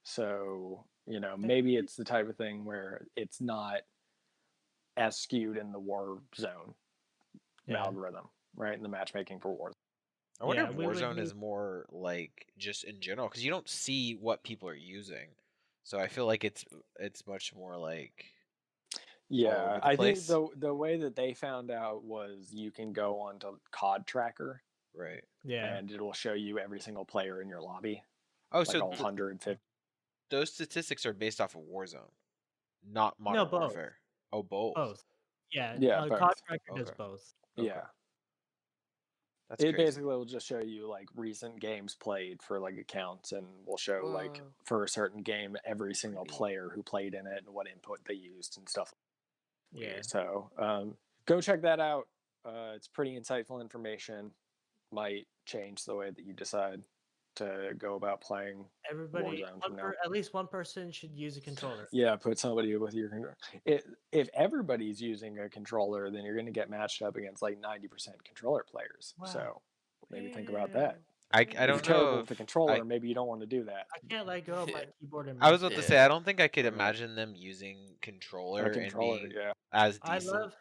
So, you know, maybe it's the type of thing where it's not as skewed in the war zone Yeah. algorithm, right? In the matchmaking for wars. I wonder Yeah, if we would Warzone need is more like just in general because you don't see what people are using, so I feel like it's much more like all Yeah, over the I think place. the way that they found out was you can go onto COD Tracker Right. yeah. and it'll show you every single player in your lobby, Oh, like so all 150. those statistics are based off of Warzone, not No, Modern both. Warfare. Oh, both. Both. Yeah, Yeah, COD both. Tracker does Okay. both. Okay. Yeah, That's it crazy. basically will just show you like recent games played for like accounts, and will show like Whoa. for a certain game every single Pretty. player who played in it and what input they used and stuff. Yeah. So go check that out. It's pretty insightful information. Might change the way that you decide to go about playing Everybody, Warzone from now. at least one person should use a controller. Yeah, put somebody with your. If everybody's using a controller, then you're going to get matched up against like 90% controller players. Wow. So maybe think about that. I If you're don't terrible know with the if controller, maybe you don't want to do that. I can't let go of my keyboard and I mouse. was about to say Yeah. I don't think I could Yeah. imagine them using controller A and controller, being yeah. as I decent.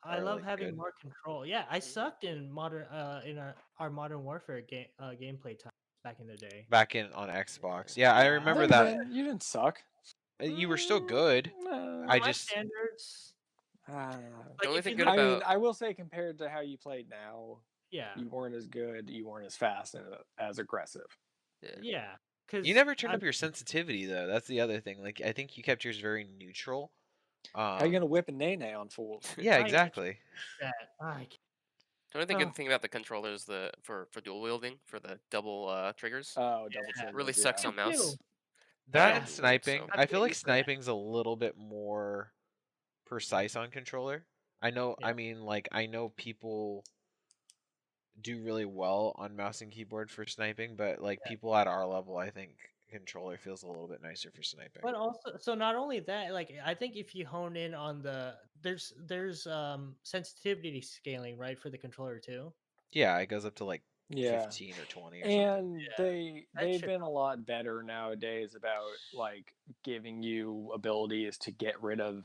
I or, love like, having good. more control. Yeah, I sucked in our Modern Warfare gameplay time back in the day. Back in on Xbox. Yeah, I remember Then that. again, you didn't suck. You were still good. Nah. I My just standards. Ah. The only if thing you good look- I mean, about I will say compared to how you played now, yeah, you weren't as good, you weren't as fast, and as aggressive. yeah, because you never turned up your sensitivity though. That's the other thing. Like I think you kept yours very neutral. How you gonna whip a nay on fools? Yeah, I- exactly. the only thing good thing about the controller is for dual wielding for the double triggers. Oh, double Yeah. triggers. Really sucks on mouse. That Yeah. and sniping. So- I feel get like used to that. sniping's a little bit more precise on controller. I know. Yeah. I mean, like I know people do really well on mouse and keyboard for sniping, but like people at our level, I think controller feels a little bit nicer for sniping. But also, so not only that, like I think if you hone in on there's sensitivity scaling, right, for the controller too. Yeah, it goes up to like Yeah. 15 or 20 or something. And That they've shit been a lot better nowadays about like giving you abilities to get rid of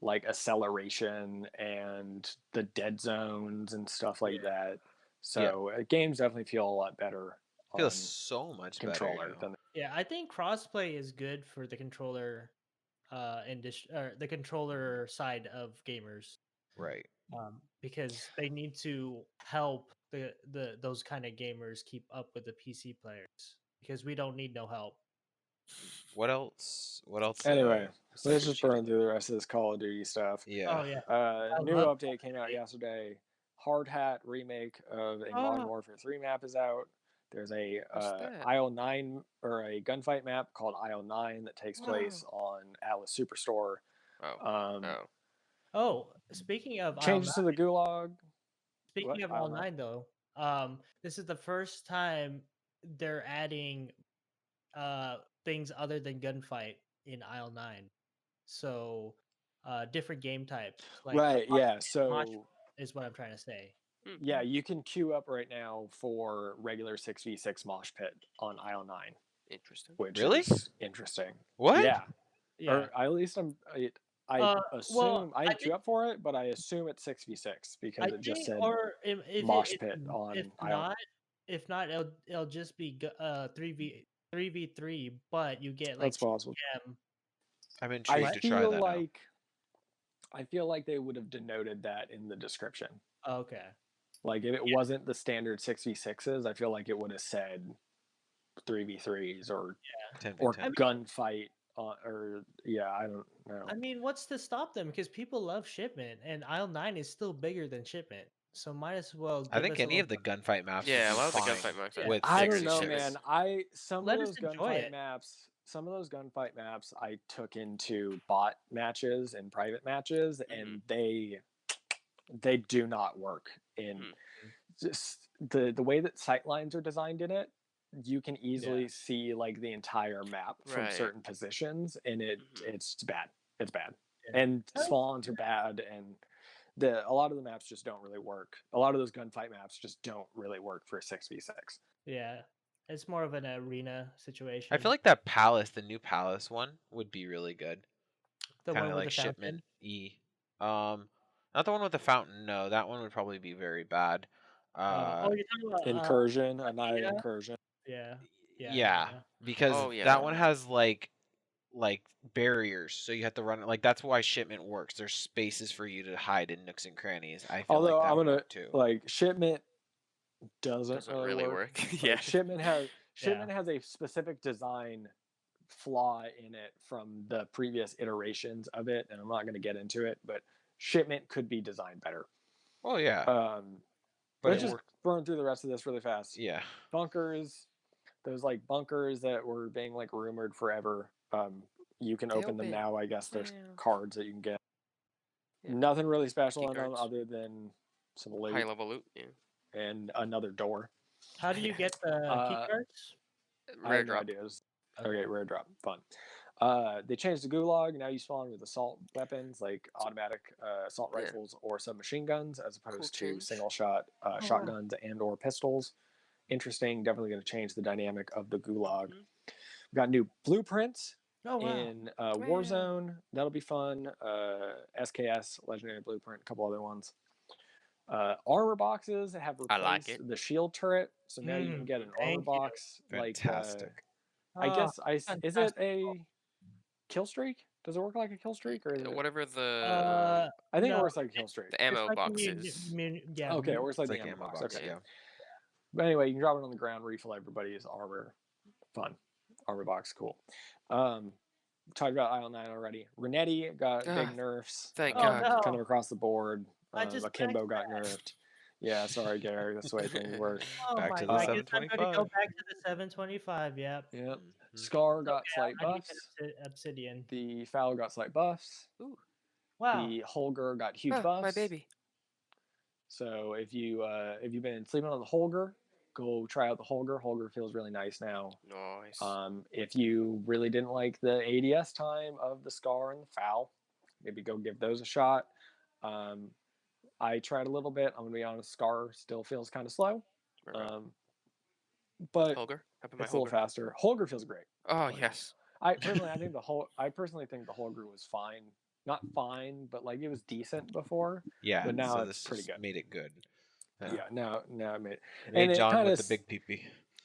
like acceleration and the dead zones and stuff like that. So games definitely feel a lot better Feels on so much controller better. than Yeah, I think crossplay is good for the controller, the controller side of gamers, Right. because they need to help the those kind of gamers keep up with the PC players because we don't need no help. What else? What else? Anyway, besides let's just cheating? burn through the rest of this Call of Duty stuff. Yeah. Oh yeah, New love update came out yesterday. Hard Hat remake of a Modern Oh. Warfare 3 map is out. There's a What's that? Isle 9 or a gunfight map called Isle 9 that takes place on Atlas Superstore. Oh. Oh, speaking of Changes to the Gulag. Speaking What? of Isle all 9? nine though, this is the first time they're adding things other than gunfight in aisle 9. So different game types. Like Right, yeah. mosh So is what I'm trying to say. yeah, you can queue up right now for regular 6v6 mosh pit on Isle 9, Interesting. which Really? is interesting. What? Yeah. Yeah. Or at least I assume well, I I didn't queue think- up for it, but I assume it's 6v6 because it just said or if mosh it, pit on if Isle 9. not, if not, it'll just be 3v3, but you get like That's possible. TM. I'm I intrigued to try feel that like they would have denoted that in the description. Okay. Like if it wasn't the standard 6v6s, I feel like it would have said 3v3s or now. 10v10. or gunfight or yeah, I don't know. I mean, what's to stop them? Because people love shipment, and aisle 9 is still bigger than shipment. So might as well. I give think us a any of the little- gunfight maps. Yeah, would a lot of be the fine gunfight maps are with I don't 6v6. know, man. Some Let of us those enjoy gunfight it. maps, some of those gunfight maps, I took into bot matches and private matches, and they do not work in just the way that sight lines are designed in it. You can easily see like the entire map from Right. certain positions, and it's bad. It's bad, Yeah. and spawns are bad, and a lot of the maps just don't really work. A lot of those gunfight maps just don't really work for 6v6. Yeah, it's more of an arena situation. I feel like that palace, the new palace one, would be really good. the Kind one of with like the fountain. shipment E. Not the one with the fountain. No, that one would probably be very bad. Oh, you're talking about Incursion, Annihilate yeah. Incursion. Yeah. Yeah, because Oh, yeah, that that one one. has like barriers, so you have to run it. Like that's why shipment works. There's spaces for you to hide in nooks and crannies. I feel Although like that I'm would gonna work too. like shipment doesn't Doesn't really work. Like, Yeah. shipment has Yeah. a specific design flaw in it from the previous iterations of it, and I'm not going to get into it, but shipment could be designed better. Oh yeah, but Let's it just worked. burn through the rest of this really fast. Yeah. Bunkers, those like bunkers that were being like rumored forever. You can They open them open. now. I guess there's Wow. cards that you can get. Yeah. Nothing really special Key in them cards. other than some High loot level loot. Yeah. and another door. How do you get the key cards? I Rare have no drop. idea. Okay, rare drop. Fun. They changed the gulag. Now you spawn with assault weapons like automatic assault Yeah. rifles or submachine guns, as opposed to change. single shot wow. shotguns and or pistols. Interesting. Definitely going to change the dynamic of the gulag. Mhm. We've got new blueprints Oh wow. in Warzone. That'll be fun. SKS Legendary Blueprint, a couple other ones. Armor boxes have I like replaced it. the shield turret, so now you can get an armor Thank you. box. Fantastic. I Oh, guess is it fantastic. a kill streak? Does it work like a kill streak, or is it? Whatever the I think it no, works like a kill streak. the ammo it's like box the is. yeah. Okay, it works like It's the like ammo ammo box. box. Okay. Yeah. But anyway, you can drop it on the ground, refill everybody's armor. Fun. Armor box, cool. Talked about Isle 9 already. Renetti got big nerfs. Thank Oh God. no. Kind of across the board. I just Akimbo got backtracked. nerfed. Yeah, sorry, Gary. That's the way things work. Oh Back my to god. the I guess I'm going to go 725. back to the 725. Yep. Yep. Mhm. Scar It's got okay, slight I need buffs. Obsidian. The Foul got slight buffs. Ooh. Wow. The Holger got huge Ah, buffs. my baby. So if you've been sleeping on the Holger, go try out the Holger. Holger feels really nice now. Nice. If you really didn't like the ADS time of the Scar and the Foul, maybe go give those a shot. I tried a little bit. I'm gonna be honest, Scar still feels kind of slow. But Holger? How about my it's a little Holger? faster. Holger feels great. Oh yes. I personally think the Holger was fine. Not fine, but like it was decent before. Yeah. But now so it's this pretty just good. made it good. Yeah, now I made it. It made it John kinda with the big peepee.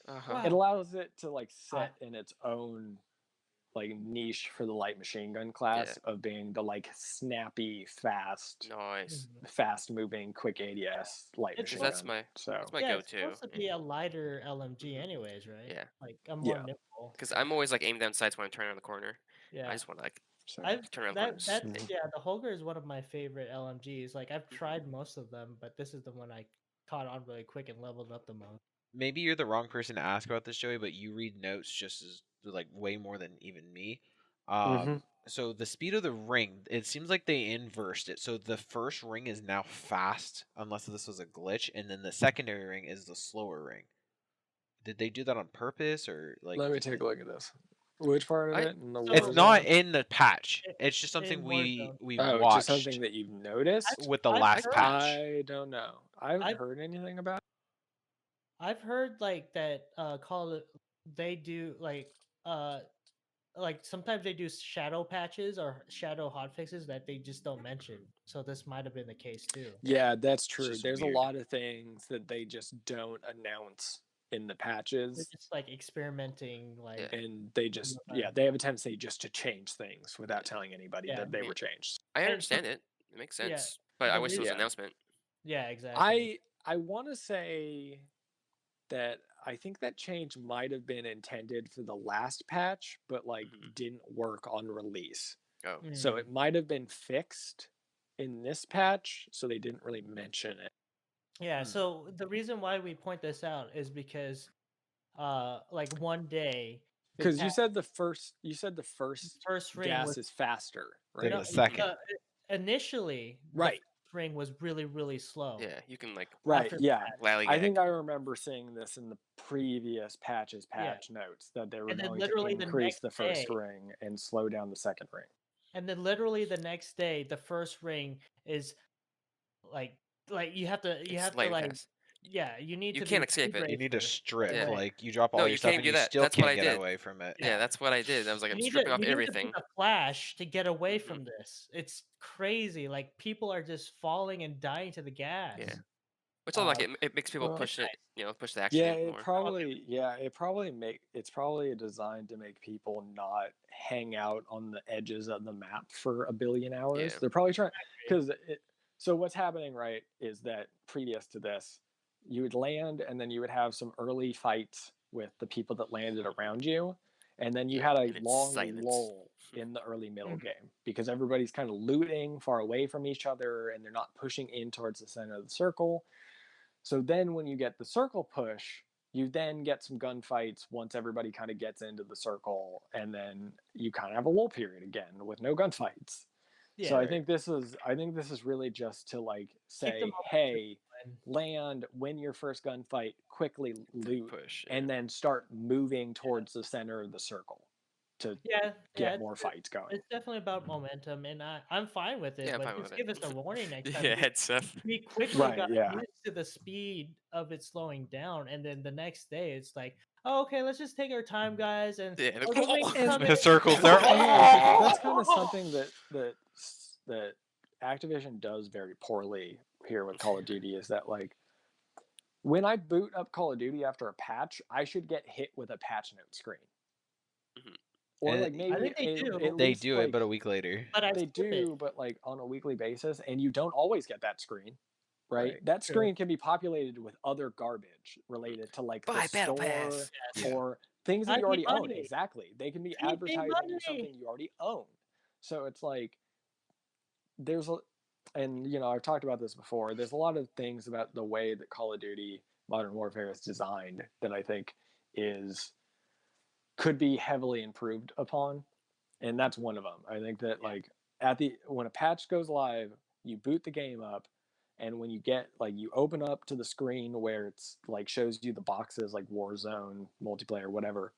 Uh-huh. It allows it to like set in its own like niche for the light machine gun class of being the like snappy, fast Nice. moving, quick ADS light It's machine That's gun. my yeah, go-to. it's supposed to be a lighter LMG, anyways, right? Yeah. Like a more nimble. Because I'm always like aim down sights when I'm turning on the corner. Yeah. I just want to like So, turn around corners. Yeah, the Holger is one of my favorite LMGs. Like I've tried most of them, but this is the one I caught on really quick and leveled up the most. Maybe you're the wrong person to ask about this, Joey, but you read notes just as like way more than even me. So the speed of the ring, it seems like they inversed it. So the first ring is now fast, unless this was a glitch, and then the secondary ring is the slower ring. Did they do that on purpose, or like? let me take a look at this. Which part of it? In the It's Warzone? not in the patch. It's just something in we Warzone. watched. Just something that you've noticed. with the I've last heard- patch. I don't know. I haven't heard anything about it. I've heard like that they do like sometimes they do shadow patches or shadow hotfixes that they just don't mention. So this might have been the case too. Yeah, that's true. just There's weird. a lot of things that they just don't announce in the They're patches. just like experimenting, like And they just they have a tendency just to change things without telling anybody that they were changed. I understand it. It makes Yeah, sense. But I wish there was an announcement. Yeah, exactly. I want to say that I think that change might have been intended for the last patch, but like didn't work on release. Oh. So it might have been fixed in this patch, so they didn't really mention it. Yeah, so the reason why we point this out is because like one day Because you said the first ring gas is faster, Than right? the second. Initially, Right. the ring was really, really slow. Yeah, you can like Right, yeah. I think lollygag. I remember seeing this in the previous patch notes that they were And then going literally to the increase next the first day- ring and slow down the second ring. And then literally the next day, the first ring is like you have to It's light like fast. yeah, you need You to can't be escape it. You need to bracer. strip. Yeah. Like you drop all No, your you stuff can't and do you that. still That's what can't I get did. away from it. Yeah, that's what I did. I was like, You I'm need stripping to, off you need everything. to beat the flash to get away from this. It's crazy. Like people are just falling and dying to the gas. Yeah. It's all like it makes people well, push it, push the action yeah, game it more. probably it's probably designed to make people not hang out on the edges of the map for a billion hours. Yeah. They're probably trying agree. because so what's happening, right, is that previous to this, you would land and then you would have some early fights with the people that landed around you, and then you Yeah, had a and it's long silence. lull in the early middle Mhm. game because everybody's kind of looting far away from each other and they're not pushing in towards the center of the circle. So then when you get the circle push, you then get some gunfights once everybody kind of gets into the circle, and then you kind of have a lull period again with no gunfights. So Yeah, I think this is really just to like keep them say, up. hey, land, win your first gunfight, quickly loot, Push. and then start moving towards the center of the circle to Yeah, get more fights going. it's definitely about momentum, and I'm fine with it. Yeah, I'm but fine just with give it. us a warning next time. Yeah, heads up. We quickly Right, got yeah. used to the speed of it slowing down, and then the next day it's like, oh, okay, let's just take our time, guys, and Yeah, oh, the wings And- coming. The circles there. And that's kind of something that Activision does very poorly here with Call of Duty is that like when I boot up Call of Duty after a patch, I should get hit with a patch note screen. Mhm. Or And like maybe I think they do. at They least do like, it, but a week later. But I they skip do, it. but like on a weekly basis, and you don't always get that screen. Right? Right. That True. screen can be populated with other garbage related to like Buy the Battle store Pass. Yeah. or things that I you need already own. money. Exactly. They can be Feed me advertising money. something you already own. So it's like there's a, and you know, I've talked about this before. There's a lot of things about the way that Call of Duty Modern Warfare is designed that I think is could be heavily improved upon, and that's one of them. I think that like when a patch goes live, you boot the game up, and when you get like you open up to the screen where it's like shows you the boxes like Warzone, multiplayer, whatever.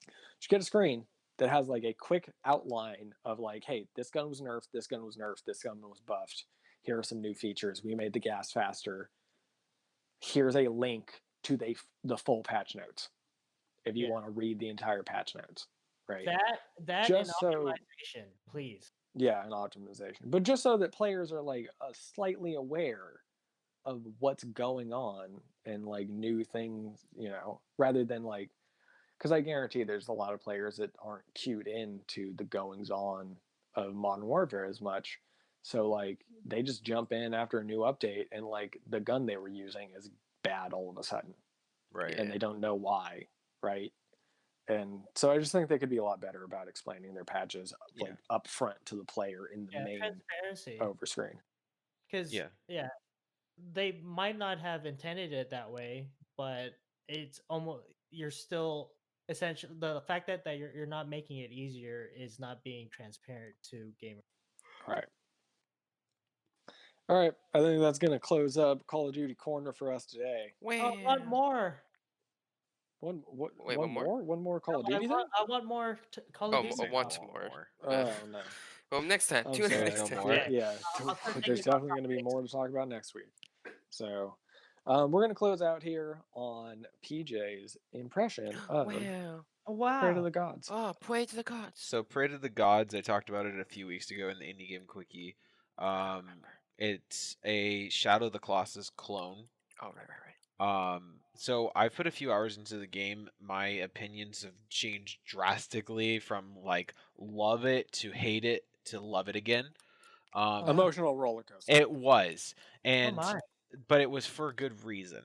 You get a screen that has like a quick outline of like, hey, this gun was nerfed, this gun was nerfed, this gun was buffed. Here are some new features. We made the gas faster. Here's a link to the full patch notes if you Yeah. want to read the entire patch notes, right? That and Just so optimization, please. yeah, and optimization, but just so that players are like slightly aware of what's going on and like new things, you know, rather than like because I guarantee there's a lot of players that aren't cued into the goings on of Modern Warfare as much. So like they just jump in after a new update and like the gun they were using is bad all of a sudden. Right. And they don't know why, right? And so I just think they could be a lot better about explaining their patches like up front to the player in the main Transparency. over screen. Because Yeah. they might not have intended it that way, but it's almost you're still essentially the fact that you're not making it easier is not being transparent to gamers. Right. All right. I think that's going to close up Call of Duty Corner for us today. I want more. One more? One more Call of Duty thing? I want more Call of Oh, Duty. I want more. Oh no. Well, next time. I'm Tune in sorry. next no time. more? Yeah. I'll start There's thinking about definitely going to be more to talk about next week. So, we're going to close out here on PJ's impression of Wow. Pray to the Gods. Oh, pray to the gods. So Pray to the Gods, I talked about it a few weeks ago in the Indie Game Quickie. It's a Shadow of the Colossus clone. Oh, right. So I've put a few hours into the game. My opinions have changed drastically from like love it to hate it to love it again. Emotional roller coaster. It was, and my. but it was for good reason.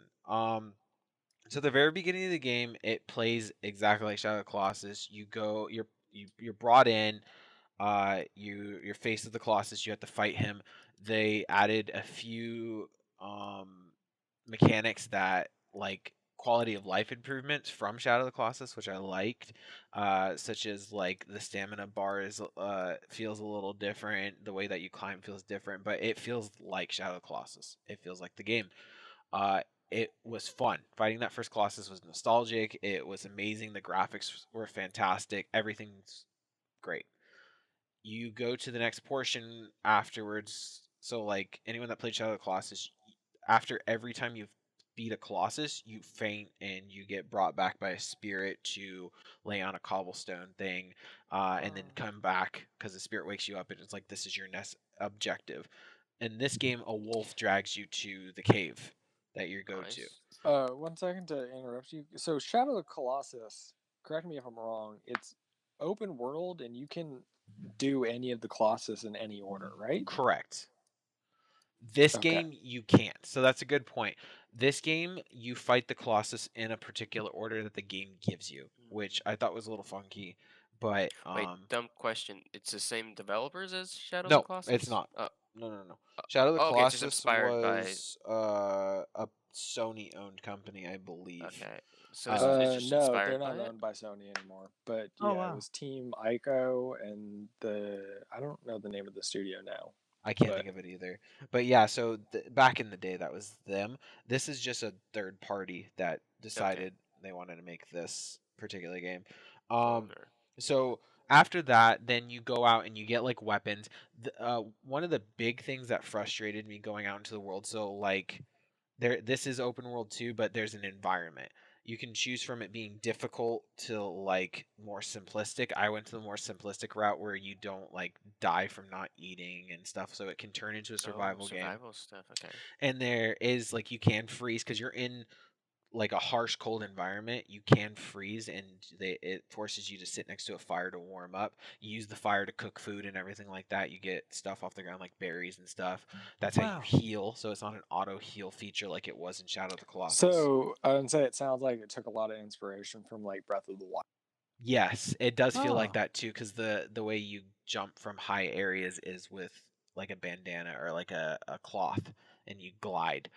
So the very beginning of the game, it plays exactly like Shadow of the Colossus. You're brought in. You're faced with the Colossus. You have to fight him. They added a few mechanics that like quality of life improvements from Shadow of the Colossus, which I liked, such as like the stamina bar is feels a little different. The way that you climb feels different, but it feels like Shadow of the Colossus. It feels like the game. It was fun. Fighting that first Colossus was nostalgic. It was amazing. The graphics were fantastic. Everything's great. You go to the next portion afterwards. So, like anyone that played Shadow of the Colossus, after every time you beat a Colossus, you faint and you get brought back by a spirit to lay on a cobblestone thing, and then come back because the spirit wakes you up and it's like this is your next objective. In this game, a wolf drags you to the cave. that you go to. Nice. 1 second to interrupt you. So Shadow of the Colossus, correct me if I'm wrong, it's open world and you can do any of the Colossus in any order, right? Correct. This Okay. game you can't. So that's a good point. This game you fight the Colossus in a particular order that the game gives you, which I thought was a little funky. But Wait, dumb question. It's the same developers as Shadow of the no, Colossus? it's not. Oh, No. Shadow of the okay, it's just Colossus inspired by. was a Sony owned company, I believe. Okay, so it's just No, inspired they're not by it. owned by Sony anymore. But Oh, yeah, wow. it was Team Ico and I don't know the name of the studio now. I can't But- think of it either. But yeah, so back in the day, that was them. This is just a third party that decided they wanted to make this particular game. Owner. So after that, then you go out and you get like weapons. One of the big things that frustrated me going out into the world, so like this is open world too, but there's an environment. You can choose from it being difficult to like more simplistic. I went to the more simplistic route where you don't like die from not eating and stuff, so it can turn into a survival game. Survival stuff. Okay. And there is like you can freeze because you're in like a harsh cold environment. You can freeze, and it forces you to sit next to a fire to warm up. You use the fire to cook food and everything like that. You get stuff off the ground like berries and stuff. That's how Wow. you heal. So it's not an auto heal feature like it was in Shadow of the Colossus. So I would say it sounds like it took a lot of inspiration from like Breath of the Wild. Yes, it does feel like Oh. that too, because the way you jump from high areas is with like a bandana or like a cloth, and you glide.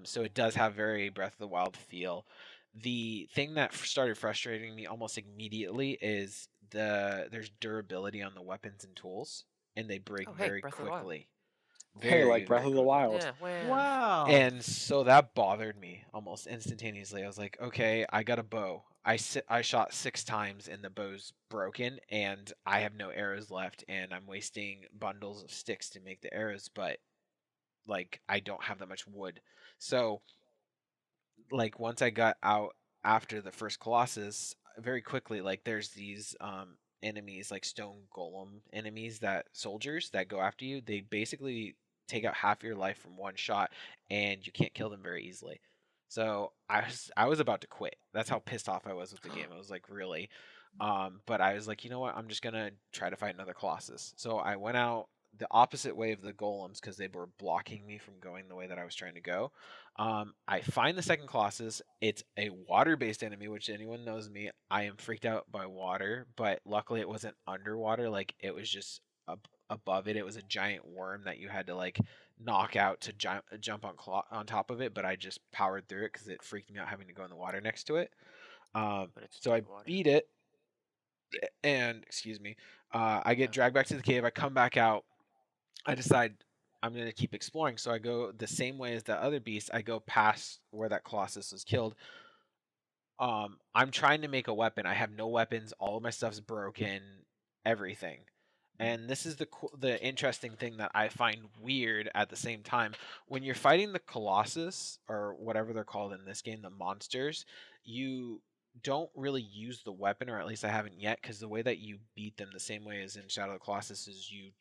So it does have very Breath of the Wild feel. The thing that started frustrating me almost immediately is there's durability on the weapons and tools, and they break Oh, hey, very Breath of the Wild. quickly. Hey, like Very, Breath very of the quickly. Wild. Yeah. Wow. Wow. And so that bothered me almost instantaneously. I was like, okay, I got a bow. I shot 6 times and the bow's broken and I have no arrows left and I'm wasting bundles of sticks to make the arrows, but like I don't have that much wood. So like once I got out after the first Colossus, very quickly like there's these enemies like stone golem enemies that soldiers that go after you. They basically take out half your life from one shot and you can't kill them very easily. So I was about to quit. That's how pissed off I was with the game. I was like, really? But I was like, you know what? I'm just gonna try to fight another Colossus. So I went out the opposite way of the golems because they were blocking me from going the way that I was trying to go. I find the second Colossus. It's a water-based enemy, which anyone knows me. I am freaked out by water, but luckily it wasn't underwater. Like it was just above it. It was a giant worm that you had to like knock out to jump on top of it. But I just powered through it because it freaked me out having to go in the water next to it. But it's So I deep water. beat it, and excuse me, I get Yeah. dragged back to the cave. I come back out. I decide I'm going to keep exploring. So I go the same way as that other beast. I go past where that Colossus was killed. I'm trying to make a weapon. I have no weapons. All of my stuff's broken. Everything. And this is the interesting thing that I find weird at the same time. When you're fighting the Colossus or whatever they're called in this game, the monsters, you don't really use the weapon, or at least I haven't yet, because the way that you beat them, the same way as in Shadow of the Colossus, is you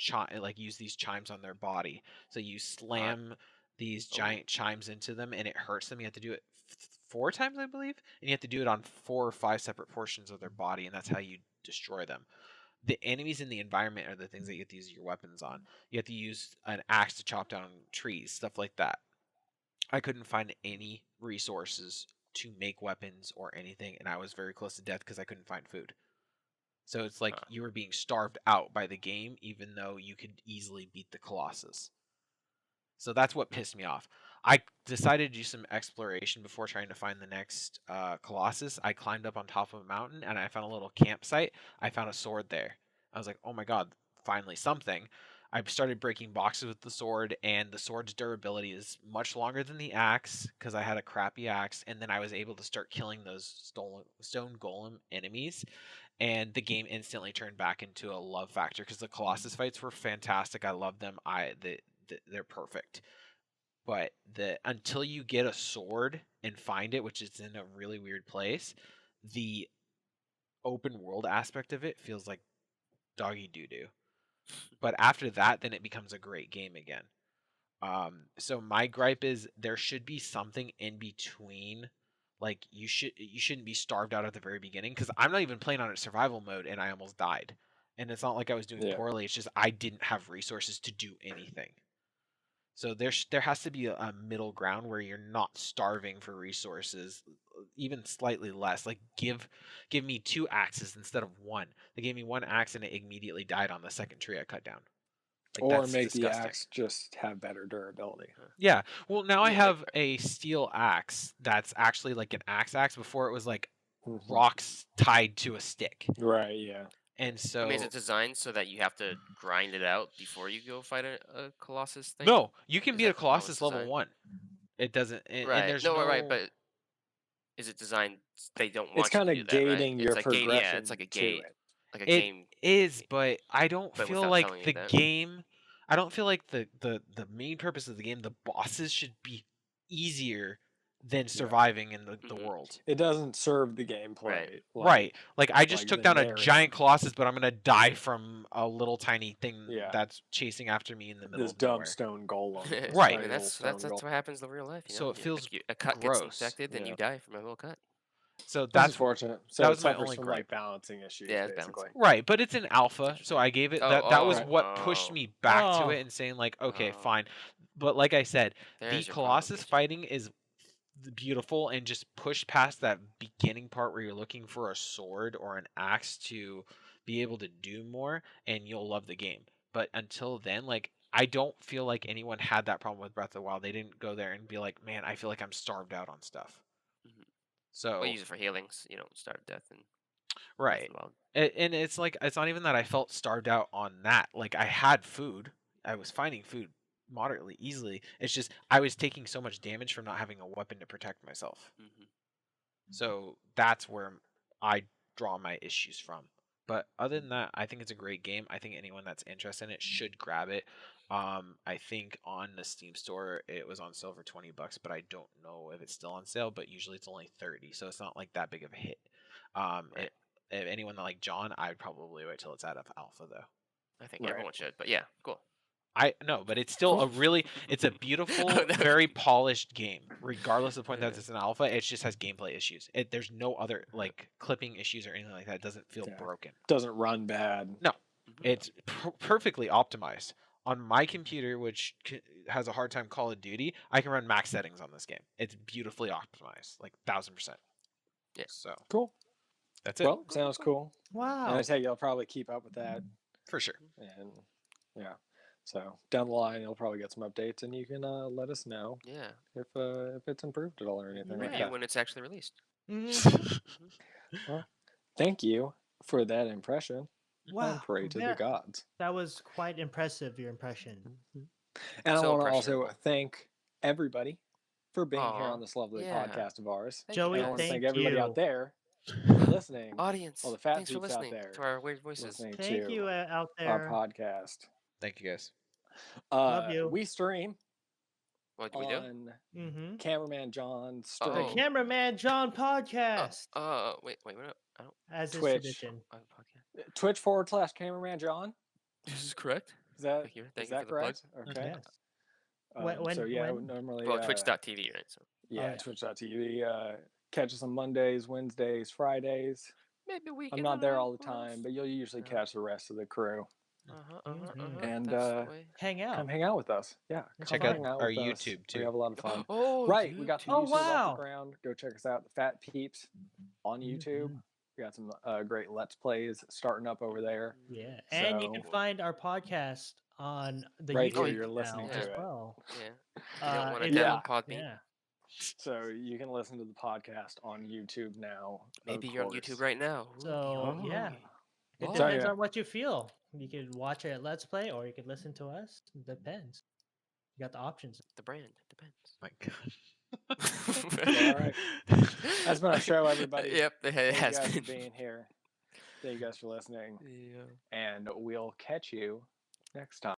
like use these chimes on their body. So you slam these giant chimes into them, and it hurts them. You have to do it 4 times, I believe, and you have to do it on 4 or 5 separate portions of their body, and that's how you destroy them. The enemies in the environment are the things that you have to use your weapons on. You have to use an axe to chop down trees, stuff like that. I couldn't find any resources to make weapons or anything, and I was very close to death because I couldn't find food. So it's like you were being starved out by the game, even though you could easily beat the Colossus. So that's what pissed me off. I decided to do some exploration before trying to find the next Colossus. I climbed up on top of a mountain and I found a little campsite. I found a sword there. I was like, oh my god, finally something. I started breaking boxes with the sword, and the sword's durability is much longer than the axe because I had a crappy axe. And then I was able to start killing those stone golem enemies, and the game instantly turned back into a love factor because the Colossus fights were fantastic. I love them. They're perfect. But until you get a sword and find it, which is in a really weird place, the open world aspect of it feels like doggy doo doo. But after that, then it becomes a great game again. So my gripe is there should be something in between. Like you shouldn't be starved out at the very beginning, because I'm not even playing on a survival mode and I almost died. And it's not like I was doing Yeah. poorly. It's just I didn't have resources to do anything. So there has to be a middle ground where you're not starving for resources, even slightly less. Like give me 2 axes instead of 1. They gave me 1 axe and it immediately died on the second tree I cut down. Like, Or that's make the disgusting. axe just have better durability. Yeah. Well, now I Yeah, have a steel axe that's actually like an axe. Before it was like Mhm. rocks tied to a stick. Right, yeah. And so I mean, is it designed so that you have to grind it out before you go fight a Colossus thing? no, you can Is beat that a how it's Colossus level designed? 1. It doesn't and Right. there's No, right, but is it designed? They don't want It's you kind to of do that, right? gating It's your like progression yeah, it's like a to gate, it. like a it game. is, but I don't But feel without like telling you the that. game. I don't feel like the main purpose of the game, the bosses, should be easier than surviving in the Mhm. world. It doesn't serve the gameplay. Right. Right. Like I just like took the down a narrative. giant Colossus, but I'm gonna die from a little tiny thing Yeah. that's chasing after me in the middle This of dumb nowhere. stone golem. this Right. I tiny mean, little that's stone golem. what happens in real life. You know, So it feels a cut gross. gets infected, then Yeah. you die from a little cut. So This that's is fortunate. So that it was my suffers only from gripe. like balancing issues, Yeah, it's basically. balancing. Right, but it's an alpha, so I gave it that was right. what pushed me back to Oh. it and saying like, okay, Oh. fine. But like I said, the There's your problem, Colossus Mitch. fighting is beautiful, and just push past that beginning part where you're looking for a sword or an axe to be able to do more, and you'll love the game. But until then, like, I don't feel like anyone had that problem with Breath of the Wild. They didn't go there and be like, man, I feel like I'm starved out on stuff. Mhm. So Well, use it for healings. You don't starve death and right. And it's like, it's not even that I felt starved out on that. Like, I had food. I was finding food moderately easily. It's just I was taking so much damage from not having a weapon to protect myself. Mm-hmm. So that's where I draw my issues from. But other than that, I think it's a great game. I think anyone that's interested in it should grab it. I think on the Steam store it was on sale for $20, but I don't know if it's still on sale. But usually it's only 30, so it's not like that big of a hit. Right. If anyone like John, I'd probably wait till it's out of alpha though. I think Right. everyone should, but yeah, cool. I know, but it's still it's a beautiful, very polished game. Regardless of the point that it's an alpha, it just has gameplay issues. There's no other like clipping issues or anything like that. It doesn't feel broken. Doesn't run bad. No, Mhm. it's perfectly optimized. On my computer, which has a hard time Call of Duty, I can run max settings on this game. It's beautifully optimized, like 1000%. Yeah. So Cool. that's it. Well, sounds cool. Wow. And I tell you, I'll probably keep up with that. For sure. And yeah. So down the line, you'll probably get some updates, and you can let us know Yeah. if it's improved at all or anything like Review that. when it's actually released. Mhm. Well, thank you for that impression. Wow. And pray to the that, gods. that was quite impressive, your impression. And I So want to also impressionable. thank everybody for being here Aw, on this lovely yeah. podcast of ours. Thank Joey, you And I want to guys. thank thank everybody you. out there for listening. Audience, All the Phat thanks for Peeps out listening there to our weird voices. listening Thank to you out our there. podcast. Thank you guys. Love you. We stream What do we do? on Mm-hmm. Cameraman John's The Oh. stream. Cameraman John podcast, Wait, what? I don't. as is Twitch. tradition. I have a podcast. Twitch.com/Cameraman John. This is correct. Is that Thank you is for that the plug. correct? Okay. Yes. When- so yeah, when? normally Well, Twitch.tv, right? So yeah, yeah. Twitch.tv. Catch us on Mondays, Wednesdays, Fridays. maybe we. I'm not there all the time, but you'll usually Yeah. catch the rest of the crew. Mhm. And, That's the way. Hang out. Come hang out with us. Yeah, come Check hang out out our with us. YouTube, We too. have a lot of fun. Oh, Right, we got the Oh, YouTube wow. off the ground. Go check us out, the Phat Peeps on YouTube. Mhm. We got some great Let's Plays starting up over there. Yeah, and you can So- find our podcast on the Right YouTube here, you're channel listening to as it. well. Yeah. You don't want to if- Yeah. download Podbean? Yeah. So you can listen to the podcast on YouTube now. Maybe of you're on course. YouTube right now. Ooh, So, yeah. It Whoa. depends yeah. on what you feel. You could watch it at Let's Play, or you could listen to us. It depends. You got the options. The brand depends. My God. All right. That's been our show, everybody. Yep, it Thank you has guys been. for being here. Thank you guys for listening. Yeah. And we'll catch you next time.